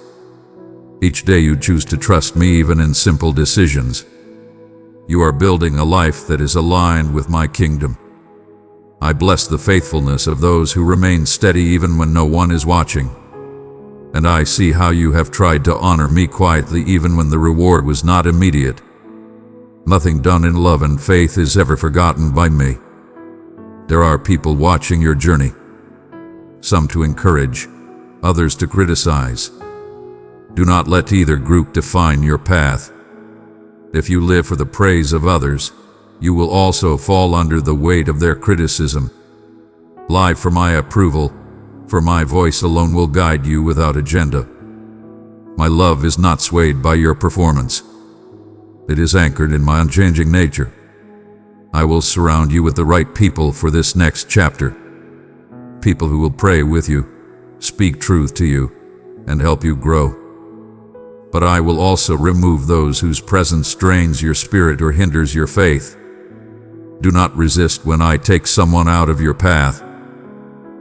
Each day you choose to trust me even in simple decisions. You are building a life that is aligned with my kingdom. I bless the faithfulness of those who remain steady even when no one is watching. And I see how you have tried to honor me quietly even when the reward was not immediate. Nothing done in love and faith is ever forgotten by me. There are people watching your journey. Some to encourage, others to criticize. Do not let either group define your path. If you live for the praise of others, you will also fall under the weight of their criticism. Live for my approval, for my voice alone will guide you without agenda. My love is not swayed by your performance. It is anchored in my unchanging nature. I will surround you with the right people for this next chapter. People who will pray with you, speak truth to you, and help you grow. But I will also remove those whose presence strains your spirit or hinders your faith. Do not resist when I take someone out of your path.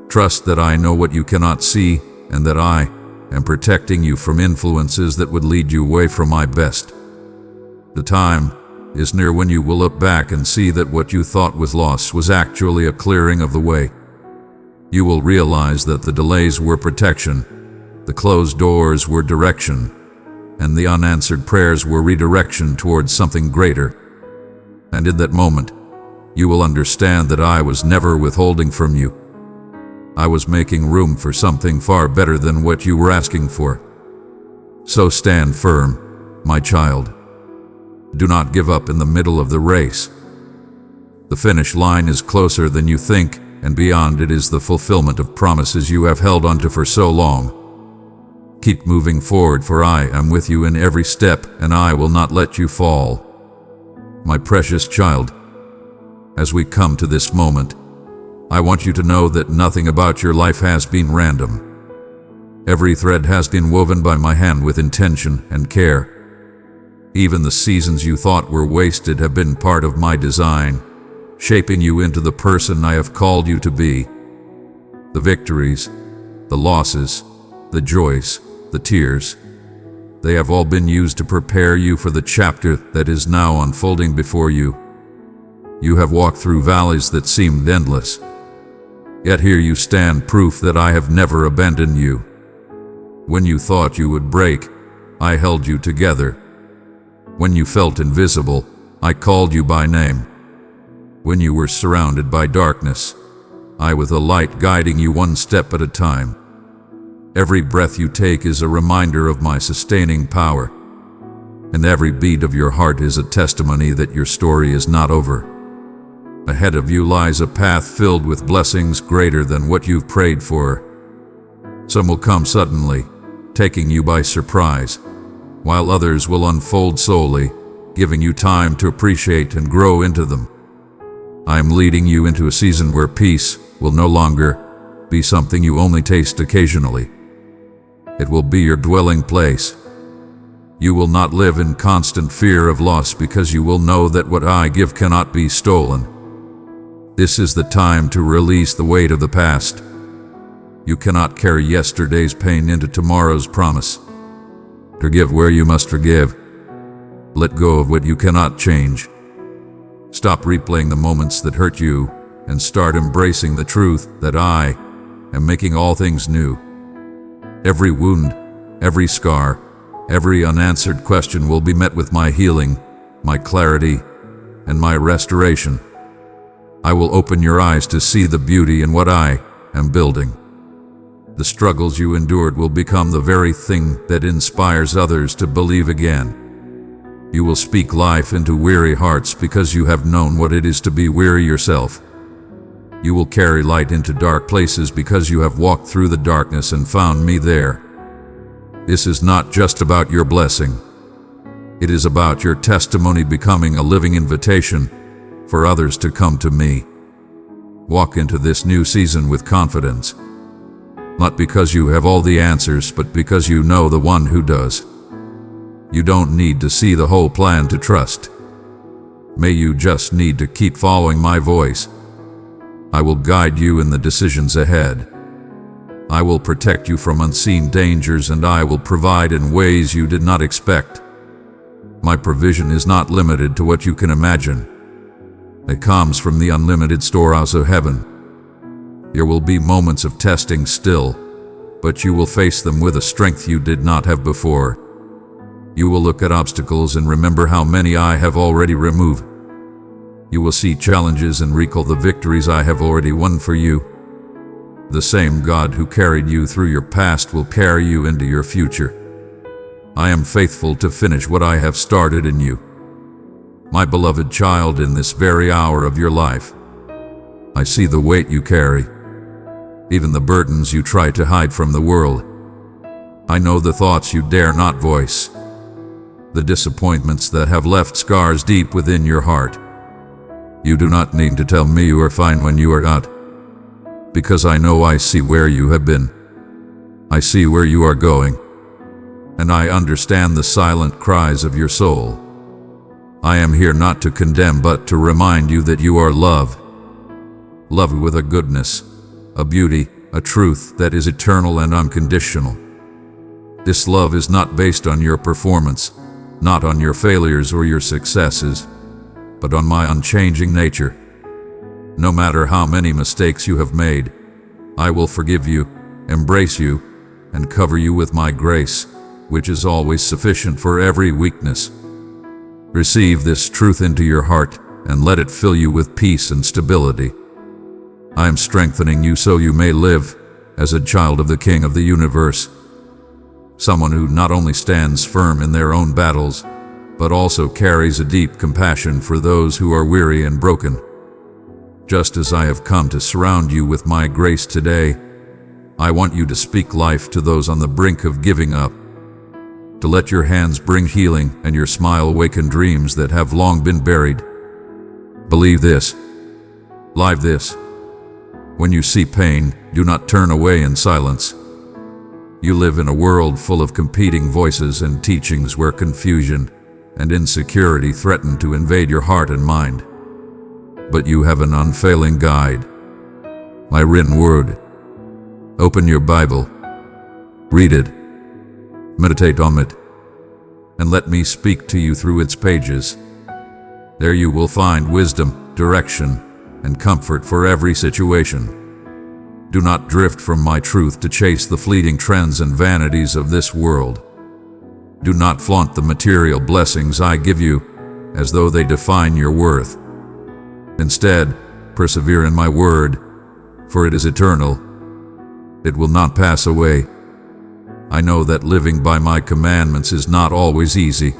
Trust that I know what you cannot see and that I am protecting you from influences that would lead you away from my best. The time is near when you will look back and see that what you thought was loss was actually a clearing of the way. You will realize that the delays were protection, the closed doors were direction, and the unanswered prayers were redirection towards something greater. And in that moment, you will understand that I was never withholding from you. I was making room for something far better than what you were asking for. So stand firm, my child. Do not give up in the middle of the race. The finish line is closer than you think, and beyond it is the fulfillment of promises you have held onto for so long. Keep moving forward, for I am with you in every step, and I will not let you fall. My precious child, as we come to this moment, I want you to know that nothing about your life has been random. Every thread has been woven by my hand with intention and care. Even the seasons you thought were wasted have been part of my design, shaping you into the person I have called you to be. The victories, the losses, the joys, the tears, they have all been used to prepare you for the chapter that is now unfolding before you. You have walked through valleys that seemed endless. Yet here you stand, proof that I have never abandoned you. When you thought you would break, I held you together. When you felt invisible, I called you by name. When you were surrounded by darkness, I with a light guiding you one step at a time. Every breath you take is a reminder of my sustaining power, and every beat of your heart is a testimony that your story is not over. Ahead of you lies a path filled with blessings greater than what you've prayed for. Some will come suddenly, taking you by surprise, while others will unfold slowly, giving you time to appreciate and grow into them. I am leading you into a season where peace will no longer be something you only taste occasionally. It will be your dwelling place. You will not live in constant fear of loss because you will know that what I give cannot be stolen. This is the time to release the weight of the past. You cannot carry yesterday's pain into tomorrow's promise. Forgive where you must forgive. Let go of what you cannot change. Stop replaying the moments that hurt you and start embracing the truth that I am making all things new. Every wound, every scar, every unanswered question will be met with my healing, my clarity, and my restoration. I will open your eyes to see the beauty in what I am building. The struggles you endured will become the very thing that inspires others to believe again. You will speak life into weary hearts because you have known what it is to be weary yourself. You will carry light into dark places because you have walked through the darkness and found me there. This is not just about your blessing. It is about your testimony becoming a living invitation for others to come to me. Walk into this new season with confidence, not because you have all the answers, but because you know the one who does. You don't need to see the whole plan to trust. May you just need to keep following my voice. I will guide you in the decisions ahead. I will protect you from unseen dangers, and I will provide in ways you did not expect. My provision is not limited to what you can imagine. It comes from the unlimited storehouse of heaven. There will be moments of testing still, but you will face them with a strength you did not have before. You will look at obstacles and remember how many I have already removed. You will see challenges and recall the victories I have already won for you. The same God who carried you through your past will carry you into your future. I am faithful to finish what I have started in you, my beloved child, in this very hour of your life. I see the weight you carry, even the burdens you try to hide from the world. I know the thoughts you dare not voice, the disappointments that have left scars deep within your heart. You do not need to tell me you are fine when you are not, because I know I see where you have been. I see where you are going, and I understand the silent cries of your soul. I am here not to condemn, but to remind you that you are loved. Loved with a goodness, a beauty, a truth that is eternal and unconditional. This love is not based on your performance, not on your failures or your successes, but on my unchanging nature. No matter how many mistakes you have made, I will forgive you, embrace you, and cover you with my grace, which is always sufficient for every weakness. Receive this truth into your heart and let it fill you with peace and stability. I am strengthening you so you may live as a child of the King of the universe, someone who not only stands firm in their own battles, but also carries a deep compassion for those who are weary and broken. Just as I have come to surround you with my grace today, I want you to speak life to those on the brink of giving up, to let your hands bring healing and your smile awaken dreams that have long been buried. Believe this. Live this. When you see pain, do not turn away in silence. You live in a world full of competing voices and teachings where confusion and insecurity threaten to invade your heart and mind. But you have an unfailing guide, my written word. Open your Bible, read it, meditate on it, and let me speak to you through its pages. There you will find wisdom, direction, and comfort for every situation. Do not drift from my truth to chase the fleeting trends and vanities of this world. Do not flaunt the material blessings I give you as though they define your worth. Instead, persevere in my word, for it is eternal. It will not pass away. I know that living by my commandments is not always easy.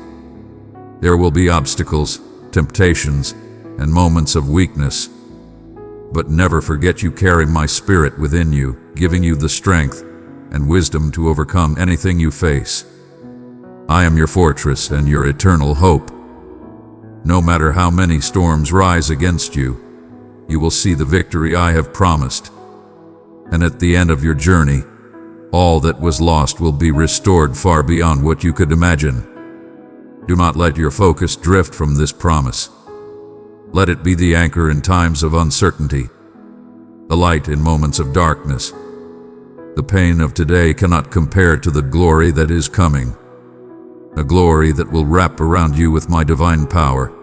There will be obstacles, temptations, and moments of weakness. But never forget you carry my spirit within you, giving you the strength and wisdom to overcome anything you face. I am your fortress and your eternal hope. No matter how many storms rise against you, you will see the victory I have promised. And at the end of your journey, all that was lost will be restored far beyond what you could imagine. Do not let your focus drift from this promise. Let it be the anchor in times of uncertainty, the light in moments of darkness. The pain of today cannot compare to the glory that is coming, a glory that will wrap around you with my divine power,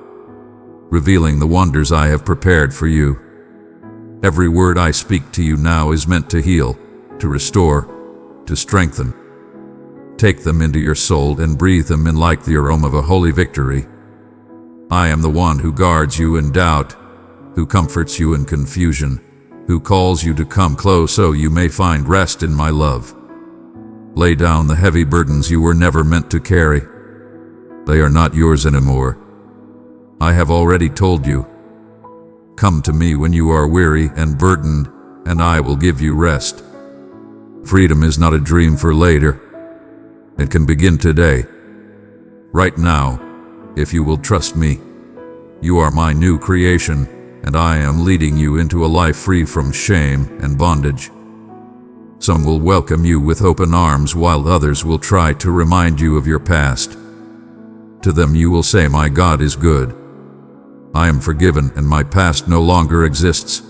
revealing the wonders I have prepared for you. Every word I speak to you now is meant to heal, to restore, to strengthen. Take them into your soul and breathe them in like the aroma of a holy victory. I am the one who guards you in doubt, who comforts you in confusion, who calls you to come close so you may find rest in my love. Lay down the heavy burdens you were never meant to carry. They are not yours anymore. I have already told you. Come to me when you are weary and burdened, and I will give you rest. Freedom is not a dream for later. It can begin today, right now, if you will trust me. You are my new creation, and I am leading you into a life free from shame and bondage. Some will welcome you with open arms, while others will try to remind you of your past. To them you will say, my God is good. I am forgiven, and my past no longer exists.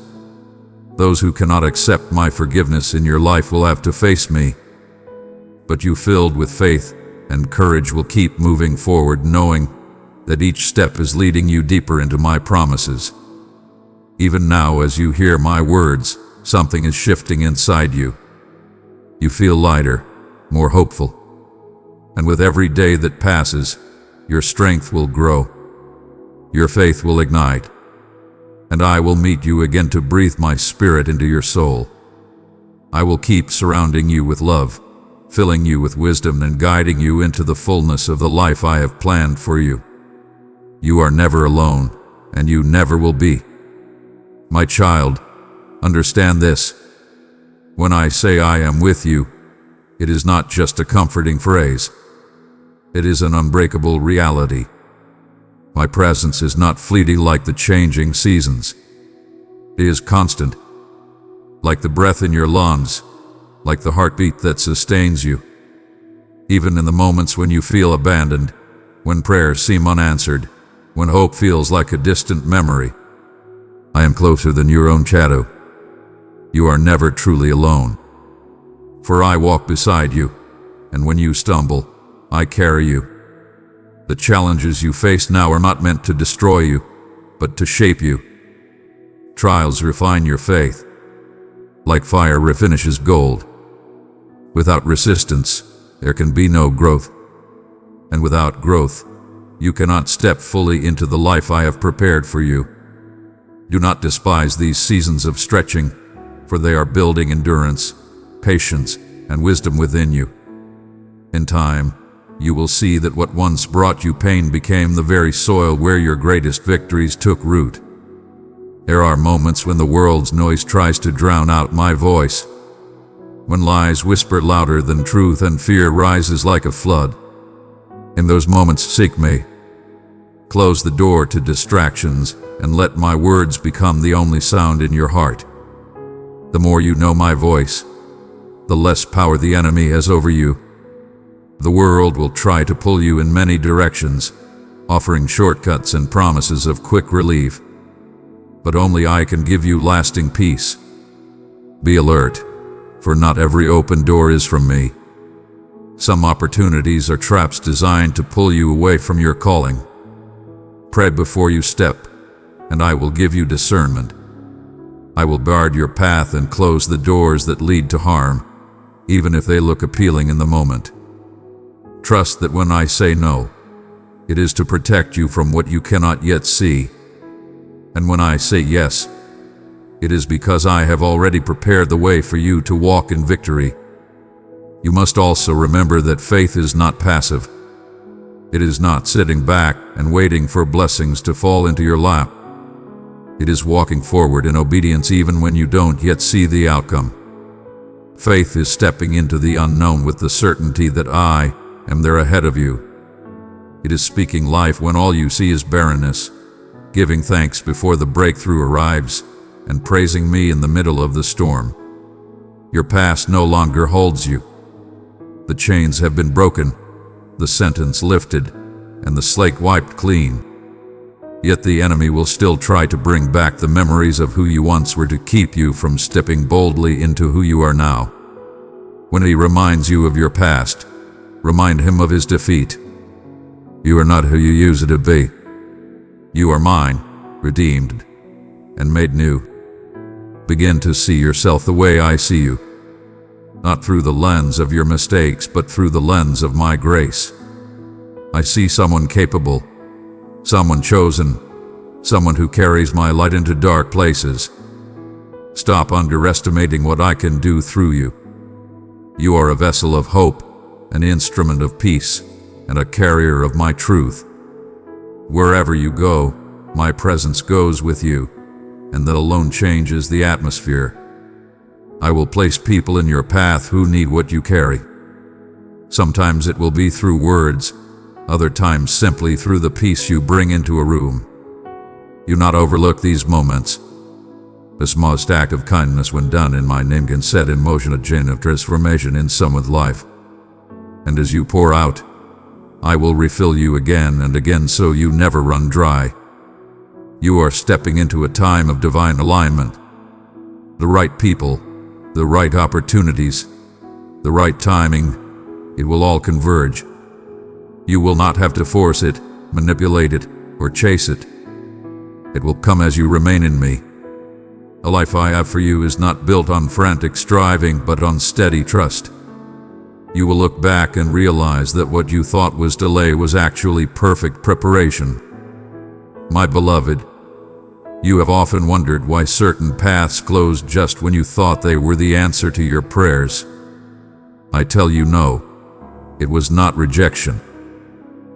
Those who cannot accept my forgiveness in your life will have to face me. But you filled with faith and courage will keep moving forward, knowing that each step is leading you deeper into my promises. Even now, as you hear my words, something is shifting inside you. You feel lighter, more hopeful. And with every day that passes, your strength will grow. Your faith will ignite. And I will meet you again to breathe my spirit into your soul. I will keep surrounding you with love, filling you with wisdom and guiding you into the fullness of the life I have planned for you. You are never alone, and you never will be. My child, understand this. When I say I am with you, it is not just a comforting phrase. It is an unbreakable reality. My presence is not fleeting like the changing seasons. It is constant, like the breath in your lungs, like the heartbeat that sustains you. Even in the moments when you feel abandoned, when prayers seem unanswered, when hope feels like a distant memory, I am closer than your own shadow. You are never truly alone. For I walk beside you, and when you stumble, I carry you. The challenges you face now are not meant to destroy you, but to shape you. Trials refine your faith, like fire refinishes gold. Without resistance, there can be no growth. And without growth, you cannot step fully into the life I have prepared for you. Do not despise these seasons of stretching, for they are building endurance, patience, and wisdom within you. In time, you will see that what once brought you pain became the very soil where your greatest victories took root. There are moments when the world's noise tries to drown out my voice, when lies whisper louder than truth and fear rises like a flood. In those moments, seek me. Close the door to distractions and let my words become the only sound in your heart. The more you know my voice, the less power the enemy has over you. The world will try to pull you in many directions, offering shortcuts and promises of quick relief. But only I can give you lasting peace. Be alert, for not every open door is from me. Some opportunities are traps designed to pull you away from your calling. Pray before you step, and I will give you discernment. I will guard your path and close the doors that lead to harm, even if they look appealing in the moment. Trust that when I say no, it is to protect you from what you cannot yet see. And when I say yes, It is because I have already prepared the way for you to walk in victory. You must also remember that faith is not passive. It is not sitting back and waiting for blessings to fall into your lap. It is walking forward in obedience even when you don't yet see the outcome. Faith is stepping into the unknown with the certainty that I am there ahead of you. It is speaking life when all you see is barrenness, giving thanks before the breakthrough arrives, and praising me in the middle of the storm. Your past no longer holds you. The chains have been broken, the sentence lifted, and the slate wiped clean. Yet the enemy will still try to bring back the memories of who you once were to keep you from stepping boldly into who you are now. When he reminds you of your past, remind him of his defeat. You are not who you used to be. You are mine, redeemed, and made new. Begin to see yourself the way I see you, not through the lens of your mistakes, but through the lens of my grace. I see someone capable, someone chosen, someone who carries my light into dark places. Stop underestimating what I can do through you. You are a vessel of hope, an instrument of peace, and a carrier of my truth. Wherever you go, my presence goes with you, and that alone changes the atmosphere. I will place people in your path who need what you carry. Sometimes it will be through words, other times simply through the peace you bring into a room. Do not overlook these moments. The smallest act of kindness when done in my name can set in motion a chain of transformation in someone's life. And as you pour out, I will refill you again and again so you never run dry. You are stepping into a time of divine alignment. The right people, the right opportunities, the right timing, it will all converge. You will not have to force it, manipulate it, or chase it. It will come as you remain in me. The life I have for you is not built on frantic striving, but on steady trust. You will look back and realize that what you thought was delay was actually perfect preparation. My beloved, you have often wondered why certain paths closed just when you thought they were the answer to your prayers. I tell you no, it was not rejection.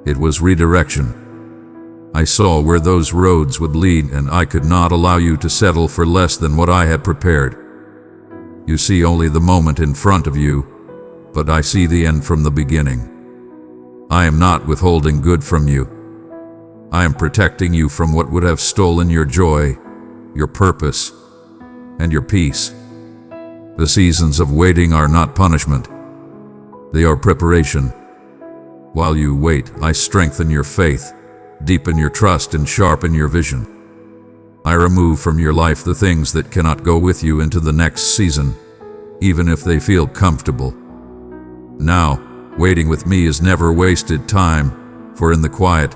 It was redirection. I saw where those roads would lead, and I could not allow you to settle for less than what I had prepared. You see only the moment in front of you, but I see the end from the beginning. I am not withholding good from you. I am protecting you from what would have stolen your joy, your purpose, and your peace. The seasons of waiting are not punishment. They are preparation. While you wait, I strengthen your faith, deepen your trust, and sharpen your vision. I remove from your life the things that cannot go with you into the next season, even if they feel comfortable. Now, waiting with me is never wasted time, for in the quiet,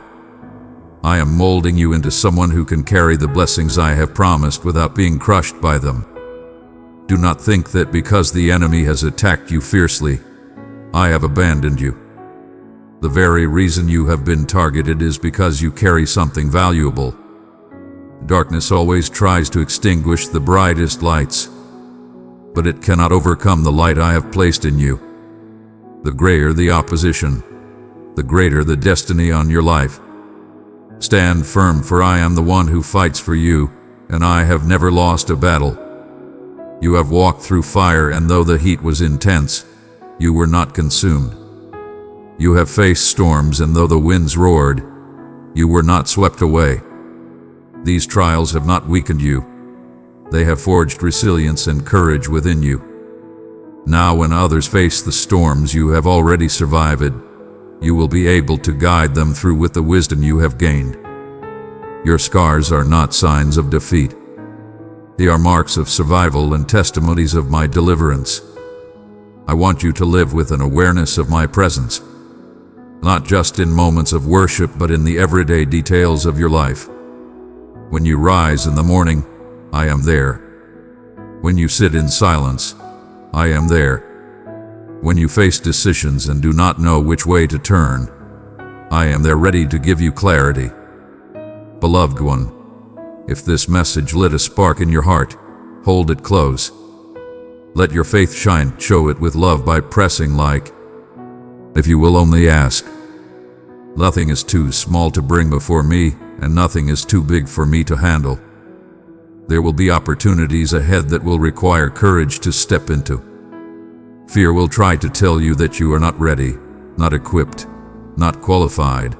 I am molding you into someone who can carry the blessings I have promised without being crushed by them. Do not think that because the enemy has attacked you fiercely, I have abandoned you. The very reason you have been targeted is because you carry something valuable. Darkness always tries to extinguish the brightest lights, but it cannot overcome the light I have placed in you. The greater the opposition, the greater the destiny on your life. Stand firm, for I am the one who fights for you, and I have never lost a battle. You have walked through fire, and though the heat was intense, you were not consumed. You have faced storms, and though the winds roared, you were not swept away. These trials have not weakened you. They have forged resilience and courage within you. Now, when others face the storms you have already survived, you will be able to guide them through with the wisdom you have gained. Your scars are not signs of defeat. They are marks of survival and testimonies of my deliverance. I want you to live with an awareness of my presence, not just in moments of worship, but in the everyday details of your life. When you rise in the morning, I am there. When you sit in silence, I am there. When you face decisions and do not know which way to turn, I am there ready to give you clarity. Beloved one, if this message lit a spark in your heart, hold it close. Let your faith shine, show it with love by pressing like. If you will only ask. Nothing is too small to bring before me, and nothing is too big for me to handle. There will be opportunities ahead that will require courage to step into. Fear will try to tell you that you are not ready, not equipped, not qualified.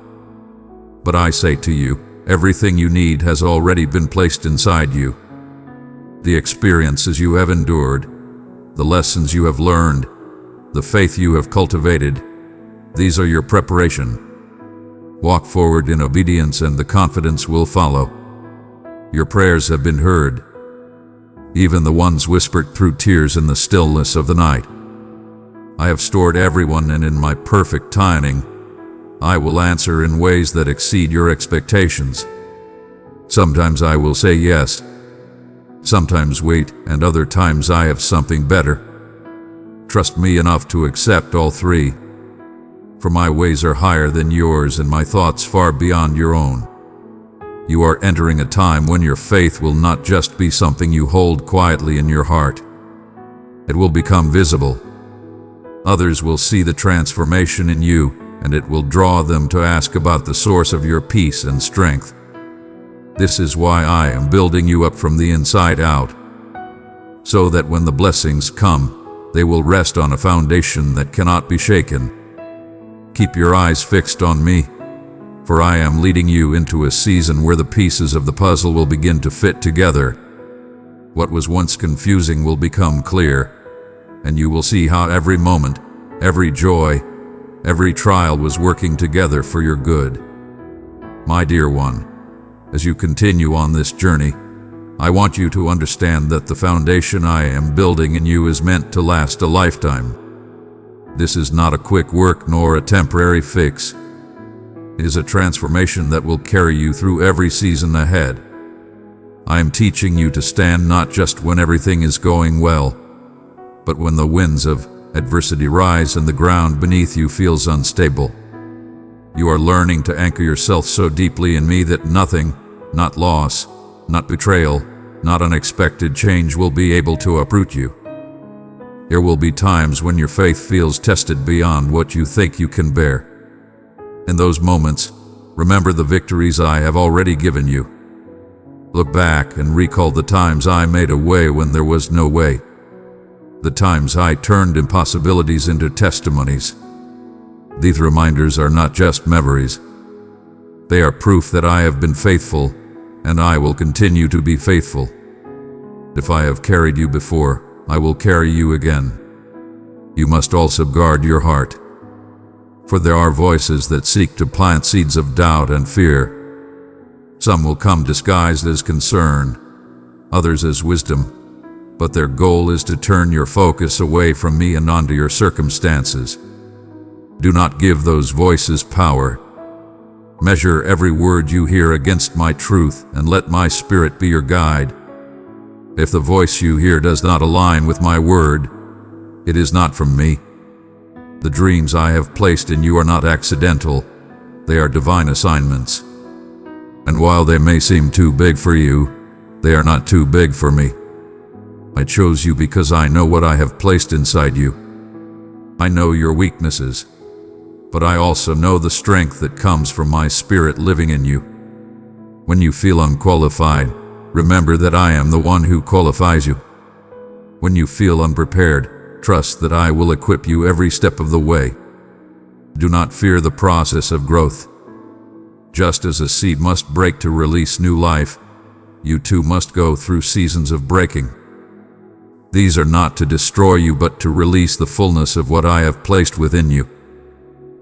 But I say to you, everything you need has already been placed inside you. The experiences you have endured, the lessons you have learned, the faith you have cultivated, these are your preparation. Walk forward in obedience and the confidence will follow. Your prayers have been heard, even the ones whispered through tears in the stillness of the night. I have stored everyone, and in my perfect timing, I will answer in ways that exceed your expectations. Sometimes I will say yes, sometimes wait, and other times I have something better. Trust me enough to accept all three. For my ways are higher than yours and my thoughts far beyond your own. You are entering a time when your faith will not just be something you hold quietly in your heart. It will become visible. Others will see the transformation in you, and it will draw them to ask about the source of your peace and strength. This is why I am building you up from the inside out, so that when the blessings come, they will rest on a foundation that cannot be shaken. Keep your eyes fixed on me, for I am leading you into a season where the pieces of the puzzle will begin to fit together. What was once confusing will become clear, and you will see how every moment, every joy, every trial was working together for your good. My dear one, as you continue on this journey, I want you to understand that the foundation I am building in you is meant to last a lifetime. This is not a quick work nor a temporary fix. It is a transformation that will carry you through every season ahead. I am teaching you to stand not just when everything is going well, but when the winds of adversity rise and the ground beneath you feels unstable. You are learning to anchor yourself so deeply in me that nothing, not loss, not betrayal, not unexpected change will be able to uproot you. There will be times when your faith feels tested beyond what you think you can bear. In those moments, remember the victories I have already given you. Look back and recall the times I made a way when there was no way. The times I turned impossibilities into testimonies. These reminders are not just memories. They are proof that I have been faithful, and I will continue to be faithful. If I have carried you before, I will carry you again. You must also guard your heart, for there are voices that seek to plant seeds of doubt and fear. Some will come disguised as concern, others as wisdom, but their goal is to turn your focus away from me and onto your circumstances. Do not give those voices power. Measure every word you hear against my truth, and let my spirit be your guide. If the voice you hear does not align with my word, it is not from me. The dreams I have placed in you are not accidental, they are divine assignments. And while they may seem too big for you, they are not too big for me. I chose you because I know what I have placed inside you. I know your weaknesses, but I also know the strength that comes from my spirit living in you. When you feel unqualified, remember that I am the one who qualifies you. When you feel unprepared, trust that I will equip you every step of the way. Do not fear the process of growth. Just as a seed must break to release new life, you too must go through seasons of breaking. These are not to destroy you, but to release the fullness of what I have placed within you.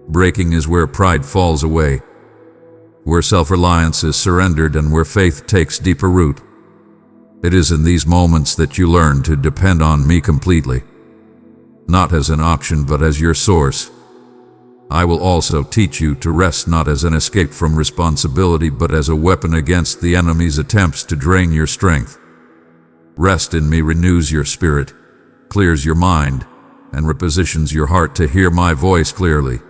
Breaking is where pride falls away, where self-reliance is surrendered, and where faith takes deeper root. It is in these moments that you learn to depend on me completely, not as an option but as your source. I will also teach you to rest not as an escape from responsibility but as a weapon against the enemy's attempts to drain your strength. Rest in me renews your spirit, clears your mind, and repositions your heart to hear my voice clearly.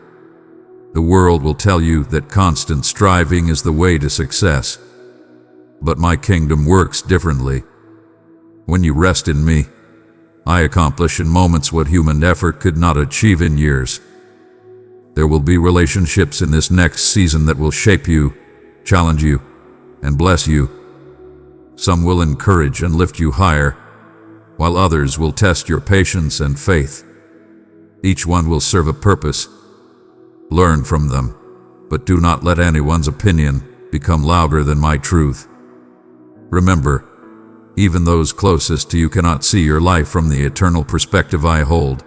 The world will tell you that constant striving is the way to success, but my kingdom works differently. When you rest in me, I accomplish in moments what human effort could not achieve in years. There will be relationships in this next season that will shape you, challenge you, and bless you. Some will encourage and lift you higher, while others will test your patience and faith. Each one will serve a purpose. Learn from them, but do not let anyone's opinion become louder than my truth. Remember, even those closest to you cannot see your life from the eternal perspective I hold.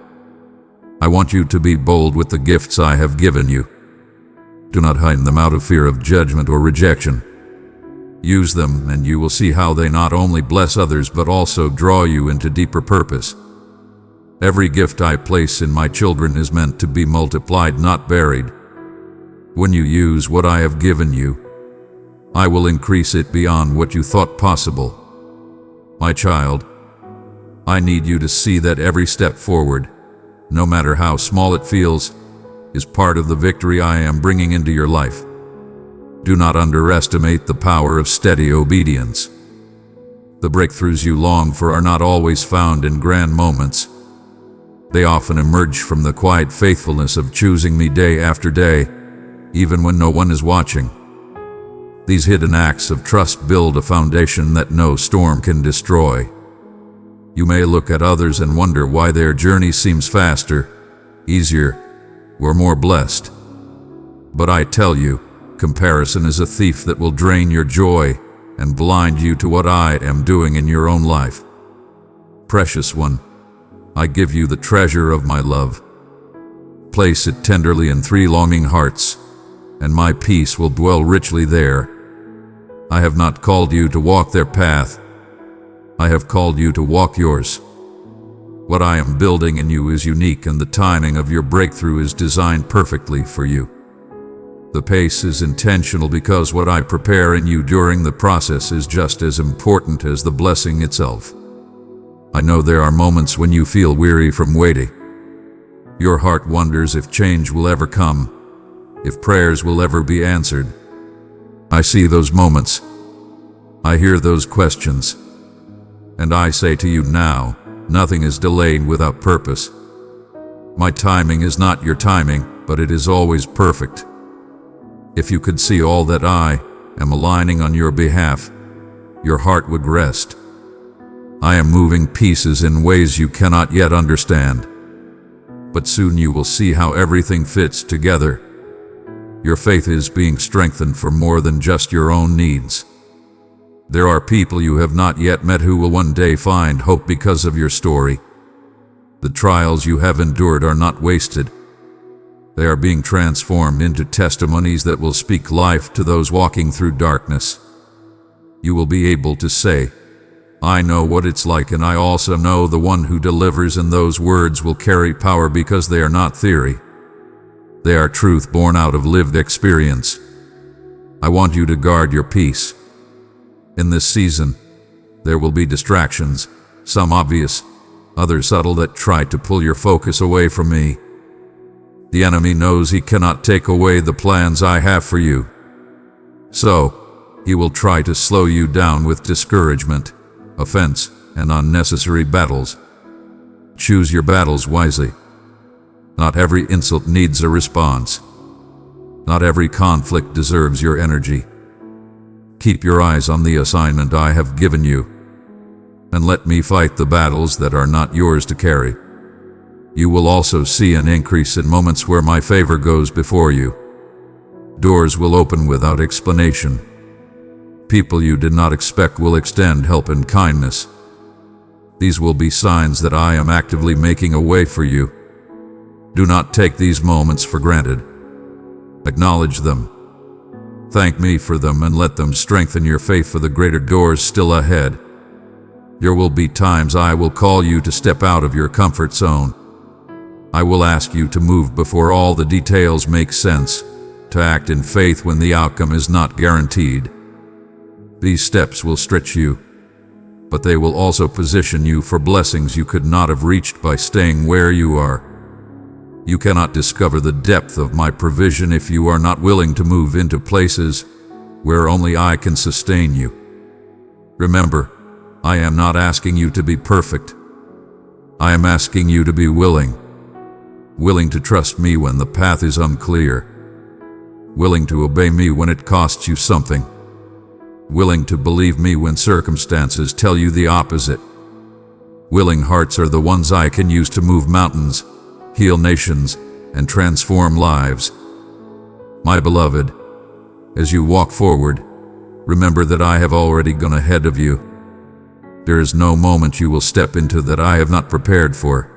I want you to be bold with the gifts I have given you. Do not hide them out of fear of judgment or rejection. Use them, and you will see how they not only bless others but also draw you into deeper purpose. Every gift I place in my children is meant to be multiplied, not buried. When you use what I have given you, I will increase it beyond what you thought possible. My child, I need you to see that every step forward, no matter how small it feels, is part of the victory I am bringing into your life. Do not underestimate the power of steady obedience. The breakthroughs you long for are not always found in grand moments. They often emerge from the quiet faithfulness of choosing me day after day, even when no one is watching. These hidden acts of trust build a foundation that no storm can destroy. You may look at others and wonder why their journey seems faster, easier, or more blessed. But I tell you, comparison is a thief that will drain your joy and blind you to what I am doing in your own life. Precious one, I give you the treasure of my love. Place it tenderly in 3 longing hearts, and my peace will dwell richly there. I have not called you to walk their path. I have called you to walk yours. What I am building in you is unique, and the timing of your breakthrough is designed perfectly for you. The pace is intentional because what I prepare in you during the process is just as important as the blessing itself. I know there are moments when you feel weary from waiting. Your heart wonders if change will ever come, if prayers will ever be answered. I see those moments. I hear those questions. And I say to you now, nothing is delayed without purpose. My timing is not your timing, but it is always perfect. If you could see all that I am aligning on your behalf, your heart would rest. I am moving pieces in ways you cannot yet understand. But soon you will see how everything fits together. Your faith is being strengthened for more than just your own needs. There are people you have not yet met who will one day find hope because of your story. The trials you have endured are not wasted. They are being transformed into testimonies that will speak life to those walking through darkness. You will be able to say, I know what it's like, and I also know the one who delivers, and those words will carry power because they are not theory. They are truth born out of lived experience. I want you to guard your peace. In this season, there will be distractions, some obvious, others subtle, that try to pull your focus away from me. The enemy knows he cannot take away the plans I have for you. So, he will try to slow you down with discouragement, offense, and unnecessary battles. Choose your battles wisely. Not every insult needs a response. Not every conflict deserves your energy. Keep your eyes on the assignment I have given you, and let me fight the battles that are not yours to carry. You will also see an increase in moments where my favor goes before you. Doors will open without explanation. People you did not expect will extend help and kindness. These will be signs that I am actively making a way for you. Do not take these moments for granted. Acknowledge them. Thank me for them, and let them strengthen your faith for the greater doors still ahead. There will be times I will call you to step out of your comfort zone. I will ask you to move before all the details make sense, to act in faith when the outcome is not guaranteed. These steps will stretch you, but they will also position you for blessings you could not have reached by staying where you are. You cannot discover the depth of my provision if you are not willing to move into places where only I can sustain you. Remember, I am not asking you to be perfect. I am asking you to be willing to trust me when the path is unclear, willing to obey me when it costs you something, willing to believe me when circumstances tell you the opposite. Willing hearts are the ones I can use to move mountains, heal nations, and transform lives. My beloved, as you walk forward, remember that I have already gone ahead of you. There is no moment you will step into that I have not prepared for.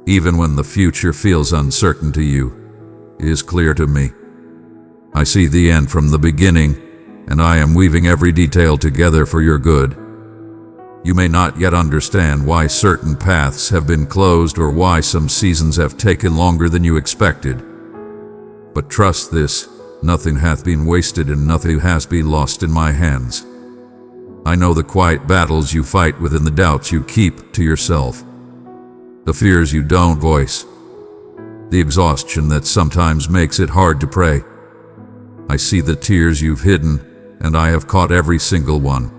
Even when the future feels uncertain to you, it is clear to me. I see the end from the beginning, and I am weaving every detail together for your good. You may not yet understand why certain paths have been closed or why some seasons have taken longer than you expected. But trust this, nothing hath been wasted and nothing has been lost in my hands. I know the quiet battles you fight within the doubts you keep to yourself, the fears you don't voice, the exhaustion that sometimes makes it hard to pray. I see the tears you've hidden, and I have caught every single one.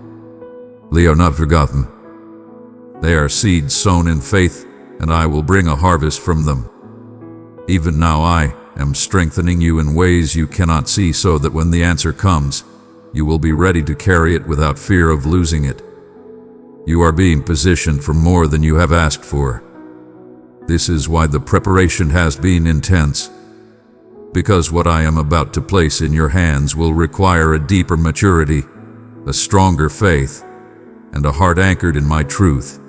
They are not forgotten. They are seeds sown in faith, and I will bring a harvest from them. Even now I am strengthening you in ways you cannot see so that when the answer comes, you will be ready to carry it without fear of losing it. You are being positioned for more than you have asked for. This is why the preparation has been intense, because what I am about to place in your hands will require a deeper maturity, a stronger faith, and a heart anchored in my truth.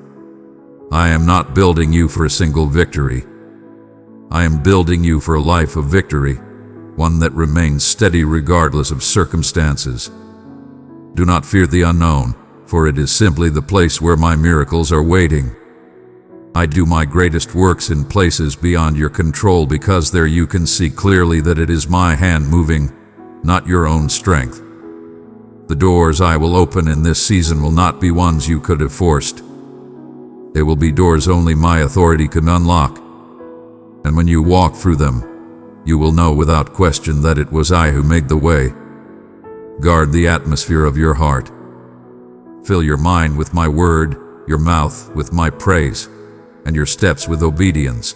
I am not building you for a single victory. I am building you for a life of victory, one that remains steady regardless of circumstances. Do not fear the unknown, for it is simply the place where my miracles are waiting. I do my greatest works in places beyond your control because there you can see clearly that it is my hand moving, not your own strength. The doors I will open in this season will not be ones you could have forced. They will be doors only my authority can unlock. And when you walk through them, you will know without question that it was I who made the way. Guard the atmosphere of your heart. Fill your mind with my word, your mouth with my praise, and your steps with obedience.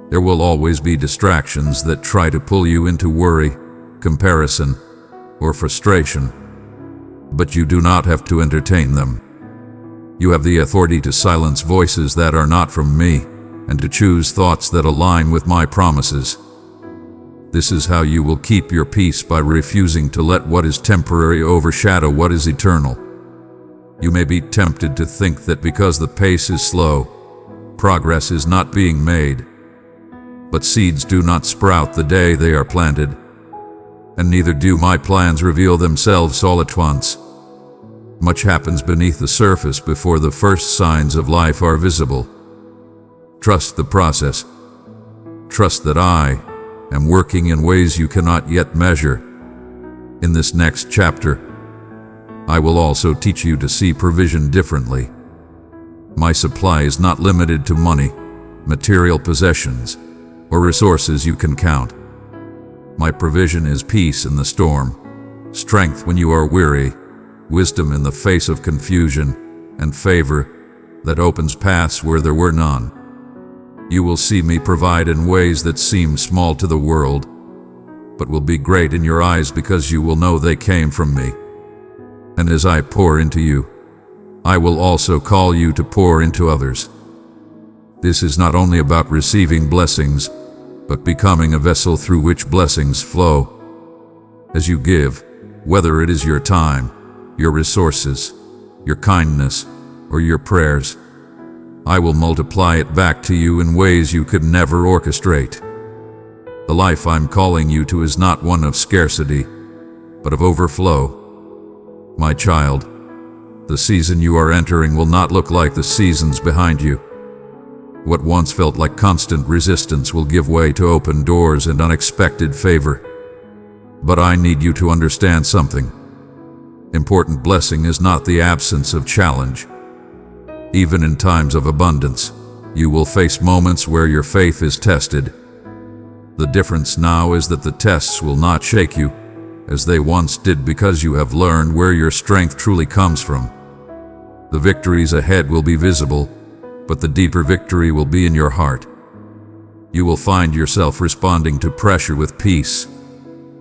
There will always be distractions that try to pull you into worry, comparison, or frustration, but you do not have to entertain them. You have the authority to silence voices that are not from me, and to choose thoughts that align with my promises. This is how you will keep your peace, by refusing to let what is temporary overshadow what is eternal. You may be tempted to think that because the pace is slow, progress is not being made. But seeds do not sprout the day they are planted, and neither do my plans reveal themselves all at once. Much happens beneath the surface before the first signs of life are visible. Trust the process. Trust that I am working in ways you cannot yet measure. In this next chapter, I will also teach you to see provision differently. My supply is not limited to money, material possessions, or resources you can count. My provision is peace in the storm, strength when you are weary, wisdom in the face of confusion, and favor that opens paths where there were none. You will see me provide in ways that seem small to the world, but will be great in your eyes because you will know they came from me. And as I pour into you, I will also call you to pour into others. This is not only about receiving blessings, but becoming a vessel through which blessings flow. As you give, whether it is your time, your resources, your kindness, or your prayers, I will multiply it back to you in ways you could never orchestrate. The life I'm calling you to is not one of scarcity, but of overflow. My child, the season you are entering will not look like the seasons behind you. What once felt like constant resistance will give way to open doors and unexpected favor. But I need you to understand something. Important blessing is not the absence of challenge. Even in times of abundance, you will face moments where your faith is tested. The difference now is that the tests will not shake you, as they once did, because you have learned where your strength truly comes from. The victories ahead will be visible, but the deeper victory will be in your heart. You will find yourself responding to pressure with peace,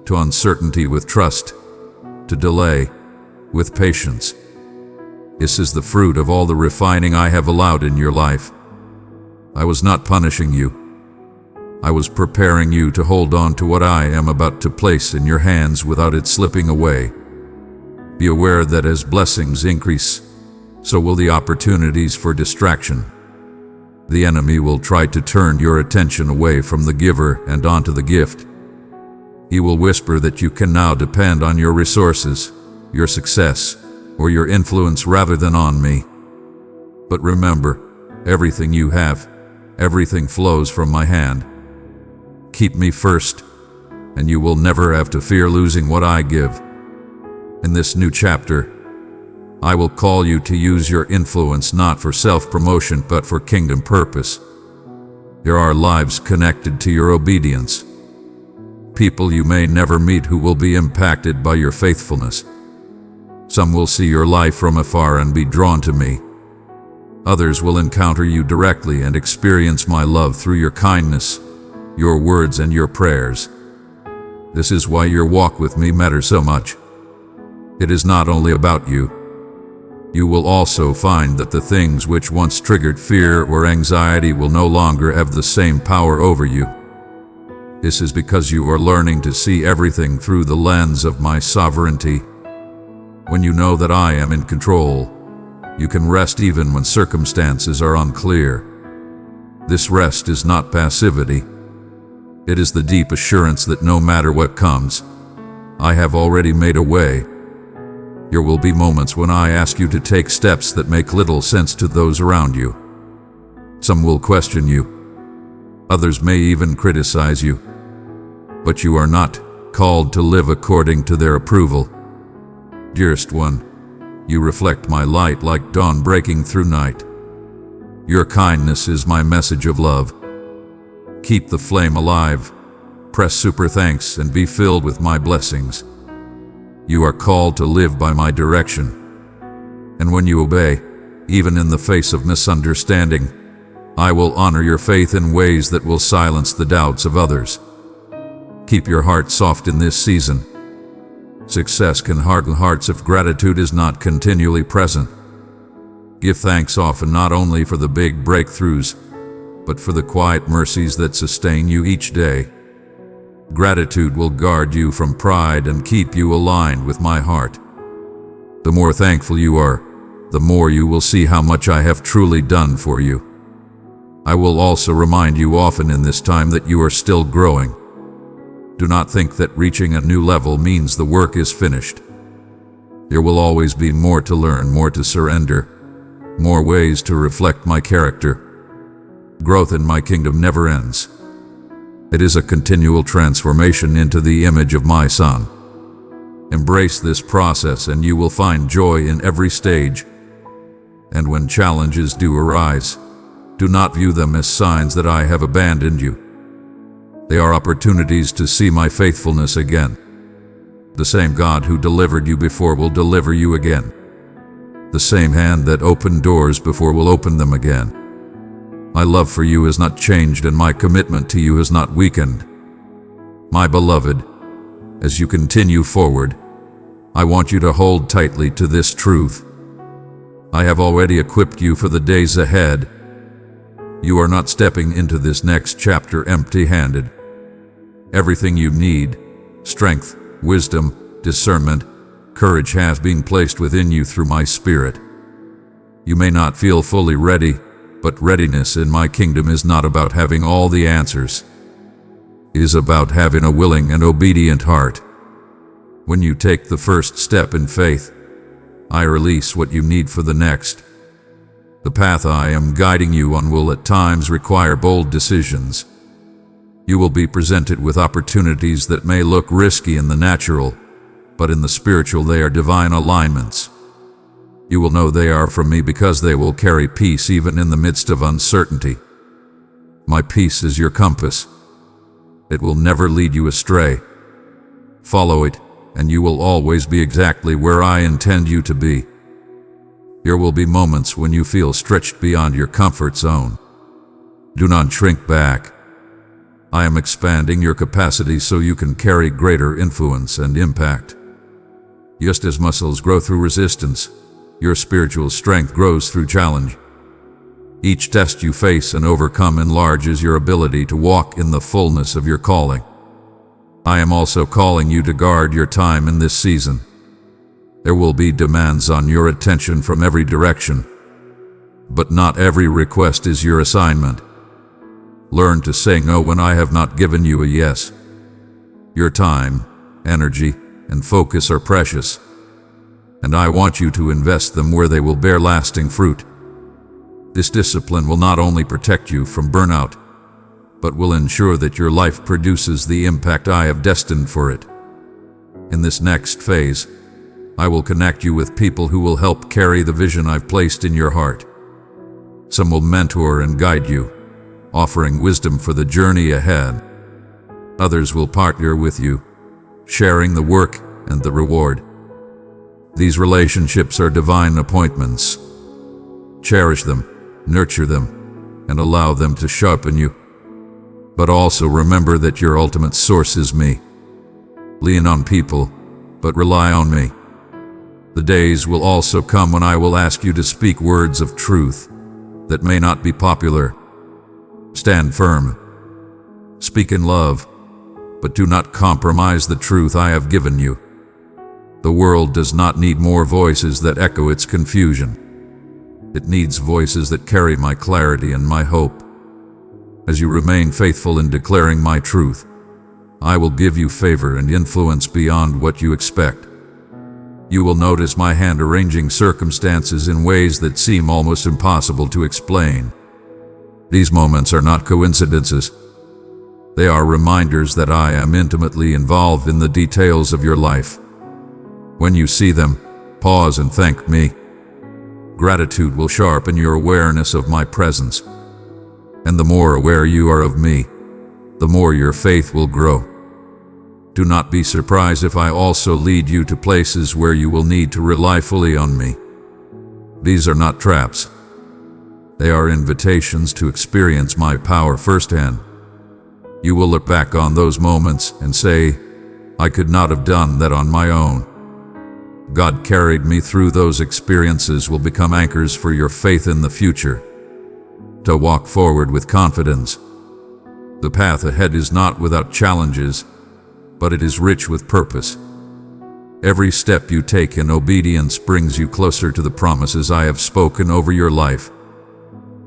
to uncertainty with trust, to delay with patience. This is the fruit of all the refining I have allowed in your life. I was not punishing you. I was preparing you to hold on to what I am about to place in your hands without it slipping away. Be aware that as blessings increase, so will the opportunities for distraction. The enemy will try to turn your attention away from the giver and onto the gift. He will whisper that you can now depend on your resources, your success, or your influence rather than on me. But remember, everything you have, everything flows from my hand. Keep me first, and you will never have to fear losing what I give. In this new chapter, I will call you to use your influence not for self-promotion but for kingdom purpose. There are lives connected to your obedience. People you may never meet who will be impacted by your faithfulness. Some will see your life from afar and be drawn to me. Others will encounter you directly and experience my love through your kindness, your words, and your prayers. This is why your walk with me matters so much. It is not only about you. You will also find that the things which once triggered fear or anxiety will no longer have the same power over you. This is because you are learning to see everything through the lens of my sovereignty. When you know that I am in control, you can rest even when circumstances are unclear. This rest is not passivity. It is the deep assurance that no matter what comes, I have already made a way. There will be moments when I ask you to take steps that make little sense to those around you. Some will question you. Others may even criticize you. But you are not called to live according to their approval. Dearest one, you reflect my light like dawn breaking through night. Your kindness is my message of love. Keep the flame alive, press super thanks, and be filled with my blessings. You are called to live by my direction. And when you obey, even in the face of misunderstanding, I will honor your faith in ways that will silence the doubts of others. Keep your heart soft in this season. Success can harden hearts if gratitude is not continually present. Give thanks often not only for the big breakthroughs, but for the quiet mercies that sustain you each day. Gratitude will guard you from pride and keep you aligned with my heart. The more thankful you are, the more you will see how much I have truly done for you. I will also remind you often in this time that you are still growing. Do not think that reaching a new level means the work is finished. There will always be more to learn, more to surrender, more ways to reflect my character. Growth in my kingdom never ends. It is a continual transformation into the image of my Son. Embrace this process and you will find joy in every stage. And when challenges do arise, do not view them as signs that I have abandoned you. They are opportunities to see my faithfulness again. The same God who delivered you before will deliver you again. The same hand that opened doors before will open them again. My love for you has not changed and my commitment to you has not weakened. My beloved, as you continue forward, I want you to hold tightly to this truth. I have already equipped you for the days ahead. You are not stepping into this next chapter empty-handed. Everything you need, strength, wisdom, discernment, courage has been placed within you through my Spirit. You may not feel fully ready, but readiness in my kingdom is not about having all the answers. It is about having a willing and obedient heart. When you take the first step in faith, I release what you need for the next. The path I am guiding you on will at times require bold decisions. You will be presented with opportunities that may look risky in the natural, but in the spiritual they are divine alignments. You will know they are from me because they will carry peace even in the midst of uncertainty. My peace is your compass. It will never lead you astray. Follow it, and you will always be exactly where I intend you to be. There will be moments when you feel stretched beyond your comfort zone. Do not shrink back. I am expanding your capacity so you can carry greater influence and impact. Just as muscles grow through resistance, your spiritual strength grows through challenge. Each test you face and overcome enlarges your ability to walk in the fullness of your calling. I am also calling you to guard your time in this season. There will be demands on your attention from every direction, but not every request is your assignment. Learn to say no when I have not given you a yes. Your time, energy, and focus are precious, and I want you to invest them where they will bear lasting fruit. This discipline will not only protect you from burnout, but will ensure that your life produces the impact I have destined for it. In this next phase, I will connect you with people who will help carry the vision I've placed in your heart. Some will mentor and guide you, offering wisdom for the journey ahead. Others will partner with you, sharing the work and the reward. These relationships are divine appointments. Cherish them, nurture them, and allow them to sharpen you. But also remember that your ultimate source is me. Lean on people, but rely on me. The days will also come when I will ask you to speak words of truth that may not be popular. Stand firm. Speak in love, but do not compromise the truth I have given you. The world does not need more voices that echo its confusion. It needs voices that carry my clarity and my hope. As you remain faithful in declaring my truth, I will give you favor and influence beyond what you expect. You will notice my hand arranging circumstances in ways that seem almost impossible to explain. These moments are not coincidences. They are reminders that I am intimately involved in the details of your life. When you see them, pause and thank me. Gratitude will sharpen your awareness of my presence. And the more aware you are of me, the more your faith will grow. Do not be surprised if I also lead you to places where you will need to rely fully on me. These are not traps. They are invitations to experience my power firsthand. You will look back on those moments and say, I could not have done that on my own. God carried me through. Those experiences will become anchors for your faith in the future. To walk forward with confidence. The path ahead is not without challenges, but it is rich with purpose. Every step you take in obedience brings you closer to the promises I have spoken over your life.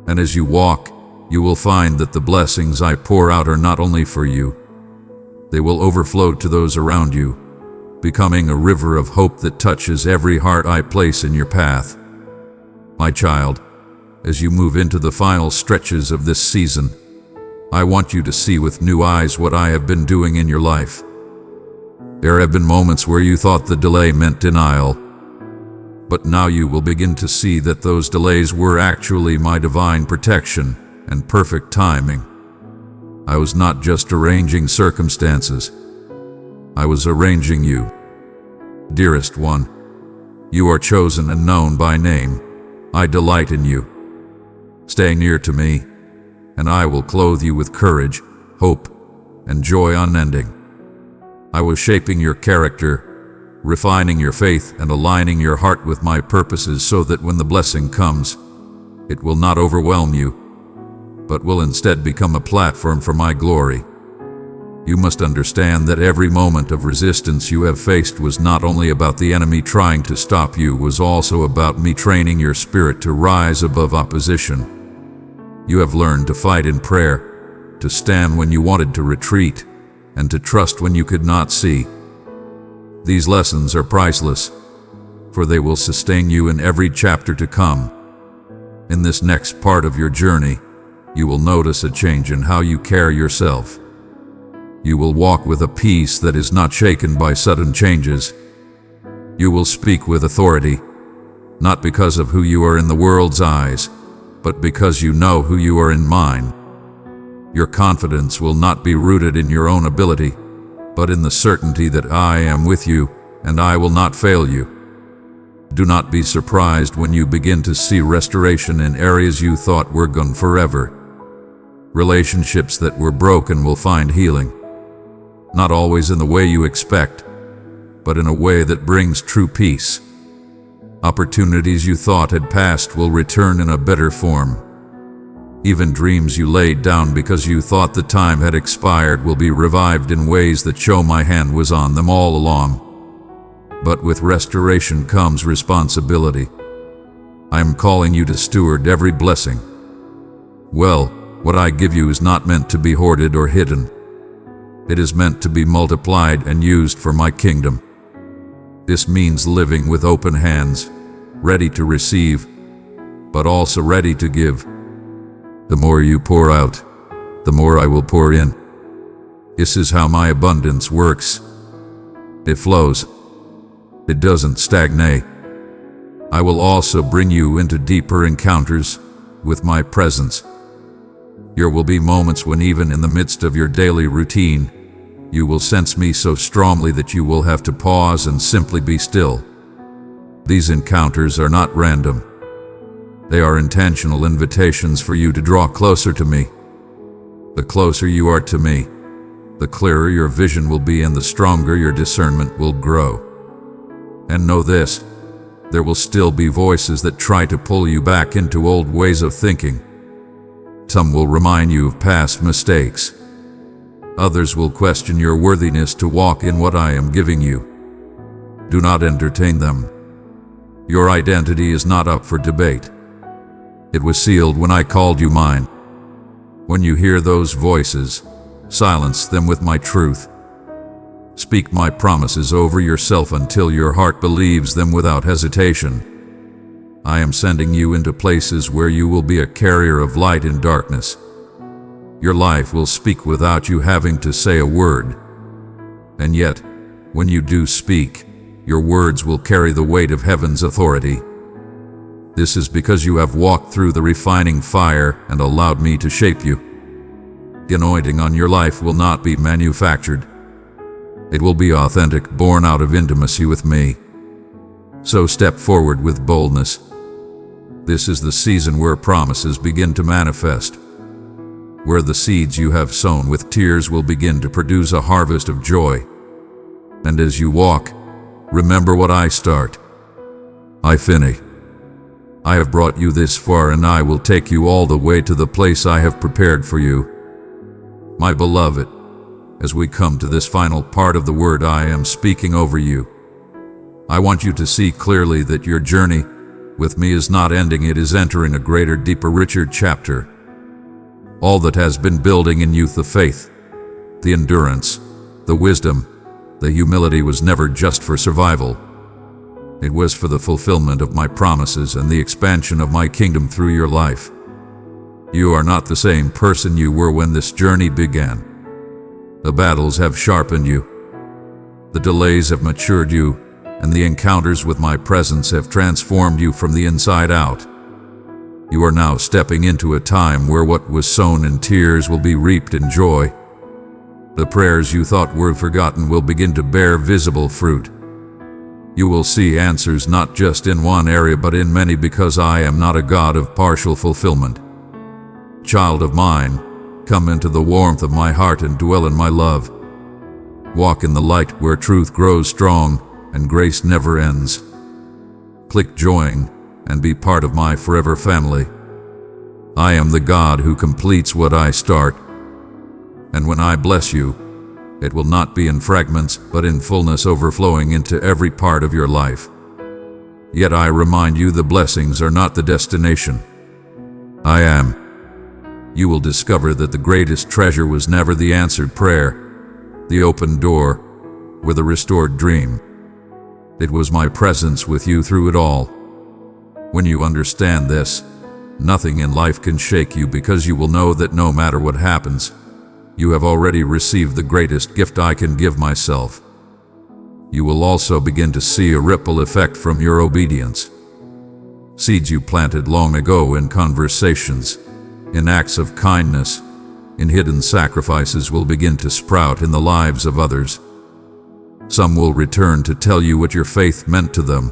And as you walk, you will find that the blessings I pour out are not only for you, they will overflow to those around you, becoming a river of hope that touches every heart I place in your path. My child, as you move into the final stretches of this season, I want you to see with new eyes what I have been doing in your life. There have been moments where you thought the delay meant denial, but now you will begin to see that those delays were actually my divine protection and perfect timing. I was not just arranging circumstances. I was arranging you. Dearest one, you are chosen and known by name. I delight in you. Stay near to me, and I will clothe you with courage, hope, and joy unending. I was shaping your character, refining your faith, and aligning your heart with my purposes so that when the blessing comes, it will not overwhelm you, but will instead become a platform for my glory. You must understand that every moment of resistance you have faced was not only about the enemy trying to stop you, was also about me training your spirit to rise above opposition. You have learned to fight in prayer, to stand when you wanted to retreat, and to trust when you could not see. These lessons are priceless, for they will sustain you in every chapter to come. In this next part of your journey, you will notice a change in how you carry yourself. You will walk with a peace that is not shaken by sudden changes. You will speak with authority, not because of who you are in the world's eyes, but because you know who you are in mine. Your confidence will not be rooted in your own ability, but in the certainty that I am with you and I will not fail you. Do not be surprised when you begin to see restoration in areas you thought were gone forever. Relationships that were broken will find healing, not always in the way you expect, but in a way that brings true peace. Opportunities you thought had passed will return in a better form. Even dreams you laid down because you thought the time had expired will be revived in ways that show my hand was on them all along. But with restoration comes responsibility. I am calling you to steward every blessing. Well, what I give you is not meant to be hoarded or hidden. It is meant to be multiplied and used for my kingdom. This means living with open hands, ready to receive, but also ready to give. The more you pour out, the more I will pour in. This is how my abundance works. It flows. It doesn't stagnate. I will also bring you into deeper encounters with my presence. There will be moments when even in the midst of your daily routine, you will sense me so strongly that you will have to pause and simply be still. These encounters are not random. They are intentional invitations for you to draw closer to me. The closer you are to me, the clearer your vision will be and the stronger your discernment will grow. And know this, there will still be voices that try to pull you back into old ways of thinking. Some will remind you of past mistakes. Others will question your worthiness to walk in what I am giving you. Do not entertain them. Your identity is not up for debate. It was sealed when I called you mine. When you hear those voices, silence them with my truth. Speak my promises over yourself until your heart believes them without hesitation. I am sending you into places where you will be a carrier of light in darkness. Your life will speak without you having to say a word. And yet, when you do speak, your words will carry the weight of heaven's authority. This is because you have walked through the refining fire and allowed me to shape you. The anointing on your life will not be manufactured. It will be authentic, born out of intimacy with me. So step forward with boldness. This is the season where promises begin to manifest, where the seeds you have sown with tears will begin to produce a harvest of joy. And as you walk, remember what I start, I finish. I have brought you this far and I will take you all the way to the place I have prepared for you. My beloved, as we come to this final part of the word I am speaking over you, I want you to see clearly that your journey with me is not ending, it is entering a greater, deeper, richer chapter. All that has been building in youth, the faith, the endurance, the wisdom, the humility was never just for survival. It was for the fulfillment of my promises and the expansion of my kingdom through your life. You are not the same person you were when this journey began. The battles have sharpened you. The delays have matured you, and the encounters with my presence have transformed you from the inside out. You are now stepping into a time where what was sown in tears will be reaped in joy. The prayers you thought were forgotten will begin to bear visible fruit. You will see answers not just in one area but in many, because I am not a God of partial fulfillment. Child of mine, come into the warmth of my heart and dwell in my love. Walk in the light where truth grows strong and grace never ends. Click join and be part of my forever family. I am the God who completes what I start. And when I bless you, it will not be in fragments, but in fullness, overflowing into every part of your life. Yet I remind you, the blessings are not the destination. I am. You will discover that the greatest treasure was never the answered prayer, the open door, or the restored dream. It was my presence with you through it all. When you understand this, nothing in life can shake you, because you will know that no matter what happens, you have already received the greatest gift I can give myself. You will also begin to see a ripple effect from your obedience. Seeds you planted long ago in conversations, in acts of kindness, in hidden sacrifices will begin to sprout in the lives of others. Some will return to tell you what your faith meant to them,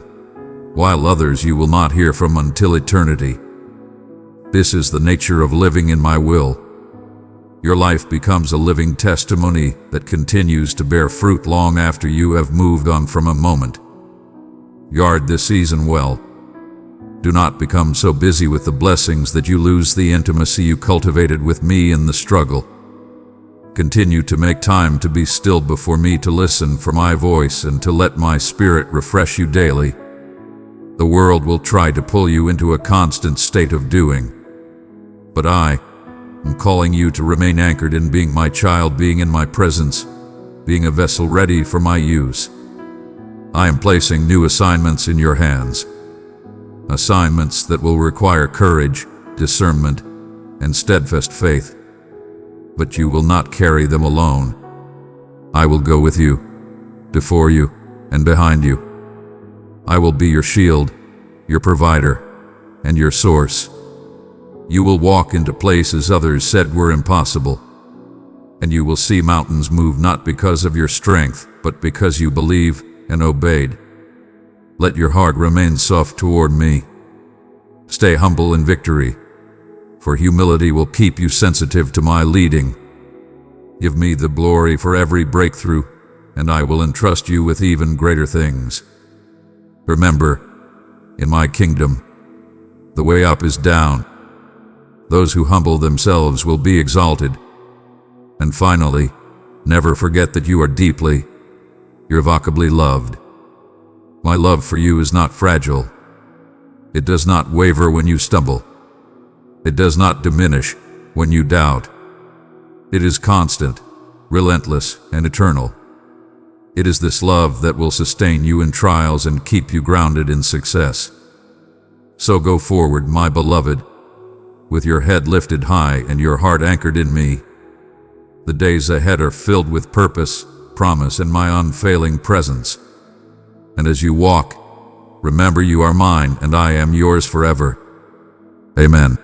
while others you will not hear from until eternity. This is the nature of living in my will. Your life becomes a living testimony that continues to bear fruit long after you have moved on from a moment. Guard this season well. Do not become so busy with the blessings that you lose the intimacy you cultivated with me in the struggle. Continue to make time to be still before me, to listen for my voice and to let my spirit refresh you daily. The world will try to pull you into a constant state of doing, but I am calling you to remain anchored in being my child, being in my presence, being a vessel ready for my use. I am placing new assignments in your hands, assignments that will require courage, discernment, and steadfast faith. But you will not carry them alone. I will go with you, before you, and behind you. I will be your shield, your provider, and your source. You will walk into places others said were impossible, and you will see mountains move not because of your strength, but because you believe and obeyed. Let your heart remain soft toward me. Stay humble in victory, for humility will keep you sensitive to my leading. Give me the glory for every breakthrough, and I will entrust you with even greater things. Remember, in my kingdom, the way up is down. Those who humble themselves will be exalted. And finally, never forget that you are deeply, irrevocably loved. My love for you is not fragile. It does not waver when you stumble. It does not diminish when you doubt. It is constant, relentless, and eternal. It is this love that will sustain you in trials and keep you grounded in success. So go forward, my beloved, with your head lifted high and your heart anchored in me. The days ahead are filled with purpose, promise, and my unfailing presence. And as you walk, remember you are mine and I am yours forever. Amen.